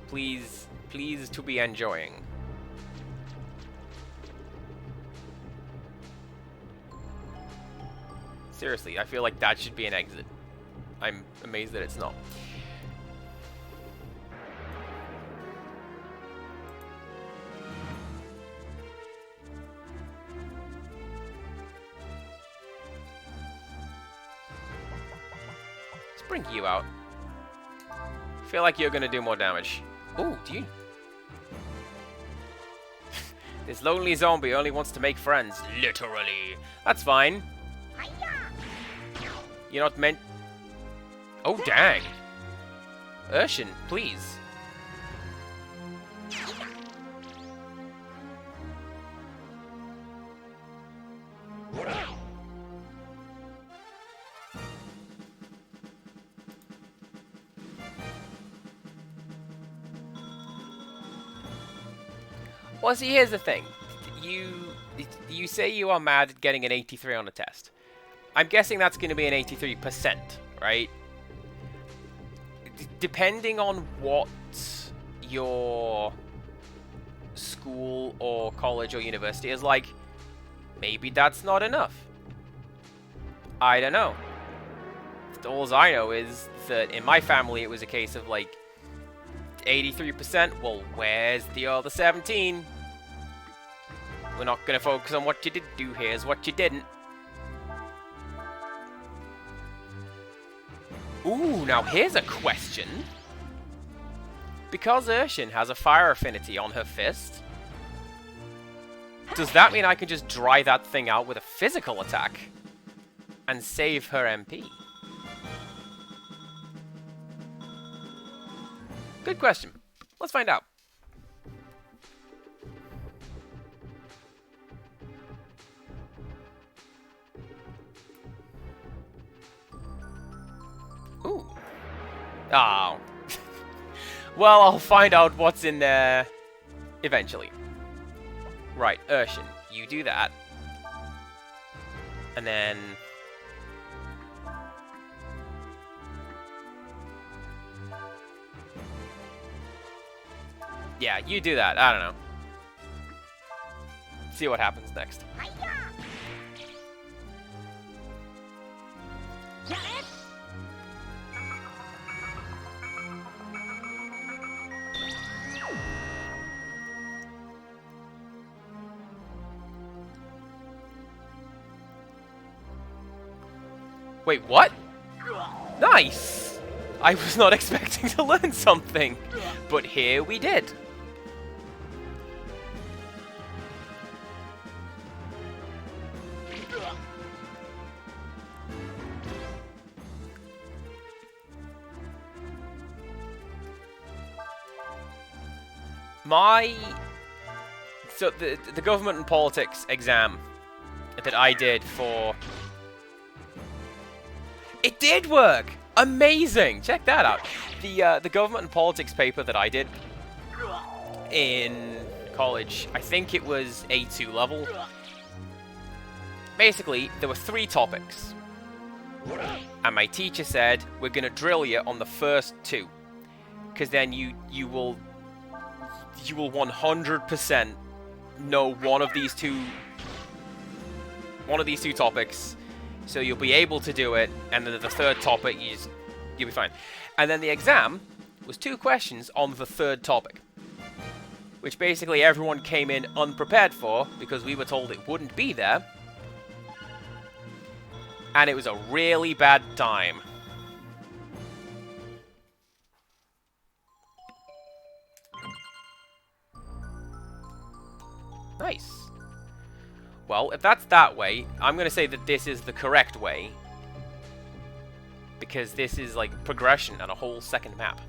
Please to be enjoying. Seriously, I feel like that should be an exit. I'm amazed that it's not. Let's bring you out. I feel like you're gonna do more damage. Ooh, do you? This lonely zombie only wants to make friends. Literally. That's fine. You're not meant... Oh, dang. Urshin, please. Well, see, here's the thing. You say you are mad at getting an 83 on a test. I'm guessing that's going to be an 83%, right? Depending on what your school or college or university is like, maybe that's not enough. I don't know. All I know is that in my family it was a case of like 83%. Well, where's the other 17? We're not going to focus on what you did do. Here's what you didn't. Ooh, now here's a question. Because Urshin has a fire affinity on her fist, does that mean I can just dry that thing out with a physical attack and save her MP? Good question. Let's find out. Ooh. Oh. Well, I'll find out what's in there eventually. Right, Urshin, you do that. And then... yeah, you do that. I don't know. See what happens next. Wait, what? Nice! I was not expecting to learn something, but here we did. So the government and politics exam that I did for... It did work! Amazing! Check that out. The government and politics paper that I did in college, I think it was A2 level. Basically, there were 3 topics. And my teacher said, we're going to drill you on the first 2. Because then you will 100% know one of these two topics, so you'll be able to do it, and then the third topic you'll be fine. And then the exam was 2 questions on the third topic, which basically everyone came in unprepared for because we were told it wouldn't be there, and it was a really bad time. Nice. Well, if that's that way, I'm going to say that this is the correct way. Because this is like progression on a whole second map.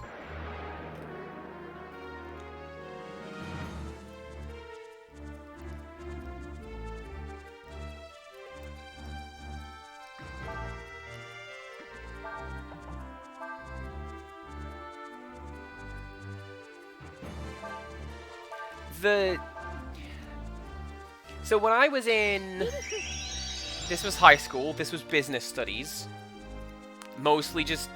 So when I was in... This was high school, this was business studies. Mostly just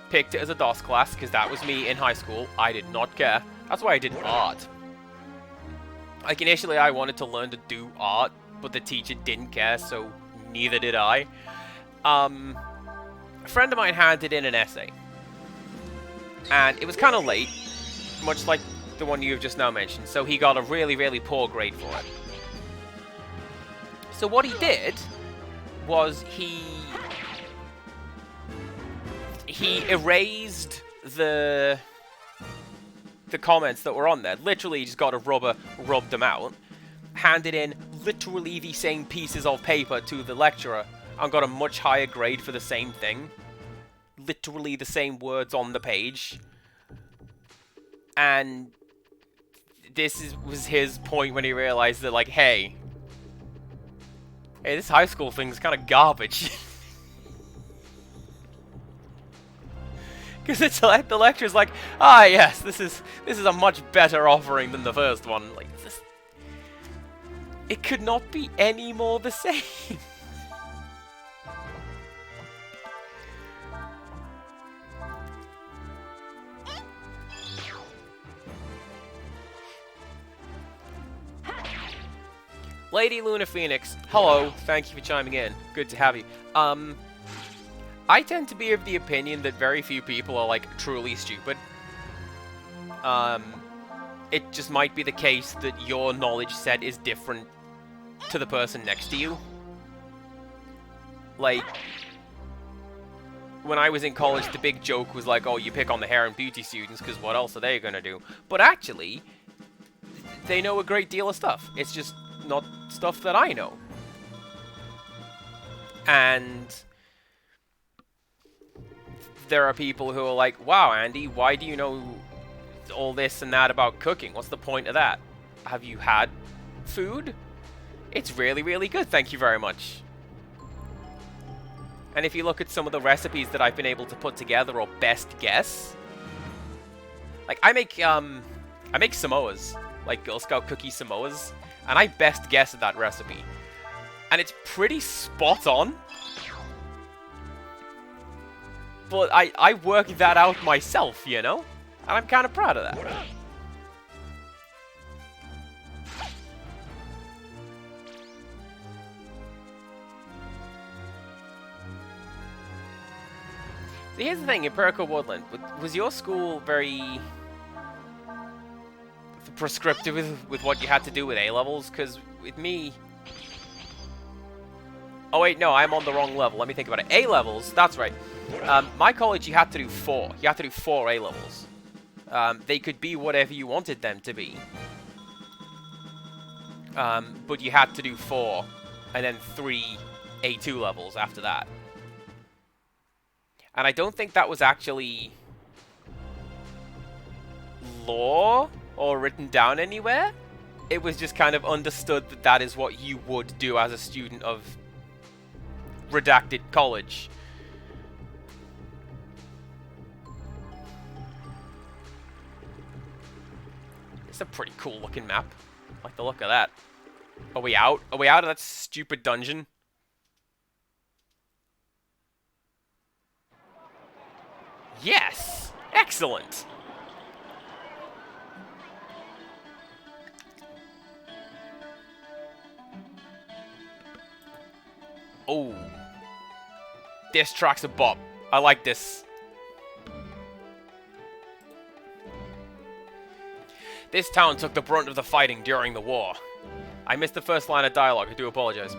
picked it as a DOS class, because that was me in high school. I did not care. That's why I did art. Like, initially I wanted to learn to do art, but the teacher didn't care, so neither did I. A friend of mine handed in an essay. And it was kind of late, much like the one you've just now mentioned, so he got a really, really poor grade for it. So what he did was he erased the comments that were on there. Literally, he just got a rubber, rubbed them out, handed in literally the same pieces of paper to the lecturer, and got a much higher grade for the same thing. Literally the same words on the page. And was his point when he realized that, like, hey, this high school thing's kind of garbage. Because it's like the lecturer's like, ah, yes, this is a much better offering than the first one. Like, it could not be any more the same. Lady Luna Phoenix, hello, thank you for chiming in. Good to have you. I tend to be of the opinion that very few people are, like, truly stupid. It just might be the case that your knowledge set is different to the person next to you. Like, when I was in college, the big joke was like, oh, you pick on the hair and beauty students, because what else are they gonna do? But actually, they know a great deal of stuff. It's just not stuff that I know. And there are people who are like, wow, Andy, why do you know all this and that about cooking? What's the point of that? Have you had food? It's really, really good, thank you very much. And if you look at some of the recipes that I've been able to put together, or best guess, like, I make Samoas, like Girl Scout cookie Samoas, and I best guess at that recipe. And it's pretty spot on. But I worked that out myself, you know? And I'm kind of proud of that. So here's the thing, Empirical Woodland. Was your school very prescriptive with what you had to do with A-levels? Because with me... Oh wait, no, I'm on the wrong level. Let me think about it. A-levels, that's right. My college, you had to do 4. You had to do 4 A-levels. They could be whatever you wanted them to be. But you had to do 4, and then 3 A2 levels after that. And I don't think that was actually law or written down anywhere. It was just kind of understood that that is what you would do as a student of redacted college. It's a pretty cool looking map. I like the look of that. Are we out? Are we out of that stupid dungeon? Yes! Excellent! Oh. This track's a bop. I like this. This town took the brunt of the fighting during the war. I missed the first line of dialogue. I do apologize.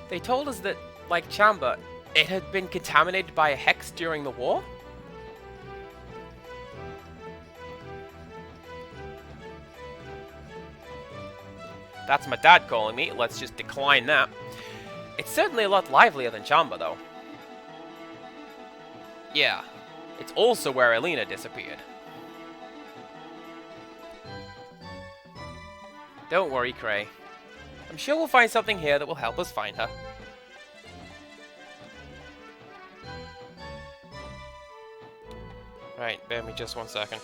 They told us that, like Chamba, it had been contaminated by a hex during the war? That's my dad calling me. Let's just decline that. It's certainly a lot livelier than Chamba, though. Yeah. It's also where Elena disappeared. Don't worry, Cray. I'm sure we'll find something here that will help us find her. Right, bear me just 1 second.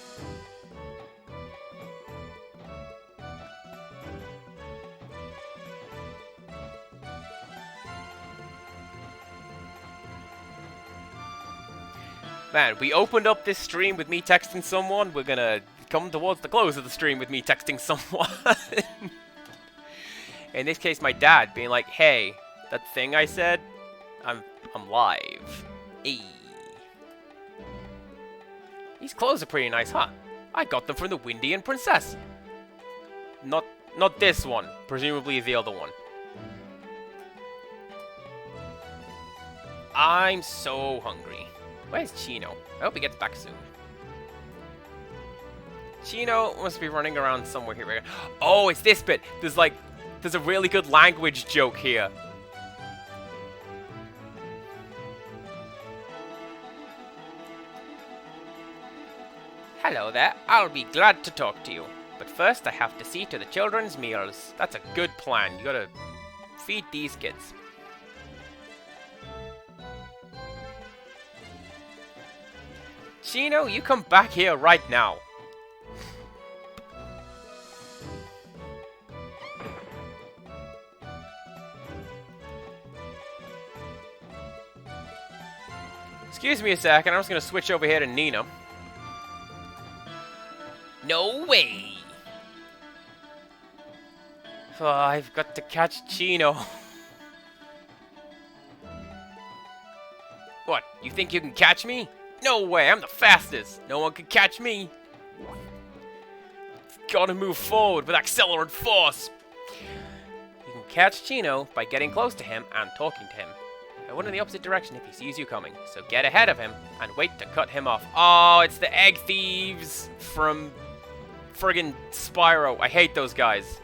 Man, we opened up this stream with me texting someone. We're gonna come towards the close of the stream with me texting someone. In this case, my dad being like, "Hey, that thing I said, I'm live." Hey. These clothes are pretty nice, huh? I got them from the Windian Princess. Not this one. Presumably the other one. I'm so hungry. Where's Chino? I hope he gets back soon. Chino must be running around somewhere here. Oh, it's this bit. There's a really good language joke here. Hello there. I'll be glad to talk to you. But first I have to see to the children's meals. That's a good plan. You gotta feed these kids. Chino, you come back here right now. Excuse me a second, I'm just gonna switch over here to Nina. No way! Oh, I've got to catch Chino. What, you think you can catch me? No way, I'm the fastest. No one can catch me. Gotta move forward with accelerant force. You can catch Chino by getting close to him and talking to him. I went in the opposite direction if he sees you coming, so get ahead of him and wait to cut him off. Oh, it's the egg thieves from friggin' Spyro. I hate those guys.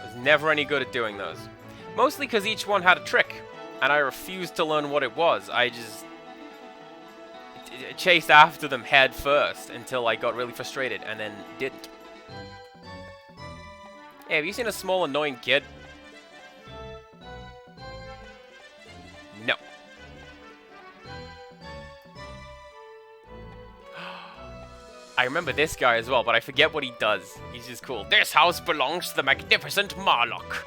I was never any good at doing those. Mostly because each one had a trick, and I refused to learn what it was. I just chased after them head first until I got really frustrated, and then didn't. Hey, have you seen a small annoying kid? No. I remember this guy as well, but I forget what he does. He's just cool. This house belongs to the magnificent Marlock.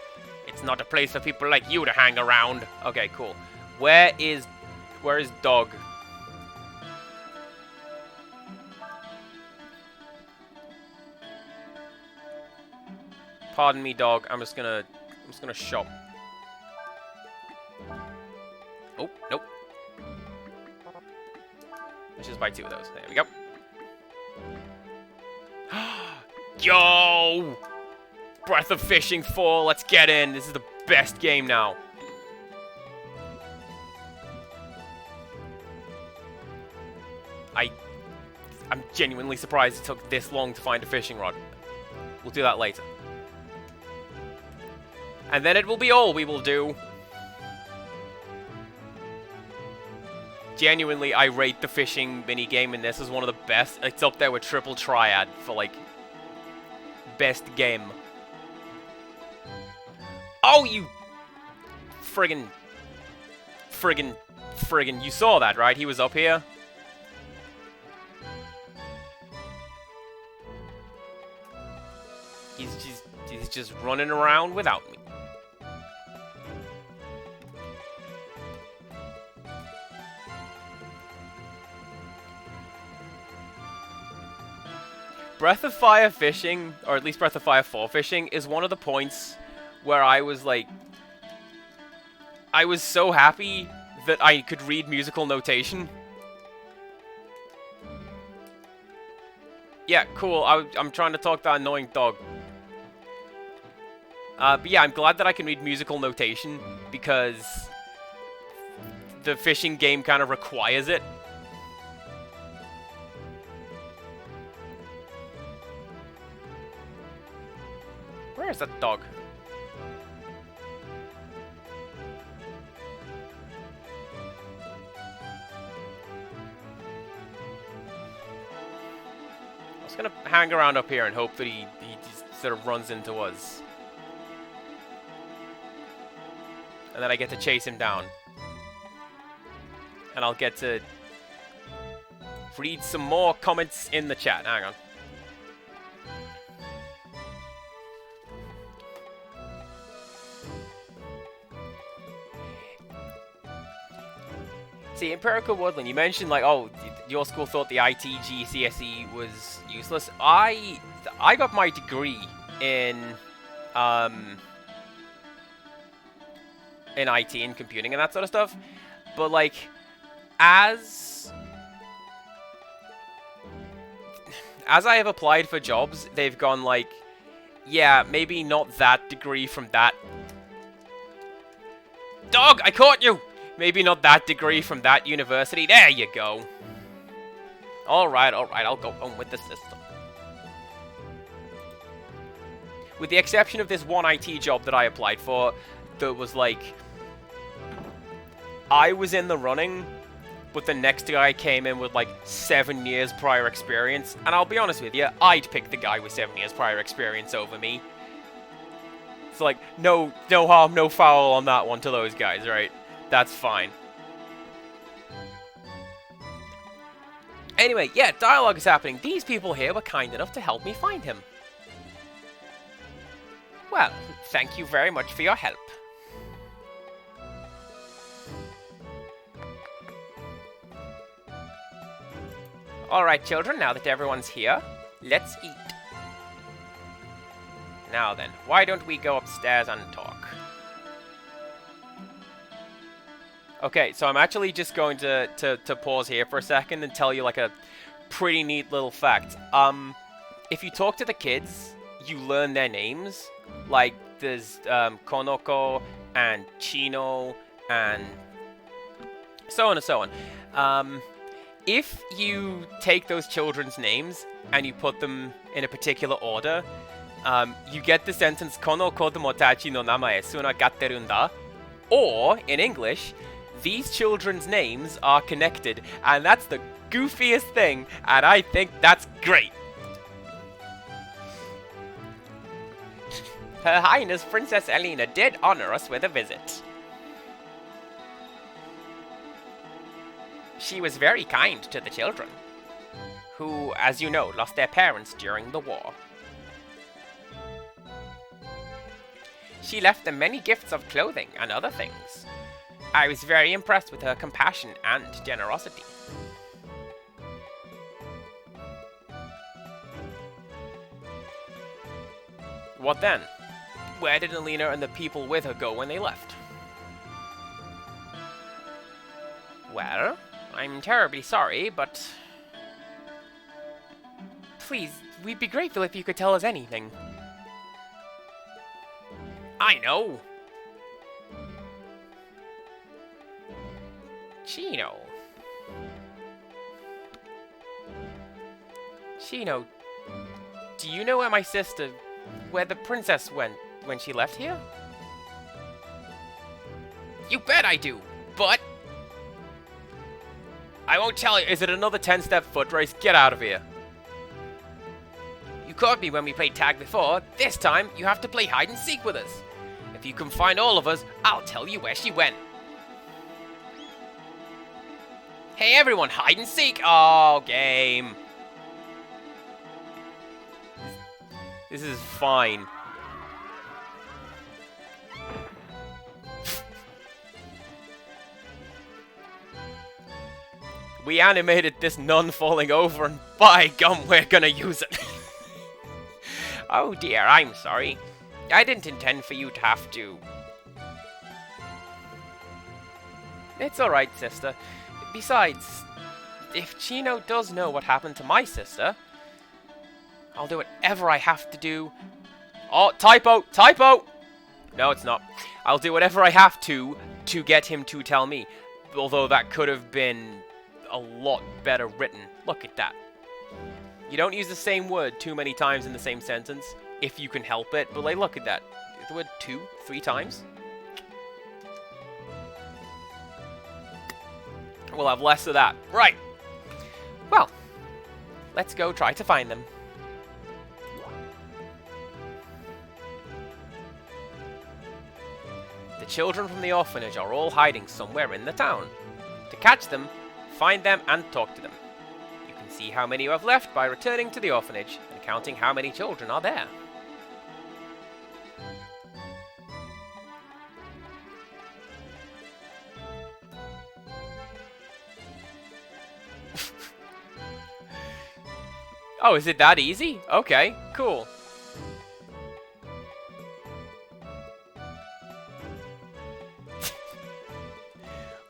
It's not a place for people like you to hang around. Okay, cool. Where is Dog? Pardon me, Dog. I'm just gonna shop. Oh, nope. Let's just buy 2 of those. There we go. Yo! Breath of Fishing 4, let's get in. This is the best game now. I'm genuinely surprised it took this long to find a fishing rod. We'll do that later. And then it will be all we will do. Genuinely, I rate the fishing minigame in this as one of the best. It's up there with Triple Triad for, like, best game. Oh, you friggin', you saw that, right? He was up here. He's just running around without me. Breath of Fire fishing, or at least Breath of Fire 4 fishing, is one of the points where I was like... I was so happy that I could read musical notation. Yeah, cool. I'm trying to talk to that annoying dog. But yeah, I'm glad that I can read musical notation, because the fishing game kind of requires it. Where is that dog? I was gonna hang around up here and hope that he just sort of runs into us. And then I get to chase him down. And I'll get to read some more comments in the chat. Hang on. See, Empirical Woodland, you mentioned, like, oh, your school thought the IT GCSE was useless. I got my degree in IT and computing and that sort of stuff. But, like, as I have applied for jobs, they've gone, like, yeah, maybe not that degree from that. Dog, I caught you! Maybe not that degree from that university. There you go. Alright, I'll go home with the system. With the exception of this one IT job that I applied for, that was like... I was in the running, but the next guy came in with like 7 years prior experience. And I'll be honest with you, I'd pick the guy with 7 years prior experience over me. It's like, no harm, no foul on that one to those guys, right? That's fine. Anyway, yeah, dialogue is happening. These people here were kind enough to help me find him. Well, thank you very much for your help. Alright, children, now that everyone's here, let's eat. Now then, why don't we go upstairs and talk? Okay, so I'm actually just going to pause here for a second and tell you like a pretty neat little fact. If you talk to the kids, you learn their names. Like, there's Konoko and Chino and so on and so on. If you take those children's names and you put them in a particular order, you get the sentence Kono kodomotachi no namae sunagateru nda. Or, in English, these children's names are connected, and that's the goofiest thing, and I think that's great. Her Highness Princess Elena did honor us with a visit. She was very kind to the children, who, as you know, lost their parents during the war. She left them many gifts of clothing and other things. I was very impressed with her compassion and generosity. What then? Where did Elena and the people with her go when they left? Well, I'm terribly sorry, but... Please, we'd be grateful if you could tell us anything. I know! Chino. Chino, do you know where my sister... where the princess went when she left here? You bet I do, but... I won't tell you. Is it another 10-step foot race? Get out of here. You caught me when we played tag before. This time, you have to play hide and seek with us. If you can find all of us, I'll tell you where she went. Hey everyone, hide and seek! Oh, game. This is fine. We animated this nun falling over, and by gum, we're gonna use it. Oh dear, I'm sorry. I didn't intend for you to have to. It's alright, sister. Besides, if Chino does know what happened to my sister, I'll do whatever I have to do. Oh, typo! Typo! No, it's not. I'll do whatever I have to get him to tell me. Although that could have been a lot better written. Look at that. You don't use the same word too many times in the same sentence, if you can help it. But like, look at that. The word 2, 3 times. We'll have less of that. Right. Well, let's go try to find them. The children from the orphanage are all hiding somewhere in the town. To catch them, find them and talk to them. You can see how many you have left by returning to the orphanage and counting how many children are there. Oh, is it that easy? Okay, cool.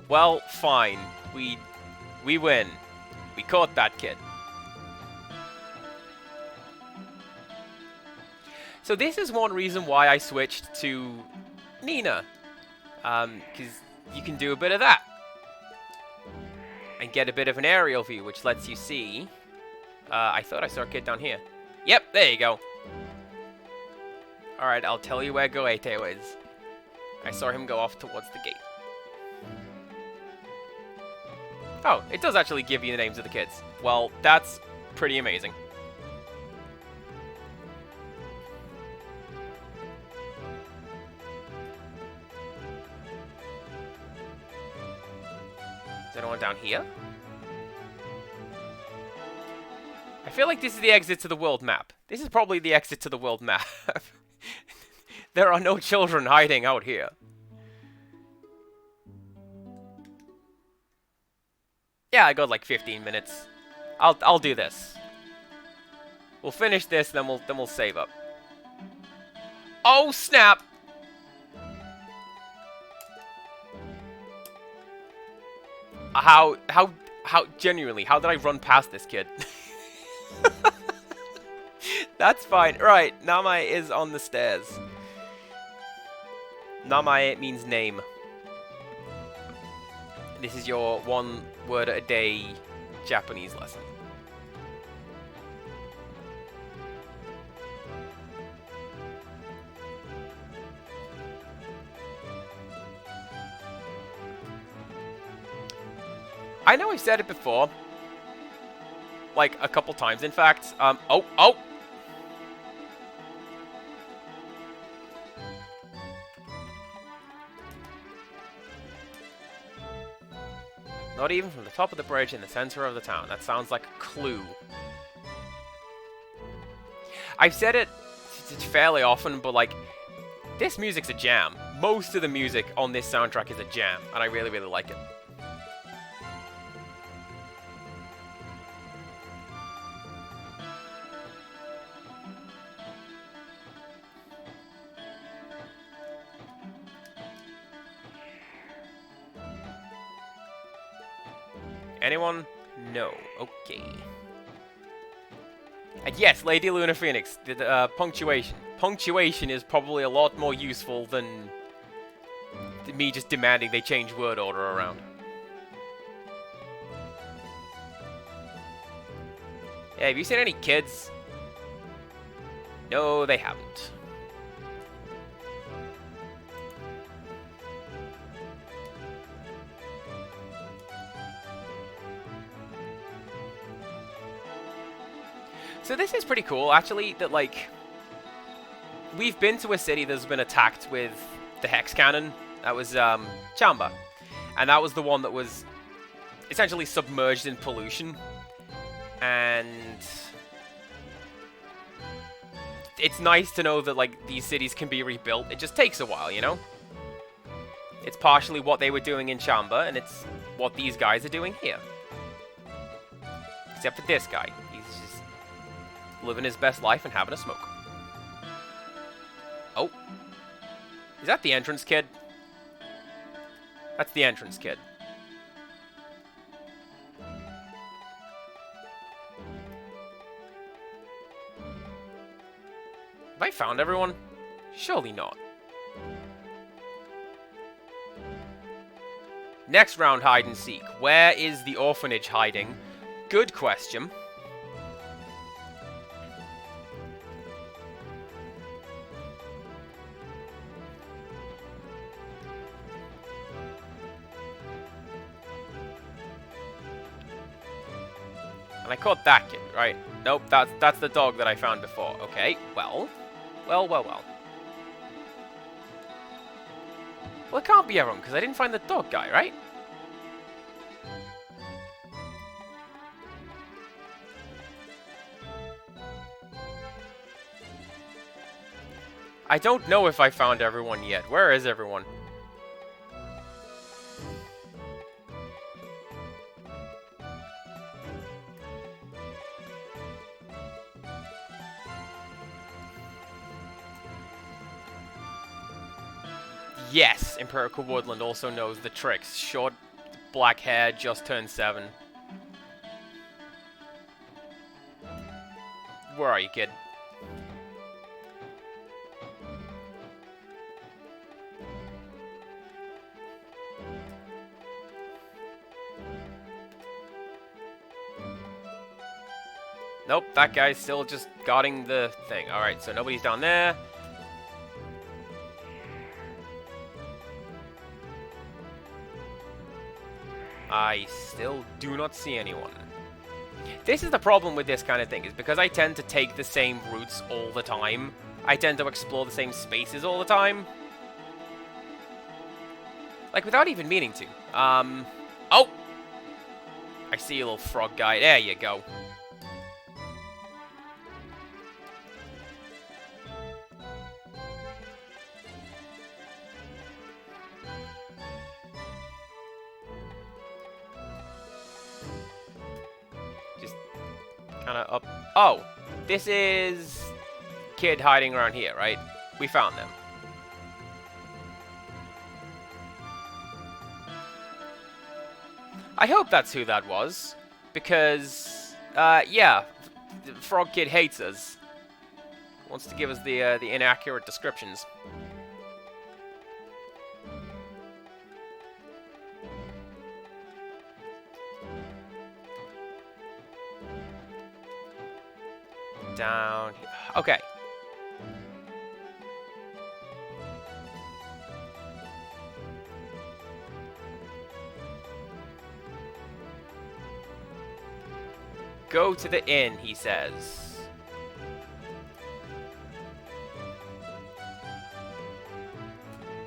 Well, fine. We win. We caught that kid. So this is one reason why I switched to Nina. Because you can do a bit of that. And get a bit of an aerial view, which lets you see... I thought I saw a kid down here. Yep, there you go. Alright, I'll tell you where Goethe is. I saw him go off towards the gate. Oh, it does actually give you the names of the kids. Well, that's pretty amazing. Is anyone down here? I feel like this is the exit to the world map. This is probably the exit to the world map. There are no children hiding out here. Yeah, I got like 15 minutes. I'll do this. We'll finish this, then we'll save up. Oh snap! How genuinely, how did I run past this kid? That's fine. Right, Namae is on the stairs. Namae means name. This is your 1 word a day Japanese lesson. I know I've said it before. Like, a couple times, in fact. Oh! Not even from the top of the bridge in the center of the town. That sounds like a clue. I've said it fairly often, but like, this music's a jam. Most of the music on this soundtrack is a jam, and I really, really like it. Anyone? No. Okay. And yes, Lady Luna Phoenix, the punctuation. Punctuation is probably a lot more useful than me just demanding they change word order around. Yeah, have you seen any kids? No, they haven't. So this is pretty cool, actually, that, like, we've been to a city that's been attacked with the Hex Cannon. That was, Chamba. And that was the one that was essentially submerged in pollution. And it's nice to know that, like, these cities can be rebuilt. It just takes a while, you know? It's partially what they were doing in Chamba, and it's what these guys are doing here. Except for this guy. Living his best life and having a smoke. Oh. Is that the entrance kid? That's the entrance kid. Have I found everyone? Surely not. Next round, hide and seek. Where is the orphanage hiding? Good question. And I caught that kid, right? Nope, that's the dog that I found before. Okay, well. Well. Well, it can't be everyone, because I didn't find the dog guy, right? I don't know if I found everyone yet. Where is everyone? Yes, Empirical Woodland also knows the tricks. Short, black hair, just turned 7. Where are you, kid? Nope, that guy's still just guarding the thing. Alright, so nobody's down there. I still do not see anyone. This is the problem with this kind of thing, is because I tend to take the same routes all the time. I tend to explore the same spaces all the time. Like, without even meaning to. Oh! I see a little frog guy. There you go. Kind of up. Oh, this is kid hiding around here, right? We found them. I hope that's who that was, because yeah, the Frog Kid hates us. Wants to give us the inaccurate descriptions. Down here. Okay. Go to the inn, he says.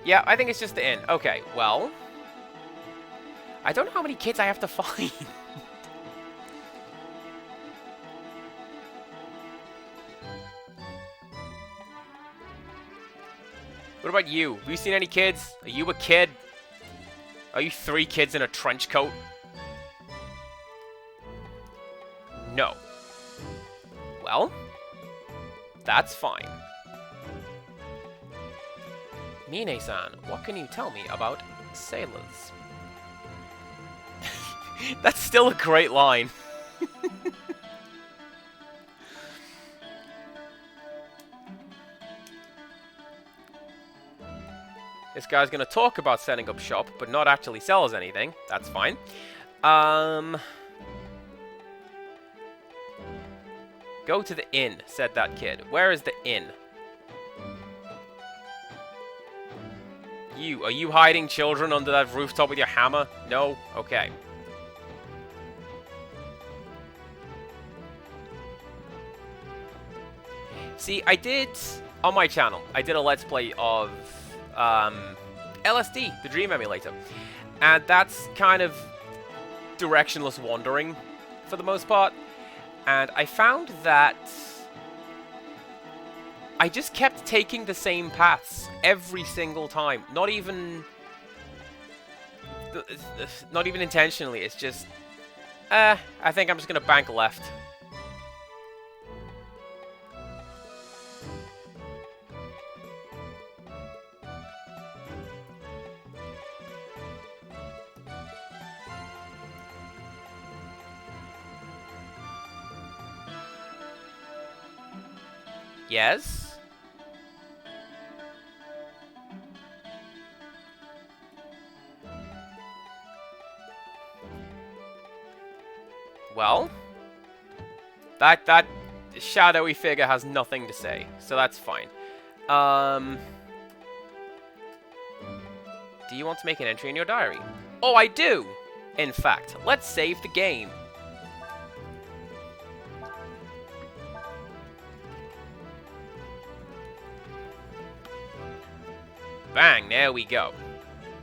Yeah, I think it's just the inn. Okay, well. I don't know how many kids I have to find. What about you? Have you seen any kids? Are you a kid? Are you 3 kids in a trench coat? No. Well, that's fine. Mine-san, what can you tell me about sailors? That's still a great line. This guy's gonna talk about setting up shop, but not actually sell us anything. That's fine. Go to the inn, said that kid. Where is the inn? Are you hiding children under that rooftop with your hammer? No? Okay. See, on my channel, I did a Let's Play of LSD, the Dream Emulator. And that's kind of directionless wandering for the most part. And I found that I just kept taking the same paths every single time. Not even intentionally. It's just, I think I'm just going to bank left. Yes? Well, that shadowy figure has nothing to say, so that's fine. Do you want to make an entry in your diary? Oh, I do! In fact, let's save the game. Bang, there we go.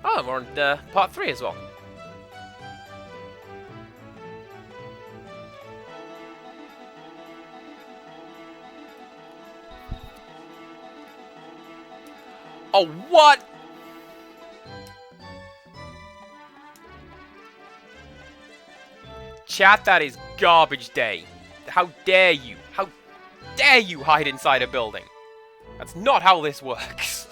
Oh, we're on part 3 as well. Oh, what? Chat, that is garbage day. How dare you? How dare you hide inside a building? That's not how this works.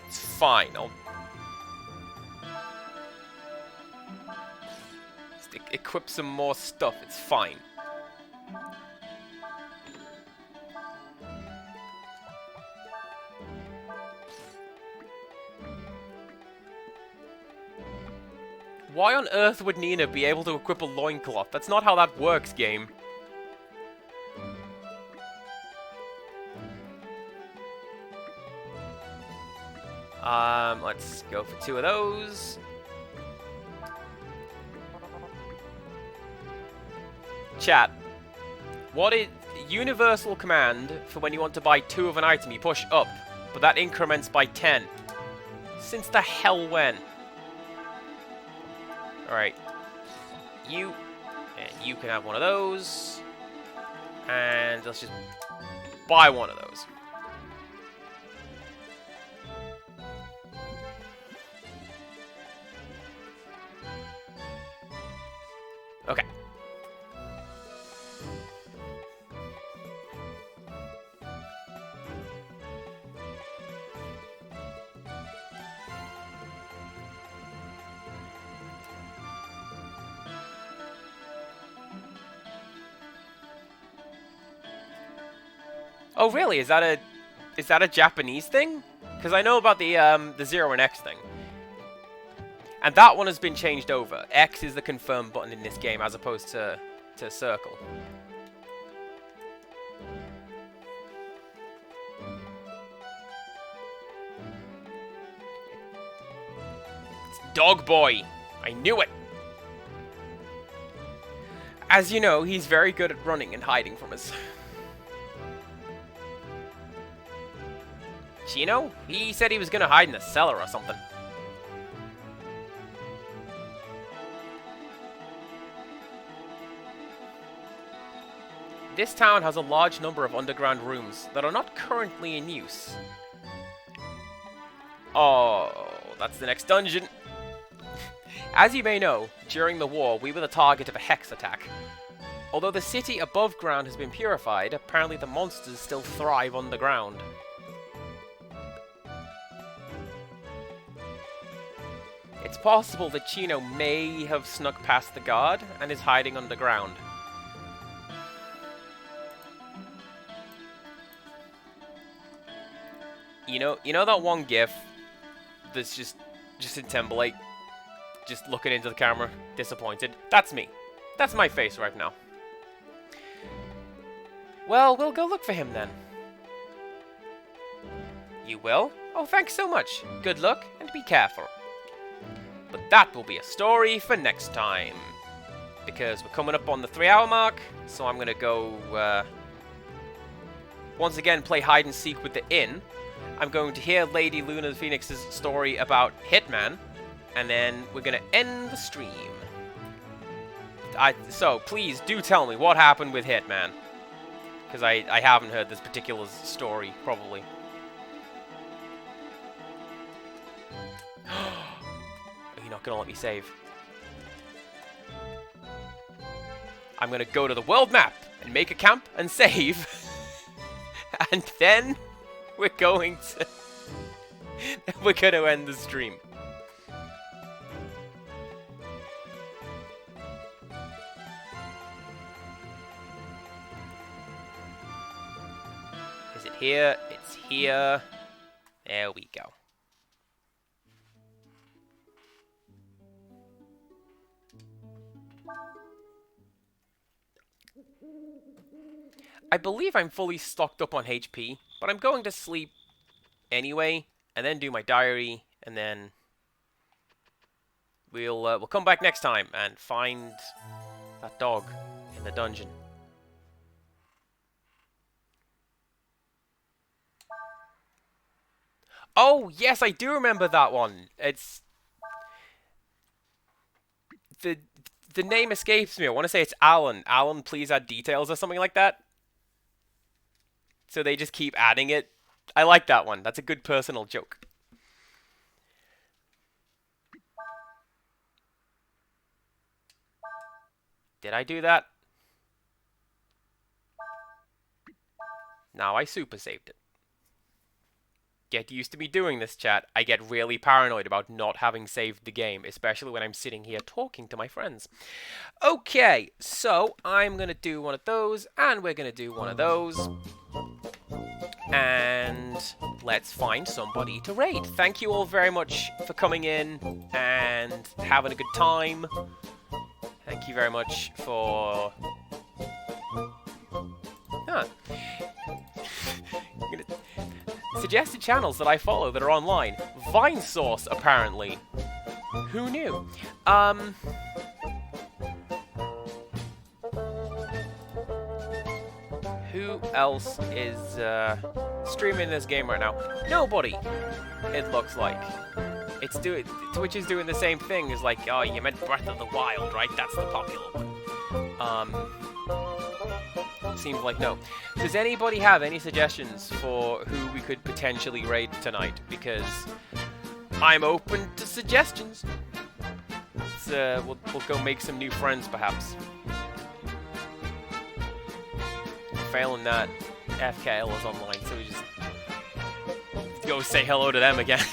It's fine. I'll just equip some more stuff. It's fine. Why on earth would Nina be able to equip a loincloth? That's not how that works, game. Let's go for 2 of those. Chat. What is universal command for when you want to buy 2 of an item? You push up, but that increments by 10. Since the hell when? Alright. You. And you can have one of those. And let's just buy one of those. Okay. Oh really? Is that a Japanese thing? Because I know about the 0 and X thing. And that one has been changed over. X is the confirm button in this game as opposed to circle. It's Dog Boy. I knew it. As you know, he's very good at running and hiding from us. Chino? He said he was gonna hide in the cellar or something. This town has a large number of underground rooms that are not currently in use. Oh, that's the next dungeon. As you may know, during the war, we were the target of a hex attack. Although the city above ground has been purified, apparently the monsters still thrive underground. It's possible that Chino may have snuck past the guard and is hiding underground. You know that one gif that's just in Timberlake, just looking into the camera, disappointed? That's me. That's my face right now. Well, we'll go look for him then. You will? Oh, thanks so much. Good luck, and be careful. But that will be a story for next time. Because we're coming up on the 3-hour mark, so I'm gonna go, once again play hide and seek with the inn. I'm going to hear Lady Luna the Phoenix's story about Hitman, and then we're gonna end the stream. So, please do tell me what happened with Hitman. Because I haven't heard this particular story, probably. Are you not gonna let me save? I'm gonna go to the world map and make a camp and save. And then we're going to end the stream. Is it here? It's here. There we go. I believe I'm fully stocked up on HP, but I'm going to sleep anyway, and then do my diary, and then we'll come back next time and find that dog in in the dungeon. Oh, yes, I do remember that one. It's... The name escapes me. I want to say it's Alan. Alan, please add details or something like that. So they just keep adding it. I like that one. That's a good personal joke. Did I do that? Now I super saved it. Get used to me doing this, chat. I get really paranoid about not having saved the game, especially when I'm sitting here talking to my friends. Okay, so I'm going to do one of those, and we're going to do one of those. And let's find somebody to raid. Thank you all very much for coming in and having a good time. Thank you very much for... Huh. Suggested channels that I follow that are online. Vinesauce, apparently. Who knew? Who else is streaming this game right now? Nobody, it looks like. Twitch is doing the same thing as like, oh, you meant Breath of the Wild, right? That's the popular one. Seems like no. Does anybody have any suggestions for who we could potentially raid tonight? Because I'm open to suggestions. We'll go make some new friends, perhaps. Failing that, FKL is online, so we just go say hello to them again.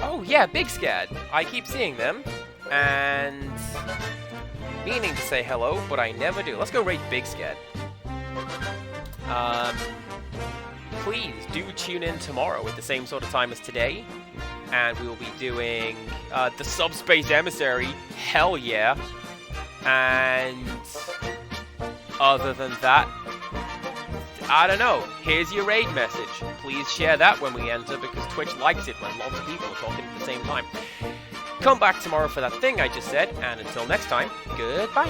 Oh yeah, Big Scad. I keep seeing them, and meaning to say hello, but I never do. Let's go raid Big Scad. Please do tune in tomorrow at the same sort of time as today, and we will be doing the Subspace Emissary. Hell yeah! And other than that, I don't know. Here's your raid message. Please share that when we enter, because Twitch likes it when lots of people are talking at the same time. Come back tomorrow for that thing I just said, and until next time, goodbye!